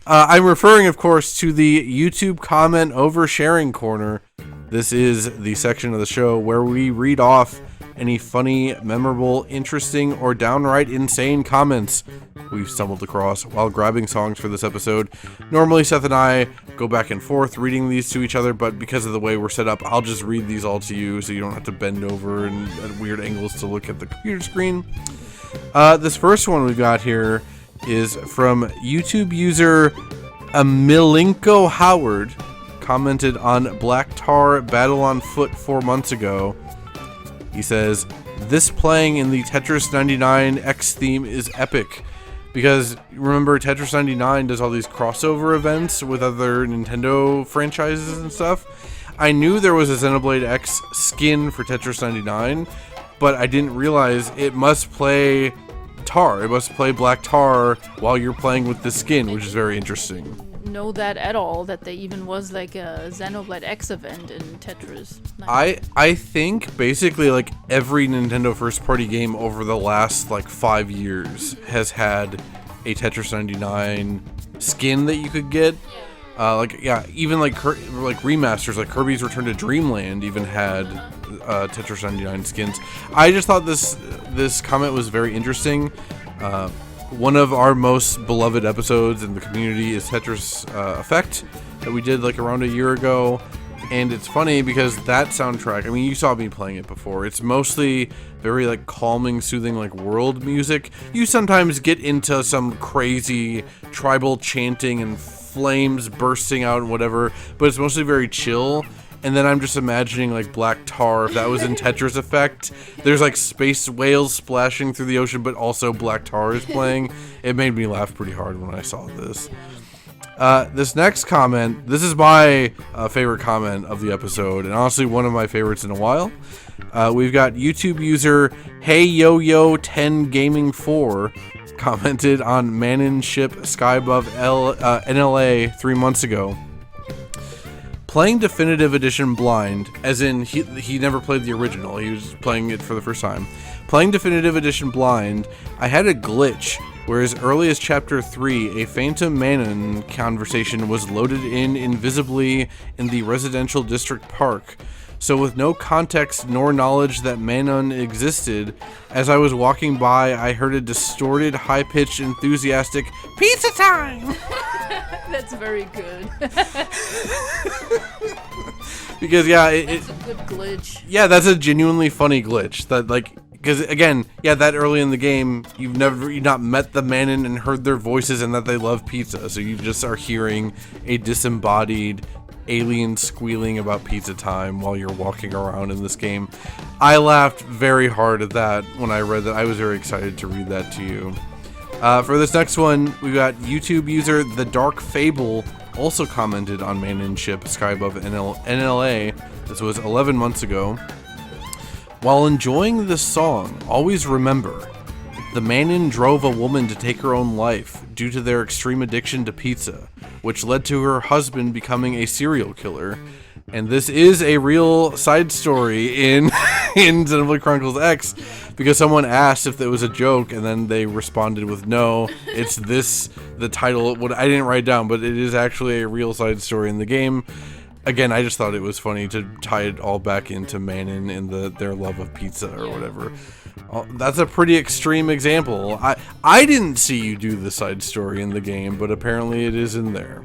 I'm referring, of course, to the YouTube comment oversharing corner. This is the section of the show where we read off any funny, memorable, interesting, or downright insane comments we've stumbled across while grabbing songs for this episode. Normally, Seth and I go back and forth reading these to each other, but because of the way we're set up, I'll just read these all to you so you don't have to bend over and at weird angles to look at the computer screen. This first one we've got here is from YouTube user Milinko Howard. Commented on Black Tar Battle on Foot 4 months ago. He says, "This playing in the Tetris 99 X theme is epic." Because remember, Tetris 99 does all these crossover events with other Nintendo franchises and stuff. I knew there was a Xenoblade X skin for Tetris 99, but I didn't realize it must play tar. It must play black tar while you're playing with the skin, which is very interesting. Know that at all, that there even was like a Xenoblade X event in Tetris 99. I think basically like every Nintendo first party game over the last like 5 years has had a Tetris 99 skin that you could get. Even like remasters, like Kirby's Return to Dreamland even had Tetris 99 skins. I just thought this comment was very interesting. One of our most beloved episodes in the community is Tetris Effect that we did like around a year ago. And it's funny because that soundtrack, I mean, you saw me playing it before. It's mostly very like calming, soothing, like world music. You sometimes get into some crazy tribal chanting and flames bursting out and whatever, but it's mostly very chill. And then I'm just imagining like black tar, if that was in Tetris Effect. There's like space whales splashing through the ocean, but also black tar is playing. It made me laugh pretty hard when I saw this. This next comment, this is my favorite comment of the episode, and honestly one of my favorites in a while. We've got YouTube user Hey Yo Yo 10 Gaming 4 commented on Manon Ship Sky Above NLA 3 months ago. Playing Definitive Edition blind, as in he never played the original, he was playing it for the first time. Playing Definitive Edition blind, I had a glitch where as early as Chapter 3, a Phantom Manon conversation was loaded in invisibly in the residential district park. So with no context nor knowledge that Manon existed, as I was walking by, I heard a distorted, high-pitched, enthusiastic, "Pizza time!" That's very good. Because, yeah, It's a good glitch. Yeah, that's a genuinely funny glitch. That, like, because, again, yeah, that early in the game, you've not met the Manon and heard their voices and that they love pizza. So you just are hearing a disembodied alien squealing about pizza time while you're walking around in this game. I laughed very hard at that when I read that. I was very excited to read that to you. For this next one, we got YouTube user The Dark Fable also commented on Manon Ship Sky Above NLA. This was 11 months ago. While enjoying this song, always remember, the Manon drove a woman to take her own life due to their extreme addiction to pizza, which led to her husband becoming a serial killer. And this is a real side story in Xenoblade Chronicles X, because someone asked if it was a joke, and then they responded with, no, it's this, the title, what I didn't write down, but it is actually a real side story in the game. Again, I just thought it was funny to tie it all back into Manon and their love of pizza or whatever. That's a pretty extreme example. I didn't see you do the side story in the game, but apparently it is in there.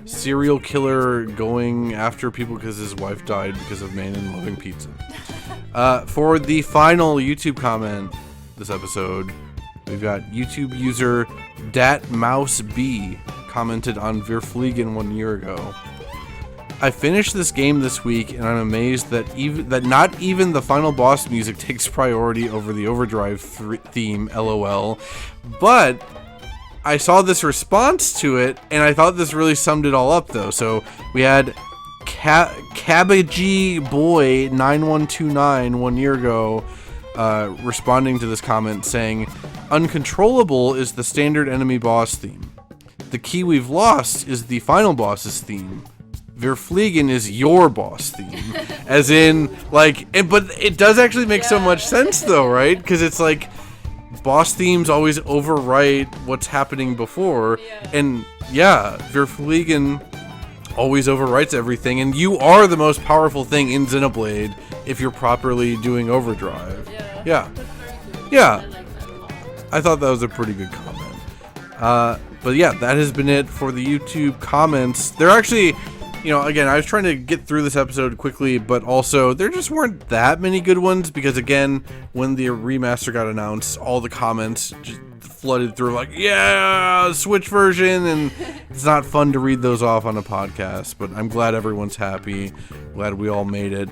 Serial killer going after people because his wife died because of Manon loving pizza. For the final YouTube comment this episode, we've got YouTube user DatMouseB commented on Verfliegen 1 year ago. I finished this game this week, and I'm amazed that not even the final boss music takes priority over the Overdrive theme, LOL. But I saw this response to it, and I thought this really summed it all up, though. So we had Cabbagey Boy 9129 1 year ago responding to this comment saying, "Uncontrollable is the standard enemy boss theme. The key we've lost is the final boss's theme. Verfliegen is your boss theme." As in, like, but it does actually make so much sense, though, right? Because it's like, boss themes always overwrite what's happening before. And yeah, Verfliegen always overwrites everything. And you are the most powerful thing in Xenoblade if you're properly doing Overdrive. Yeah. Yeah. I thought that was a pretty good comment. But yeah, that has been it for the YouTube comments. They're actually, you know, again, I was trying to get through this episode quickly, but also there just weren't that many good ones because, again, when the remaster got announced, all the comments just flooded through like, yeah, Switch version, and it's not fun to read those off on a podcast, but I'm glad everyone's happy. Glad we all made it.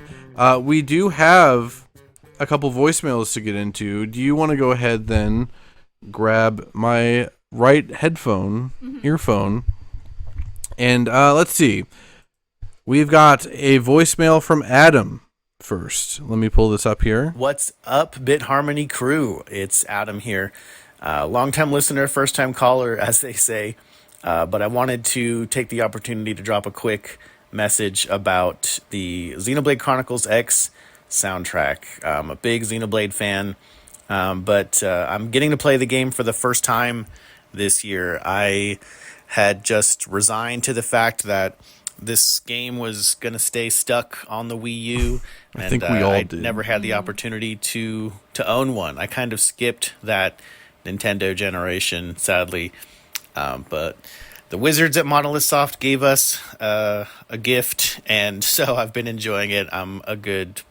We do have a couple voicemails to get into. Do you want to go ahead then grab my right earphone, and let's see. We've got a voicemail from Adam first. Let me pull this up here. What's up, Bit Harmony crew? It's Adam here. Long-time listener, first-time caller, as they say. But I wanted to take the opportunity to drop a quick message about the Xenoblade Chronicles X soundtrack. I'm a big Xenoblade fan, but I'm getting to play the game for the first time this year. I had just resigned to the fact that this game was going to stay stuck on the Wii U, and I think we all did. never had the opportunity to own one. I kind of skipped that Nintendo generation, sadly. But the wizards at Monolith Soft gave us a gift, and so I've been enjoying it. I'm a good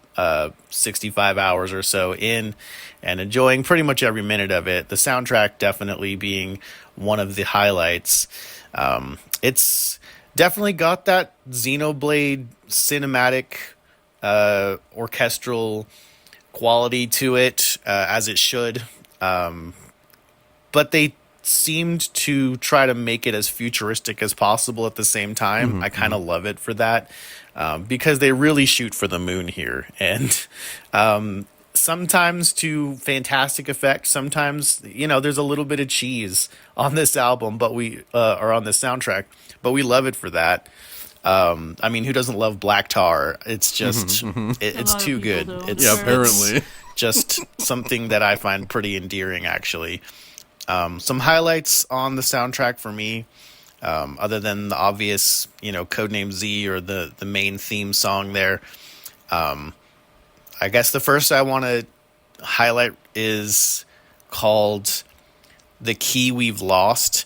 65 hours or so in and enjoying pretty much every minute of it. The soundtrack definitely being one of the highlights. It's definitely got that Xenoblade cinematic orchestral quality to it, as it should. But they seemed to try to make it as futuristic as possible at the same time. I kind of love it for that, because they really shoot for the moon here. And sometimes to fantastic effect, sometimes, there's a little bit of cheese on this album, but or on this soundtrack, but we love it for that. I mean, who doesn't love Black Tar? It's just, it's too good. Apparently. It's just something that I find pretty endearing, actually. Some highlights on the soundtrack for me, other than the obvious, Codename Z or the main theme song there. I guess the first I want to highlight is called The Key We've Lost.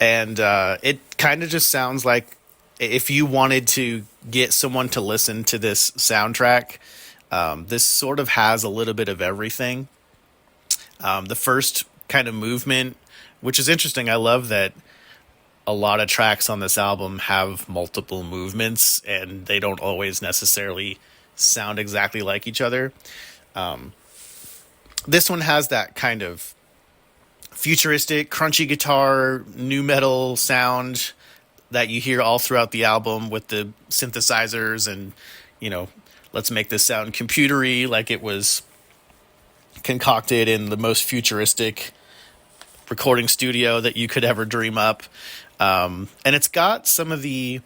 And it kind of just sounds like if you wanted to get someone to listen to this soundtrack, this sort of has a little bit of everything. The first kind of movement, which is interesting. I love that a lot of tracks on this album have multiple movements, and they don't always necessarily sound exactly like each other. This one has that kind of futuristic, crunchy guitar, nu metal sound that you hear all throughout the album with the synthesizers and, let's make this sound computery, like it was concocted in the most futuristic recording studio that you could ever dream up. And it's got some of the,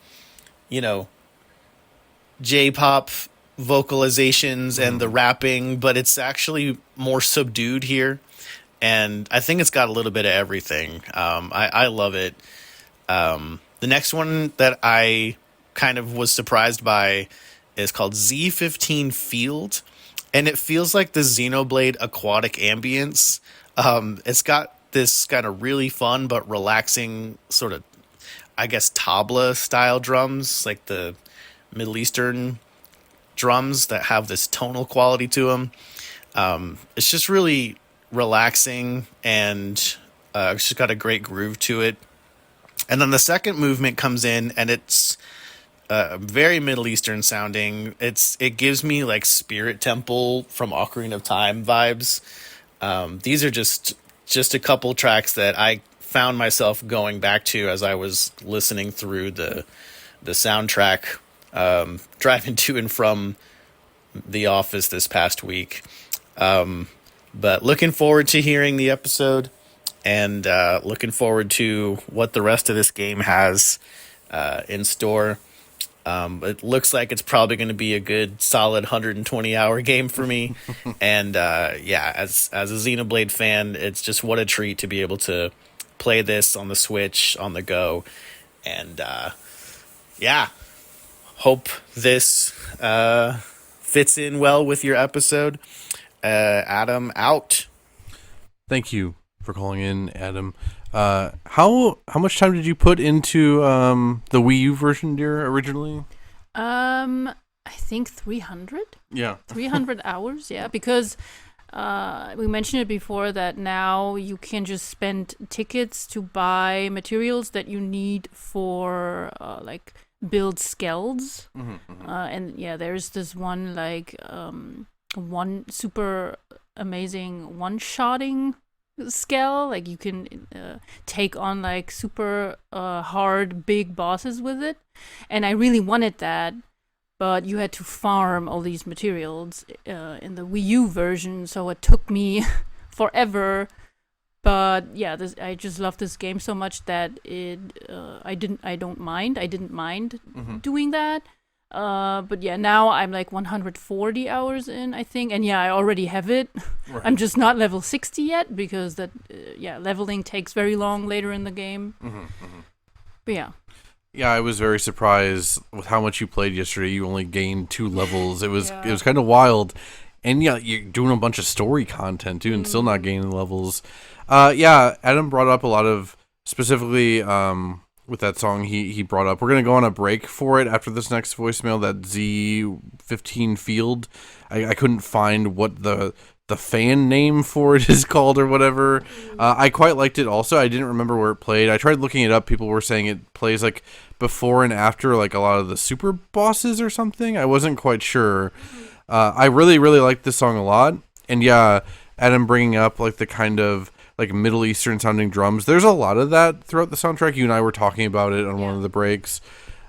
J-pop vocalizations and the rapping, but it's actually more subdued here. And I think it's got a little bit of everything. I love it. The next one that I kind of was surprised by is called Z15 Field. And it feels like the Xenoblade aquatic ambience. It's got this kind of really fun but relaxing sort of, I guess, tabla style drums, like the Middle Eastern drums that have this tonal quality to them. It's just really relaxing, and it's just got a great groove to it. And then the second movement comes in, and it's very Middle Eastern sounding. It gives me like Spirit Temple from Ocarina of Time vibes. These are just a couple tracks that I found myself going back to as I was listening through the soundtrack, driving to and from the office this past week. But looking forward to hearing the episode, and looking forward to what the rest of this game has in store. It looks like it's probably going to be a good solid 120-hour game for me. And as a Xenoblade fan, it's just what a treat to be able to play this on the Switch on the go. And hope this fits in well with your episode. Adam, out. Thank you for calling in, Adam. How much time did you put into the Wii U version, dear, originally? I think 300. Yeah. 300 hours, yeah, because we mentioned it before that now you can just spend tickets to buy materials that you need for like build skells. And yeah, there's this one one super amazing one-shotting scale. Like you can take on like super hard big bosses with it, and I really wanted that. But you had to farm all these materials in the Wii U version, so it took me forever. But yeah, I just love this game so much that I didn't mind doing that. But yeah, now I'm like 140 hours in, I think, and yeah, I already have it. Right. I'm just not level 60 yet because leveling takes very long later in the game. But yeah. Yeah, I was very surprised with how much you played yesterday. You only gained 2 levels. It was kind of wild. And yeah, you're doing a bunch of story content too and still not gaining levels. Yeah, Adam brought up a lot of, specifically with that song he brought up. We're going to go on a break for it after this next voicemail, that Z15 field. I couldn't find what the fan name for it is called or whatever. I quite liked it also. I didn't remember where it played. I tried looking it up. People were saying it plays like before and after like a lot of the super bosses or something. I wasn't quite sure. I really, really liked this song a lot. And yeah, Adam bringing up like the kind of like Middle Eastern sounding drums. There's a lot of that throughout the soundtrack. You and I were talking about it on one of the breaks.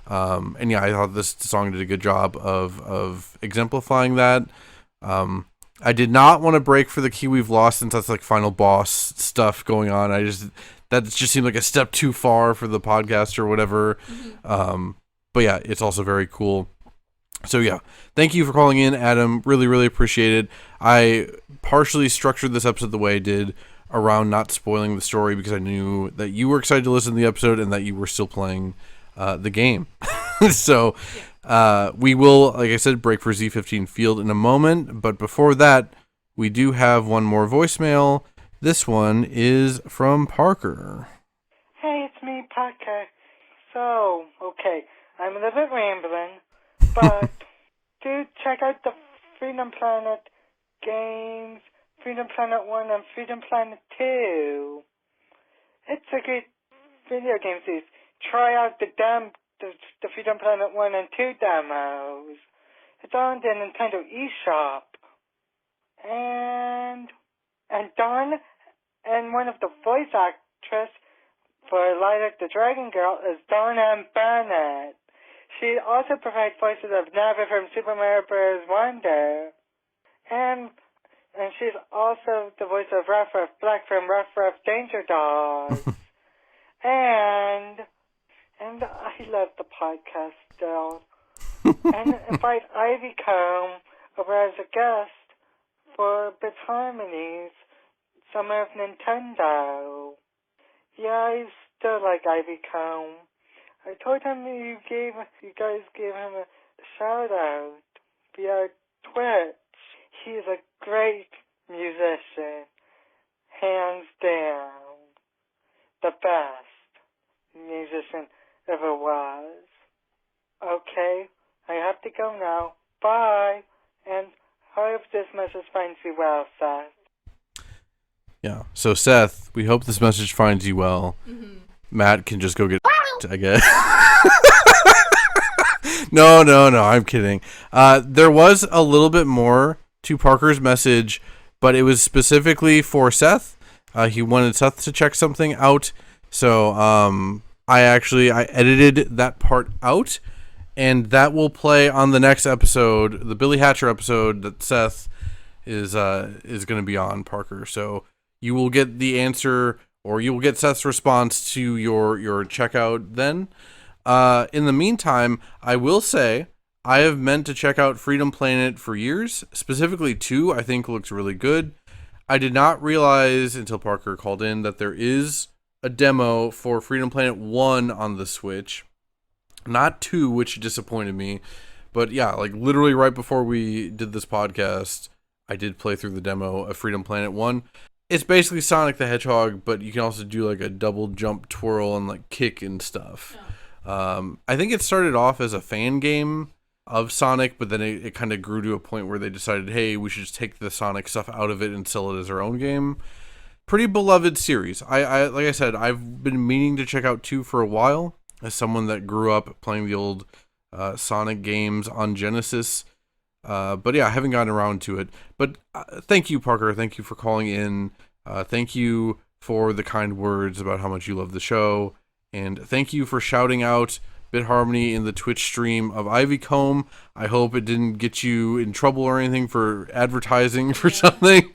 And yeah, I thought this song did a good job of exemplifying that. I did not want to break for the key we've lost since that's like final boss stuff going on. That just seemed like a step too far for the podcast or whatever. But yeah, it's also very cool. So yeah, thank you for calling in, Adam. Really, really appreciate it. I partially structured this episode the way I did around not spoiling the story because I knew that you were excited to listen to the episode and that you were still playing the game. So we will, like I said, break for Z15 Field in a moment. But before that, we do have one more voicemail. This one is from Parker. Hey, it's me, Parker. So, okay, I'm a little bit rambling, but do check out the Freedom Planet games, Freedom Planet 1 and Freedom Planet 2. It's a good video game series. Try out the Freedom Planet 1 and 2 demos. It's on the Nintendo eShop. And Dawn, and one of the voice actress for Lilac the Dragon Girl is Dawn M. Bennett. She also provides voices of Navi from Super Mario Bros. Wonder. And she's also the voice of Ruff Ruff Black from Ruff Ruff Danger Dogs. and I love the podcast still. And invite Ivy Comb over as a guest for Bits Harmonies Summer of Nintendo. Yeah, I still like Ivy Comb. I told him you guys gave him a shout out via Twitch. He's a great musician, hands down, the best musician ever was. Okay, I have to go now. Bye, and hope this message finds you well, Seth. Yeah, so Seth, we hope this message finds you well. Matt can just go get I guess. No, I'm kidding. There was a little bit more to Parker's message, but it was specifically for Seth. He wanted Seth to check something out, so I edited that part out, and that will play on the next episode, the Billy Hatcher episode that Seth is going to be on, Parker. So you will get the answer, or you will get Seth's response to your checkout then. In the meantime, I will say I have meant to check out Freedom Planet for years. Specifically 2, I think looks really good. I did not realize until Parker called in that there is a demo for Freedom Planet 1 on the Switch. Not 2, which disappointed me. But yeah, like literally right before we did this podcast, I did play through the demo of Freedom Planet 1. It's basically Sonic the Hedgehog, but you can also do like a double jump twirl and like kick and stuff. I think it started off as a fan game of Sonic, but then it kind of grew to a point where they decided, hey, we should just take the Sonic stuff out of it and sell it as our own game. Pretty beloved series. I like I said, I've been meaning to check out 2 for a while as someone that grew up playing the old Sonic games on Genesis. But yeah, I haven't gotten around to it. But thank you, Parker. Thank you for calling in. Thank you for the kind words about how much you love the show. And thank you for shouting out Bit Harmony in the Twitch stream of Ivy Comb. I hope it didn't get you in trouble or anything for advertising for something.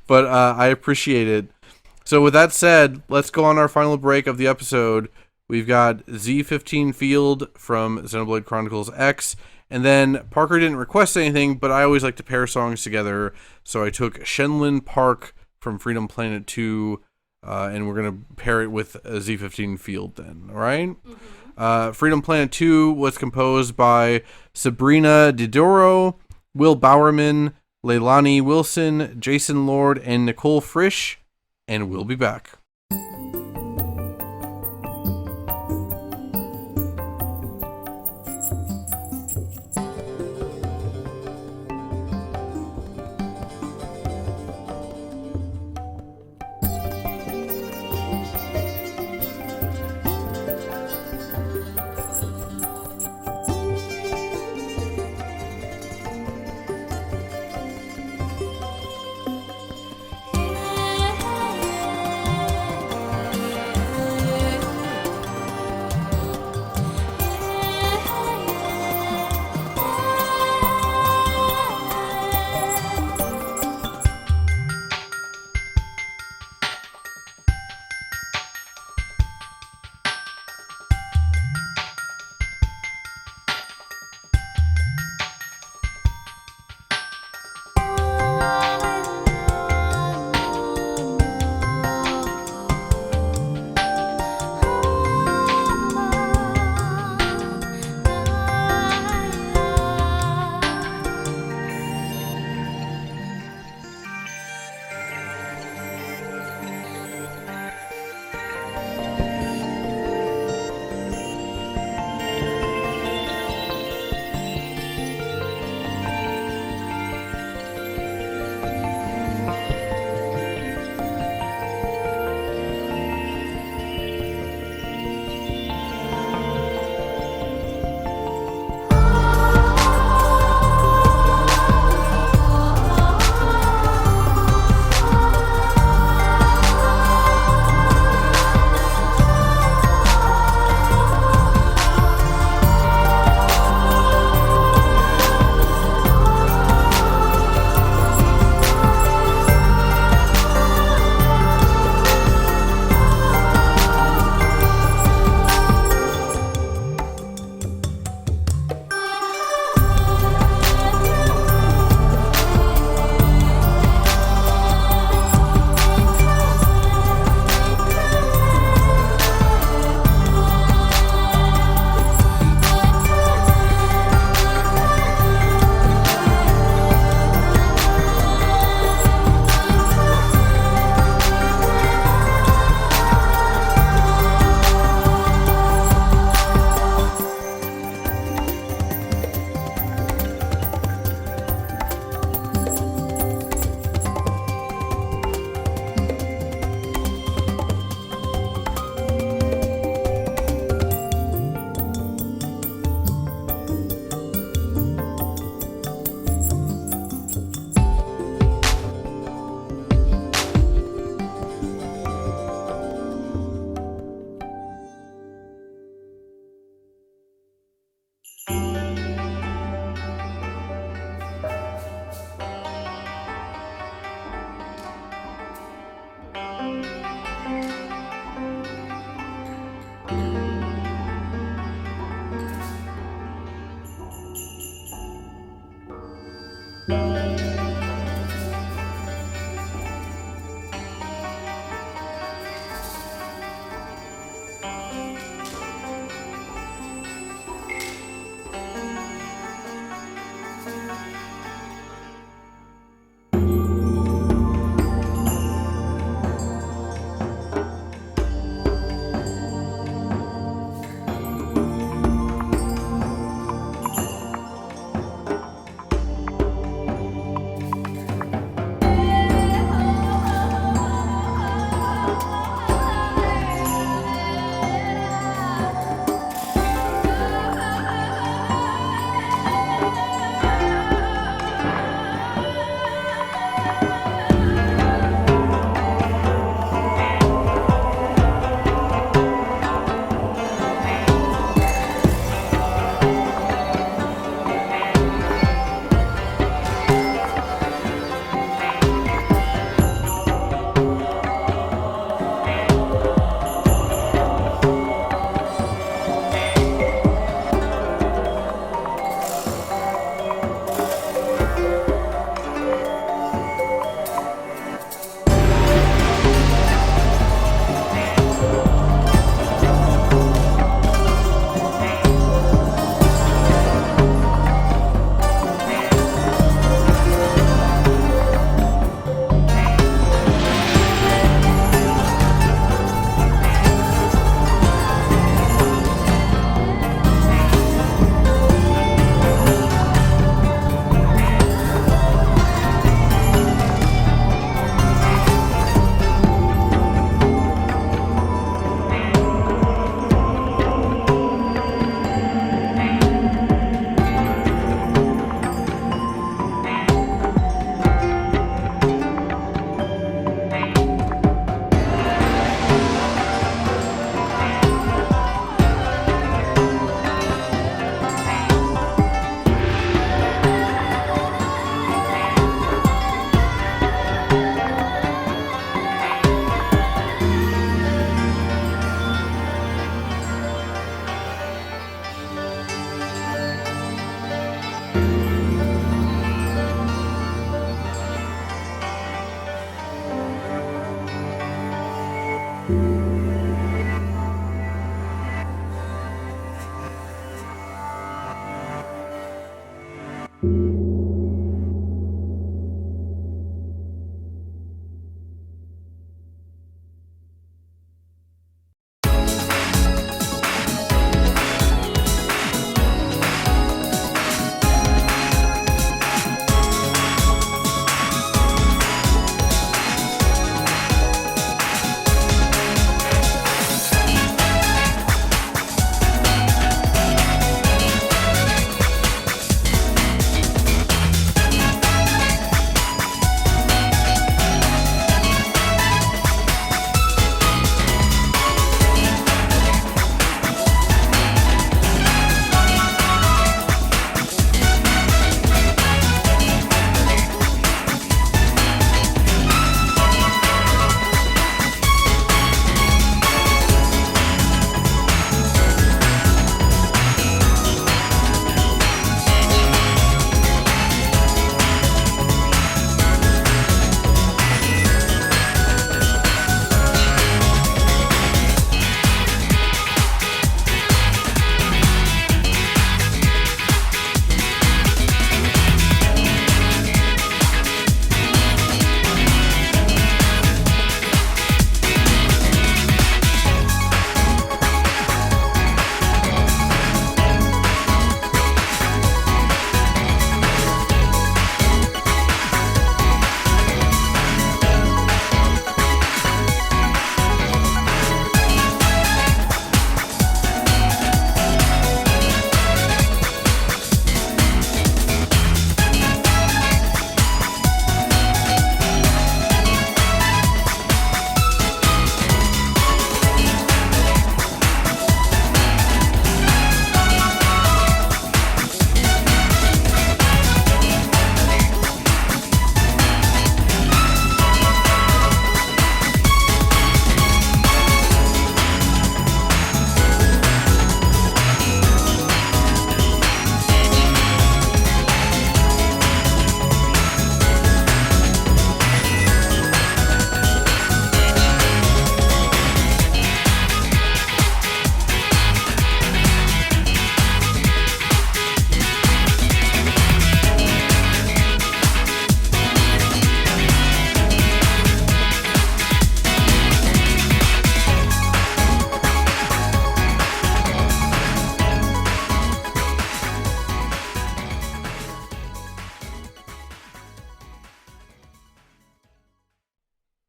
But I appreciate it. So with that said, let's go on our final break of the episode. We've got Z15 Field from Xenoblade Chronicles X. And then Parker didn't request anything, but I always like to pair songs together. So I took Shenlin Park from Freedom Planet 2, and we're going to pair it with Z15 Field then, all right? Mm-hmm. Freedom Planet 2 was composed by Sabrina Didoro, Will Bowerman, Leilani Wilson, Jason Lord, and Nicole Frisch, and we'll be back.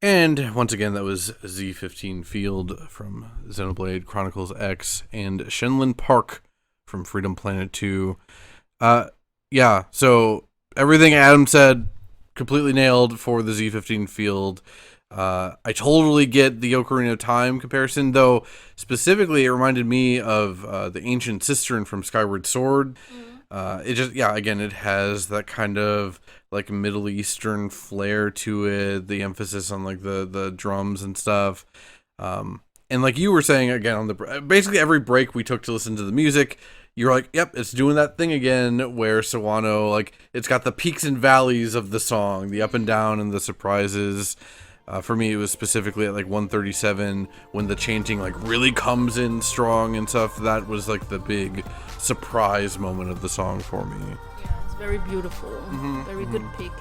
And once again, that was Z15 Field from Xenoblade Chronicles X and Shenlong Park from Freedom Planet 2. Yeah, so everything Adam said, completely nailed for the Z15 Field. I totally get the Ocarina of Time comparison, though specifically it reminded me of the Ancient Cistern from Skyward Sword. It just, yeah, again, it has that kind of like Middle Eastern flair to it, the emphasis on like the drums and stuff. And like you were saying again on basically every break we took to listen to the music, you're like, yep, it's doing that thing again where Sawano, like, it's got the peaks and valleys of the song, the up and down and the surprises. For me, it was specifically at like 137 when the chanting like really comes in strong and stuff. That was like the big surprise moment of the song for me. Yeah, it's very beautiful. Very good pick.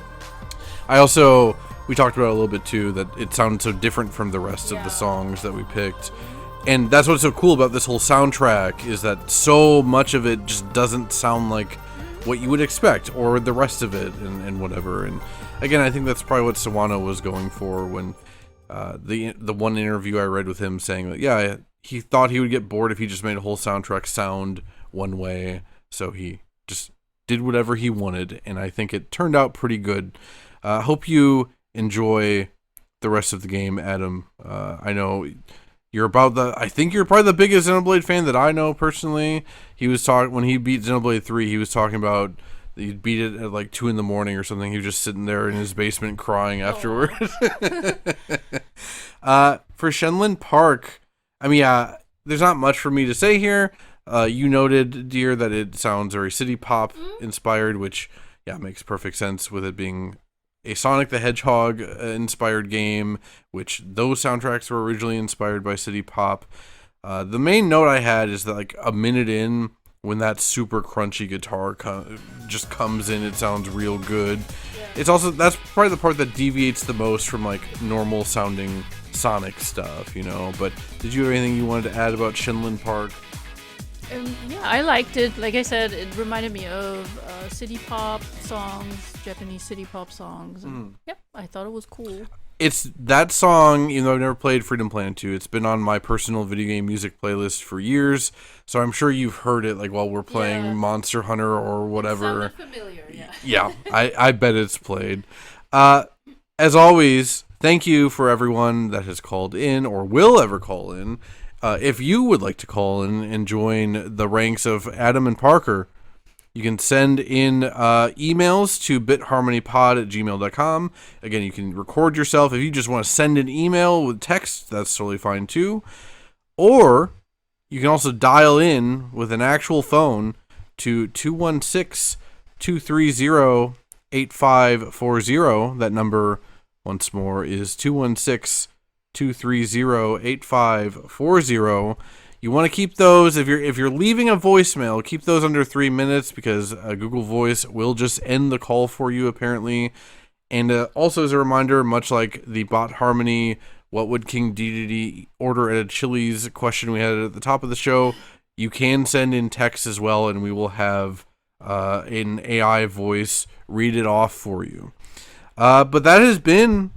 We talked about it a little bit too, that it sounded so different from the rest of the songs that we picked. And that's what's so cool about this whole soundtrack, is that so much of it just doesn't sound like what you would expect, or the rest of it, and whatever. And again, I think that's probably what Sawano was going for when the one interview I read with him saying that, yeah, he thought he would get bored if he just made a whole soundtrack sound one way, so he just did whatever he wanted, and I think it turned out pretty good. Hope you enjoy the rest of the game, Adam. I know I think you're probably the biggest Xenoblade fan that I know personally. He was talking, when he beat Xenoblade 3, he was talking about he beat it at like 2 a.m. or something. He was just sitting there in his basement crying afterwards. For Shenlong Park, I mean, there's not much for me to say here. You noted, dear, that it sounds very city pop inspired, which, yeah, makes perfect sense with it being a Sonic the Hedgehog inspired game, which those soundtracks were originally inspired by city pop. The main note I had is that like a minute in, when that super crunchy guitar just comes in, it sounds real good. It's also, that's probably the part that deviates the most from like normal sounding Sonic stuff, you know. But did you have anything you wanted to add about Shenlong Park? Yeah, I liked it. Like I said, it reminded me of city pop songs, Japanese city pop songs. And, I thought it was cool. It's that song, even though I've never played Freedom Planet 2, it's been on my personal video game music playlist for years, so I'm sure you've heard it like while we're playing Monster Hunter or whatever. It sounded familiar, yeah. Yeah, I bet it's played. As always, thank you for everyone that has called in or will ever call in. If you would like to call in and join the ranks of Adam and Parker, you can send in emails to bitharmonypod@gmail.com. Again, you can record yourself. If you just want to send an email with text, that's totally fine too. Or you can also dial in with an actual phone to 216-230-8540. That number, once more, is 216-230-8540. You want to keep those, if you're leaving a voicemail, keep those under 3 minutes, because Google Voice will just end the call for you, apparently. And also as a reminder, much like the Bot Harmony, what would King Dedede order at a Chili's question we had at the top of the show, you can send in text as well, and we will have an AI voice read it off for you. But that has been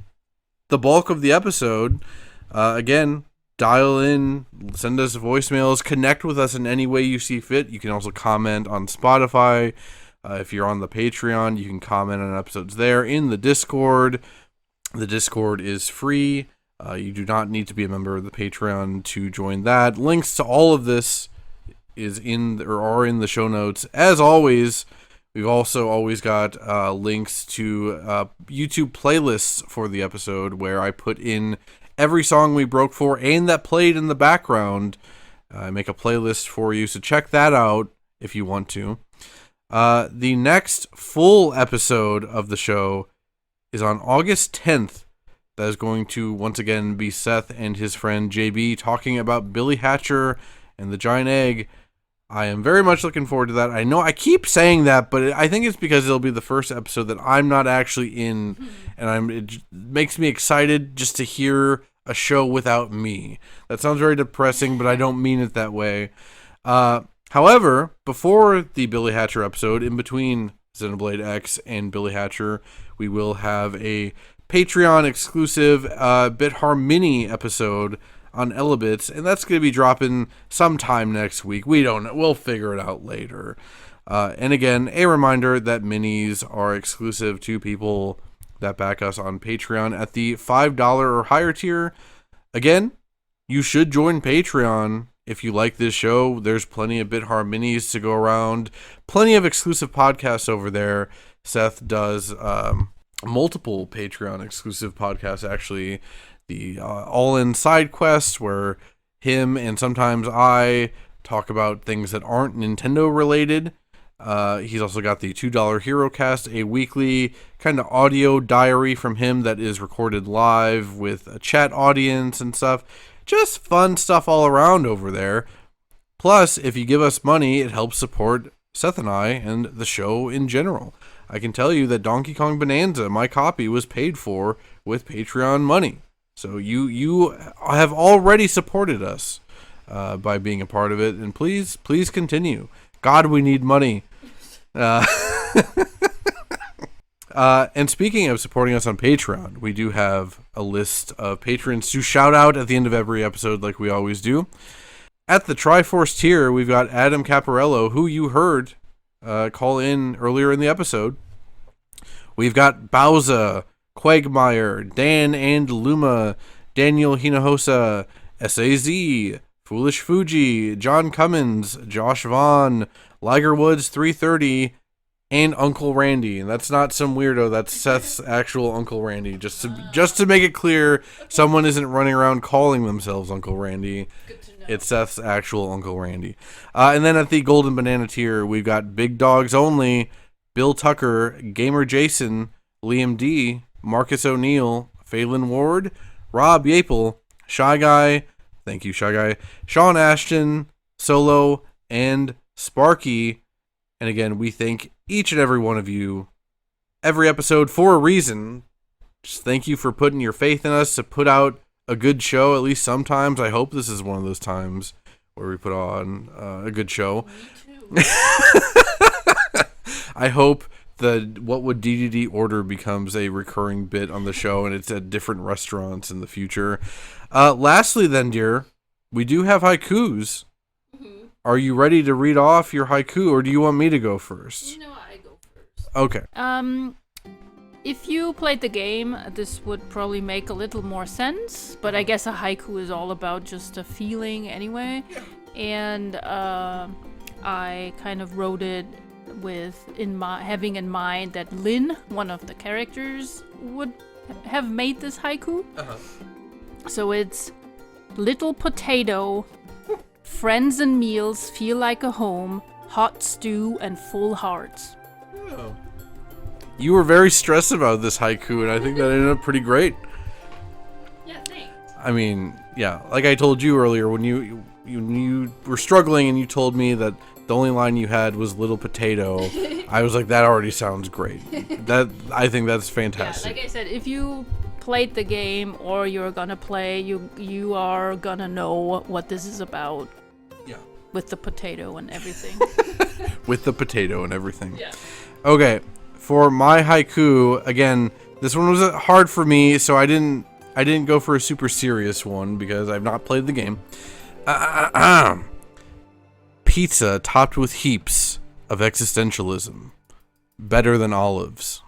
the bulk of the episode. Again, dial in, send us voicemails, connect with us in any way you see fit. You can also comment on Spotify. If you're on the Patreon, you can comment on episodes there. In the Discord, the Discord is free. You do not need to be a member of the Patreon to join that. Links to all of this are in the show notes. As always, we've also always got links to YouTube playlists for the episode, where I put in every song we broke for and that played in the background. I make a playlist for you, so check that out if you want to. The next full episode of the show is on August 10th. That is going to once again be Seth and his friend JB talking about Billy Hatcher and the Giant Egg. I am very much looking forward to that. I know I keep saying that, but I think it's because it'll be the first episode that I'm not actually in, and it makes me excited just to hear a show without me. That sounds very depressing, but I don't mean it that way. However, before the Billy Hatcher episode, in between Xenoblade X and Billy Hatcher, we will have a Patreon exclusive BitHar mini episode on Elebits, and that's going to be dropping sometime next week. We don't know. We'll figure it out later. And again, a reminder that minis are exclusive to people that back us on Patreon at the $5 or higher tier. Again, you should join Patreon if you like this show. There's plenty of BitHar minis to go around. Plenty of exclusive podcasts over there. Seth does multiple Patreon exclusive podcasts, actually. The All-In Side Quests, where him and sometimes I talk about things that aren't Nintendo related. He's also got the $2 Hero Cast, a weekly kind of audio diary from him that is recorded live with a chat audience and stuff. Just fun stuff all around over there. Plus, if you give us money, it helps support Seth and I and the show in general. I can tell you that Donkey Kong Bonanza, my copy, was paid for with Patreon money. So you have already supported us by being a part of it, and please continue. God, we need money. And speaking of supporting us on Patreon, we do have a list of patrons to shout out at the end of every episode like we always do. At the Triforce tier, we've got Adam Caparello, who you heard call in earlier in the episode. We've got Bowza, Quagmire, Dan and Luma, Daniel Hinojosa, SAZ, Foolish Fuji, John Cummins, Josh Vaughn, Liger Woods 330, and Uncle Randy. And that's not some weirdo, that's Seth's actual Uncle Randy. Just to make it clear, someone isn't running around calling themselves Uncle Randy. It's Seth's actual Uncle Randy. And then at the Golden Banana tier, we've got Big Dogs Only, Bill Tucker, Gamer Jason, Liam D, Marcus O'Neill, Phelan Ward, Rob Yapel, Shy Guy, thank you Shy Guy, Sean Ashton, Solo, and Sparky. And again, we thank each and every one of you every episode for a reason. Just thank you for putting your faith in us to put out a good show, at least sometimes. I hope this is one of those times where we put on a good show. Me too. I hope the What Would DDD Order becomes a recurring bit on the show, and it's at different restaurants in the future. Lastly then, dear, we do have haikus. Mm-hmm. Are you ready to read off your haiku, or do you want me to go first? No, I go first. Okay. If you played the game, this would probably make a little more sense, but I guess a haiku is all about just a feeling anyway. And I kind of wrote it with having in mind that Lynn, one of the characters, would have made this haiku. So it's little potato, friends and meals feel like a home, hot stew and full hearts. Oh. You were very stressed about this haiku, and I think that ended up pretty great. Yeah, thanks. I mean, yeah, like I told you earlier, when you were struggling and you told me that the only line you had was little potato, I was like, that already sounds great. I think that's fantastic. Yeah, like I said, if you played the game or you're gonna play, you are gonna know what this is about. Yeah. With the potato and everything. With the potato and everything. Yeah. Okay, for my haiku, again, this one was hard for me, so I didn't go for a super serious one because I've not played the game. Pizza topped with heaps of existentialism. Better than olives.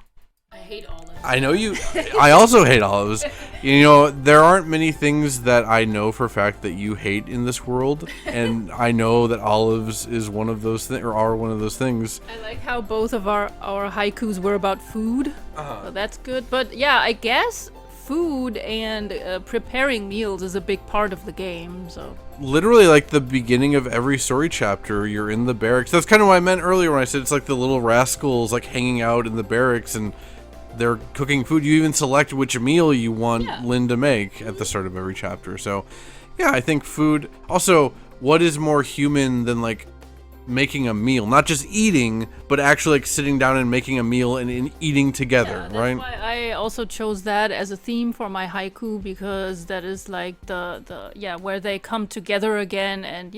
I hate olives. I know you. I also hate olives. You know, there aren't many things that I know for a fact that you hate in this world, and I know that olives is one of those things, or are one of those things. I like how both of our haikus were about food, so that's good. But yeah, I guess food and preparing meals is a big part of the game. So literally, like the beginning of every story chapter, you're in the barracks. That's kind of what I meant earlier when I said it's like the little rascals like hanging out in the barracks and they're cooking food. You even select which meal you want Lynn to make at the start of every chapter. So yeah, I think food. Also, what is more human than like making a meal? Not just eating, but actually like sitting down and making a meal and eating together, that's right? Why I also chose that as a theme for my haiku, because that is like the where they come together again, and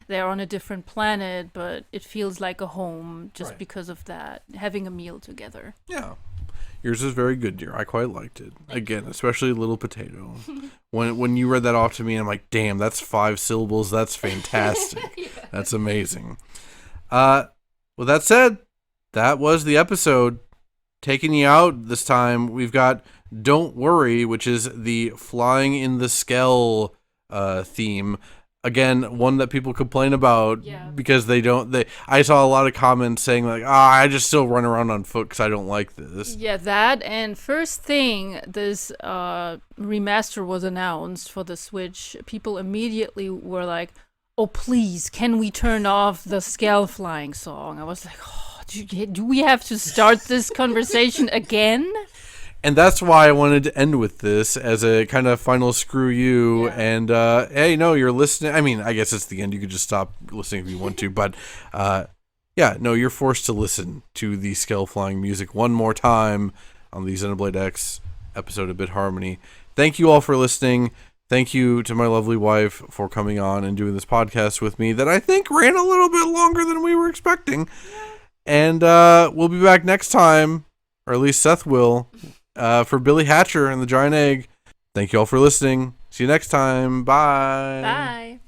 they're on a different planet, but it feels like a home just because of that, having a meal together. Yeah. Yours is very good, dear. I quite liked it. Again, especially Little Potato. When you read that off to me, I'm like, damn, that's 5 syllables. That's fantastic. Yeah. That's amazing. With that said, that was the episode. Taking you out this time, we've got Don't Worry, which is the Flying in the Skell theme. Again, one that people complain about because I saw a lot of comments saying like, I just still run around on foot because I don't like this. Yeah, that, and first thing this remaster was announced for the Switch, people immediately were like, oh please, can we turn off the Skell flying song? I was like, oh, do we have to start this conversation again? And that's why I wanted to end with this as a kind of final screw you. Yeah. And, hey, no, you're listening. I mean, I guess it's the end. You could just stop listening if you want to. But, yeah, no, you're forced to listen to the Skell flying music one more time on the Xenoblade X episode of Bit Harmony. Thank you all for listening. Thank you to my lovely wife for coming on and doing this podcast with me that I think ran a little bit longer than we were expecting. And we'll be back next time, or at least Seth will, for Billy Hatcher and the Giant Egg. Thank you all for listening. See you next time. Bye. Bye.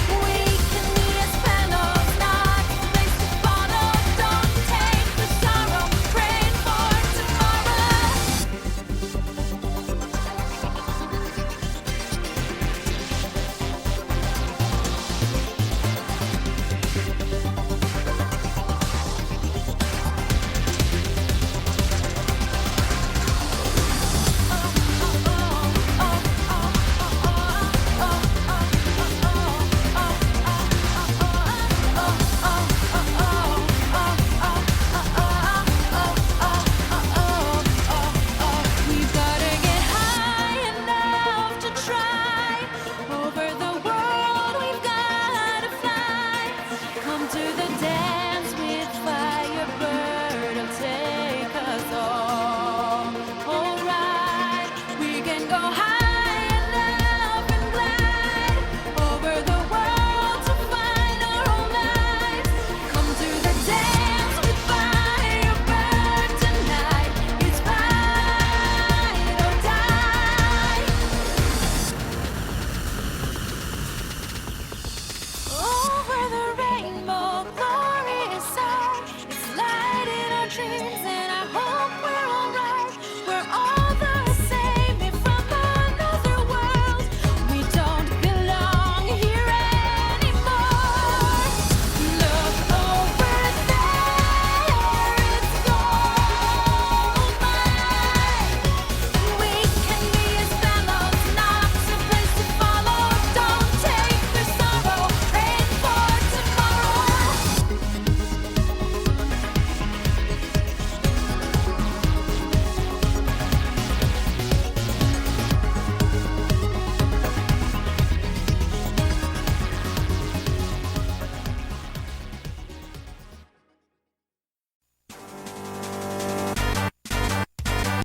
We can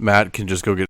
Matt can just go get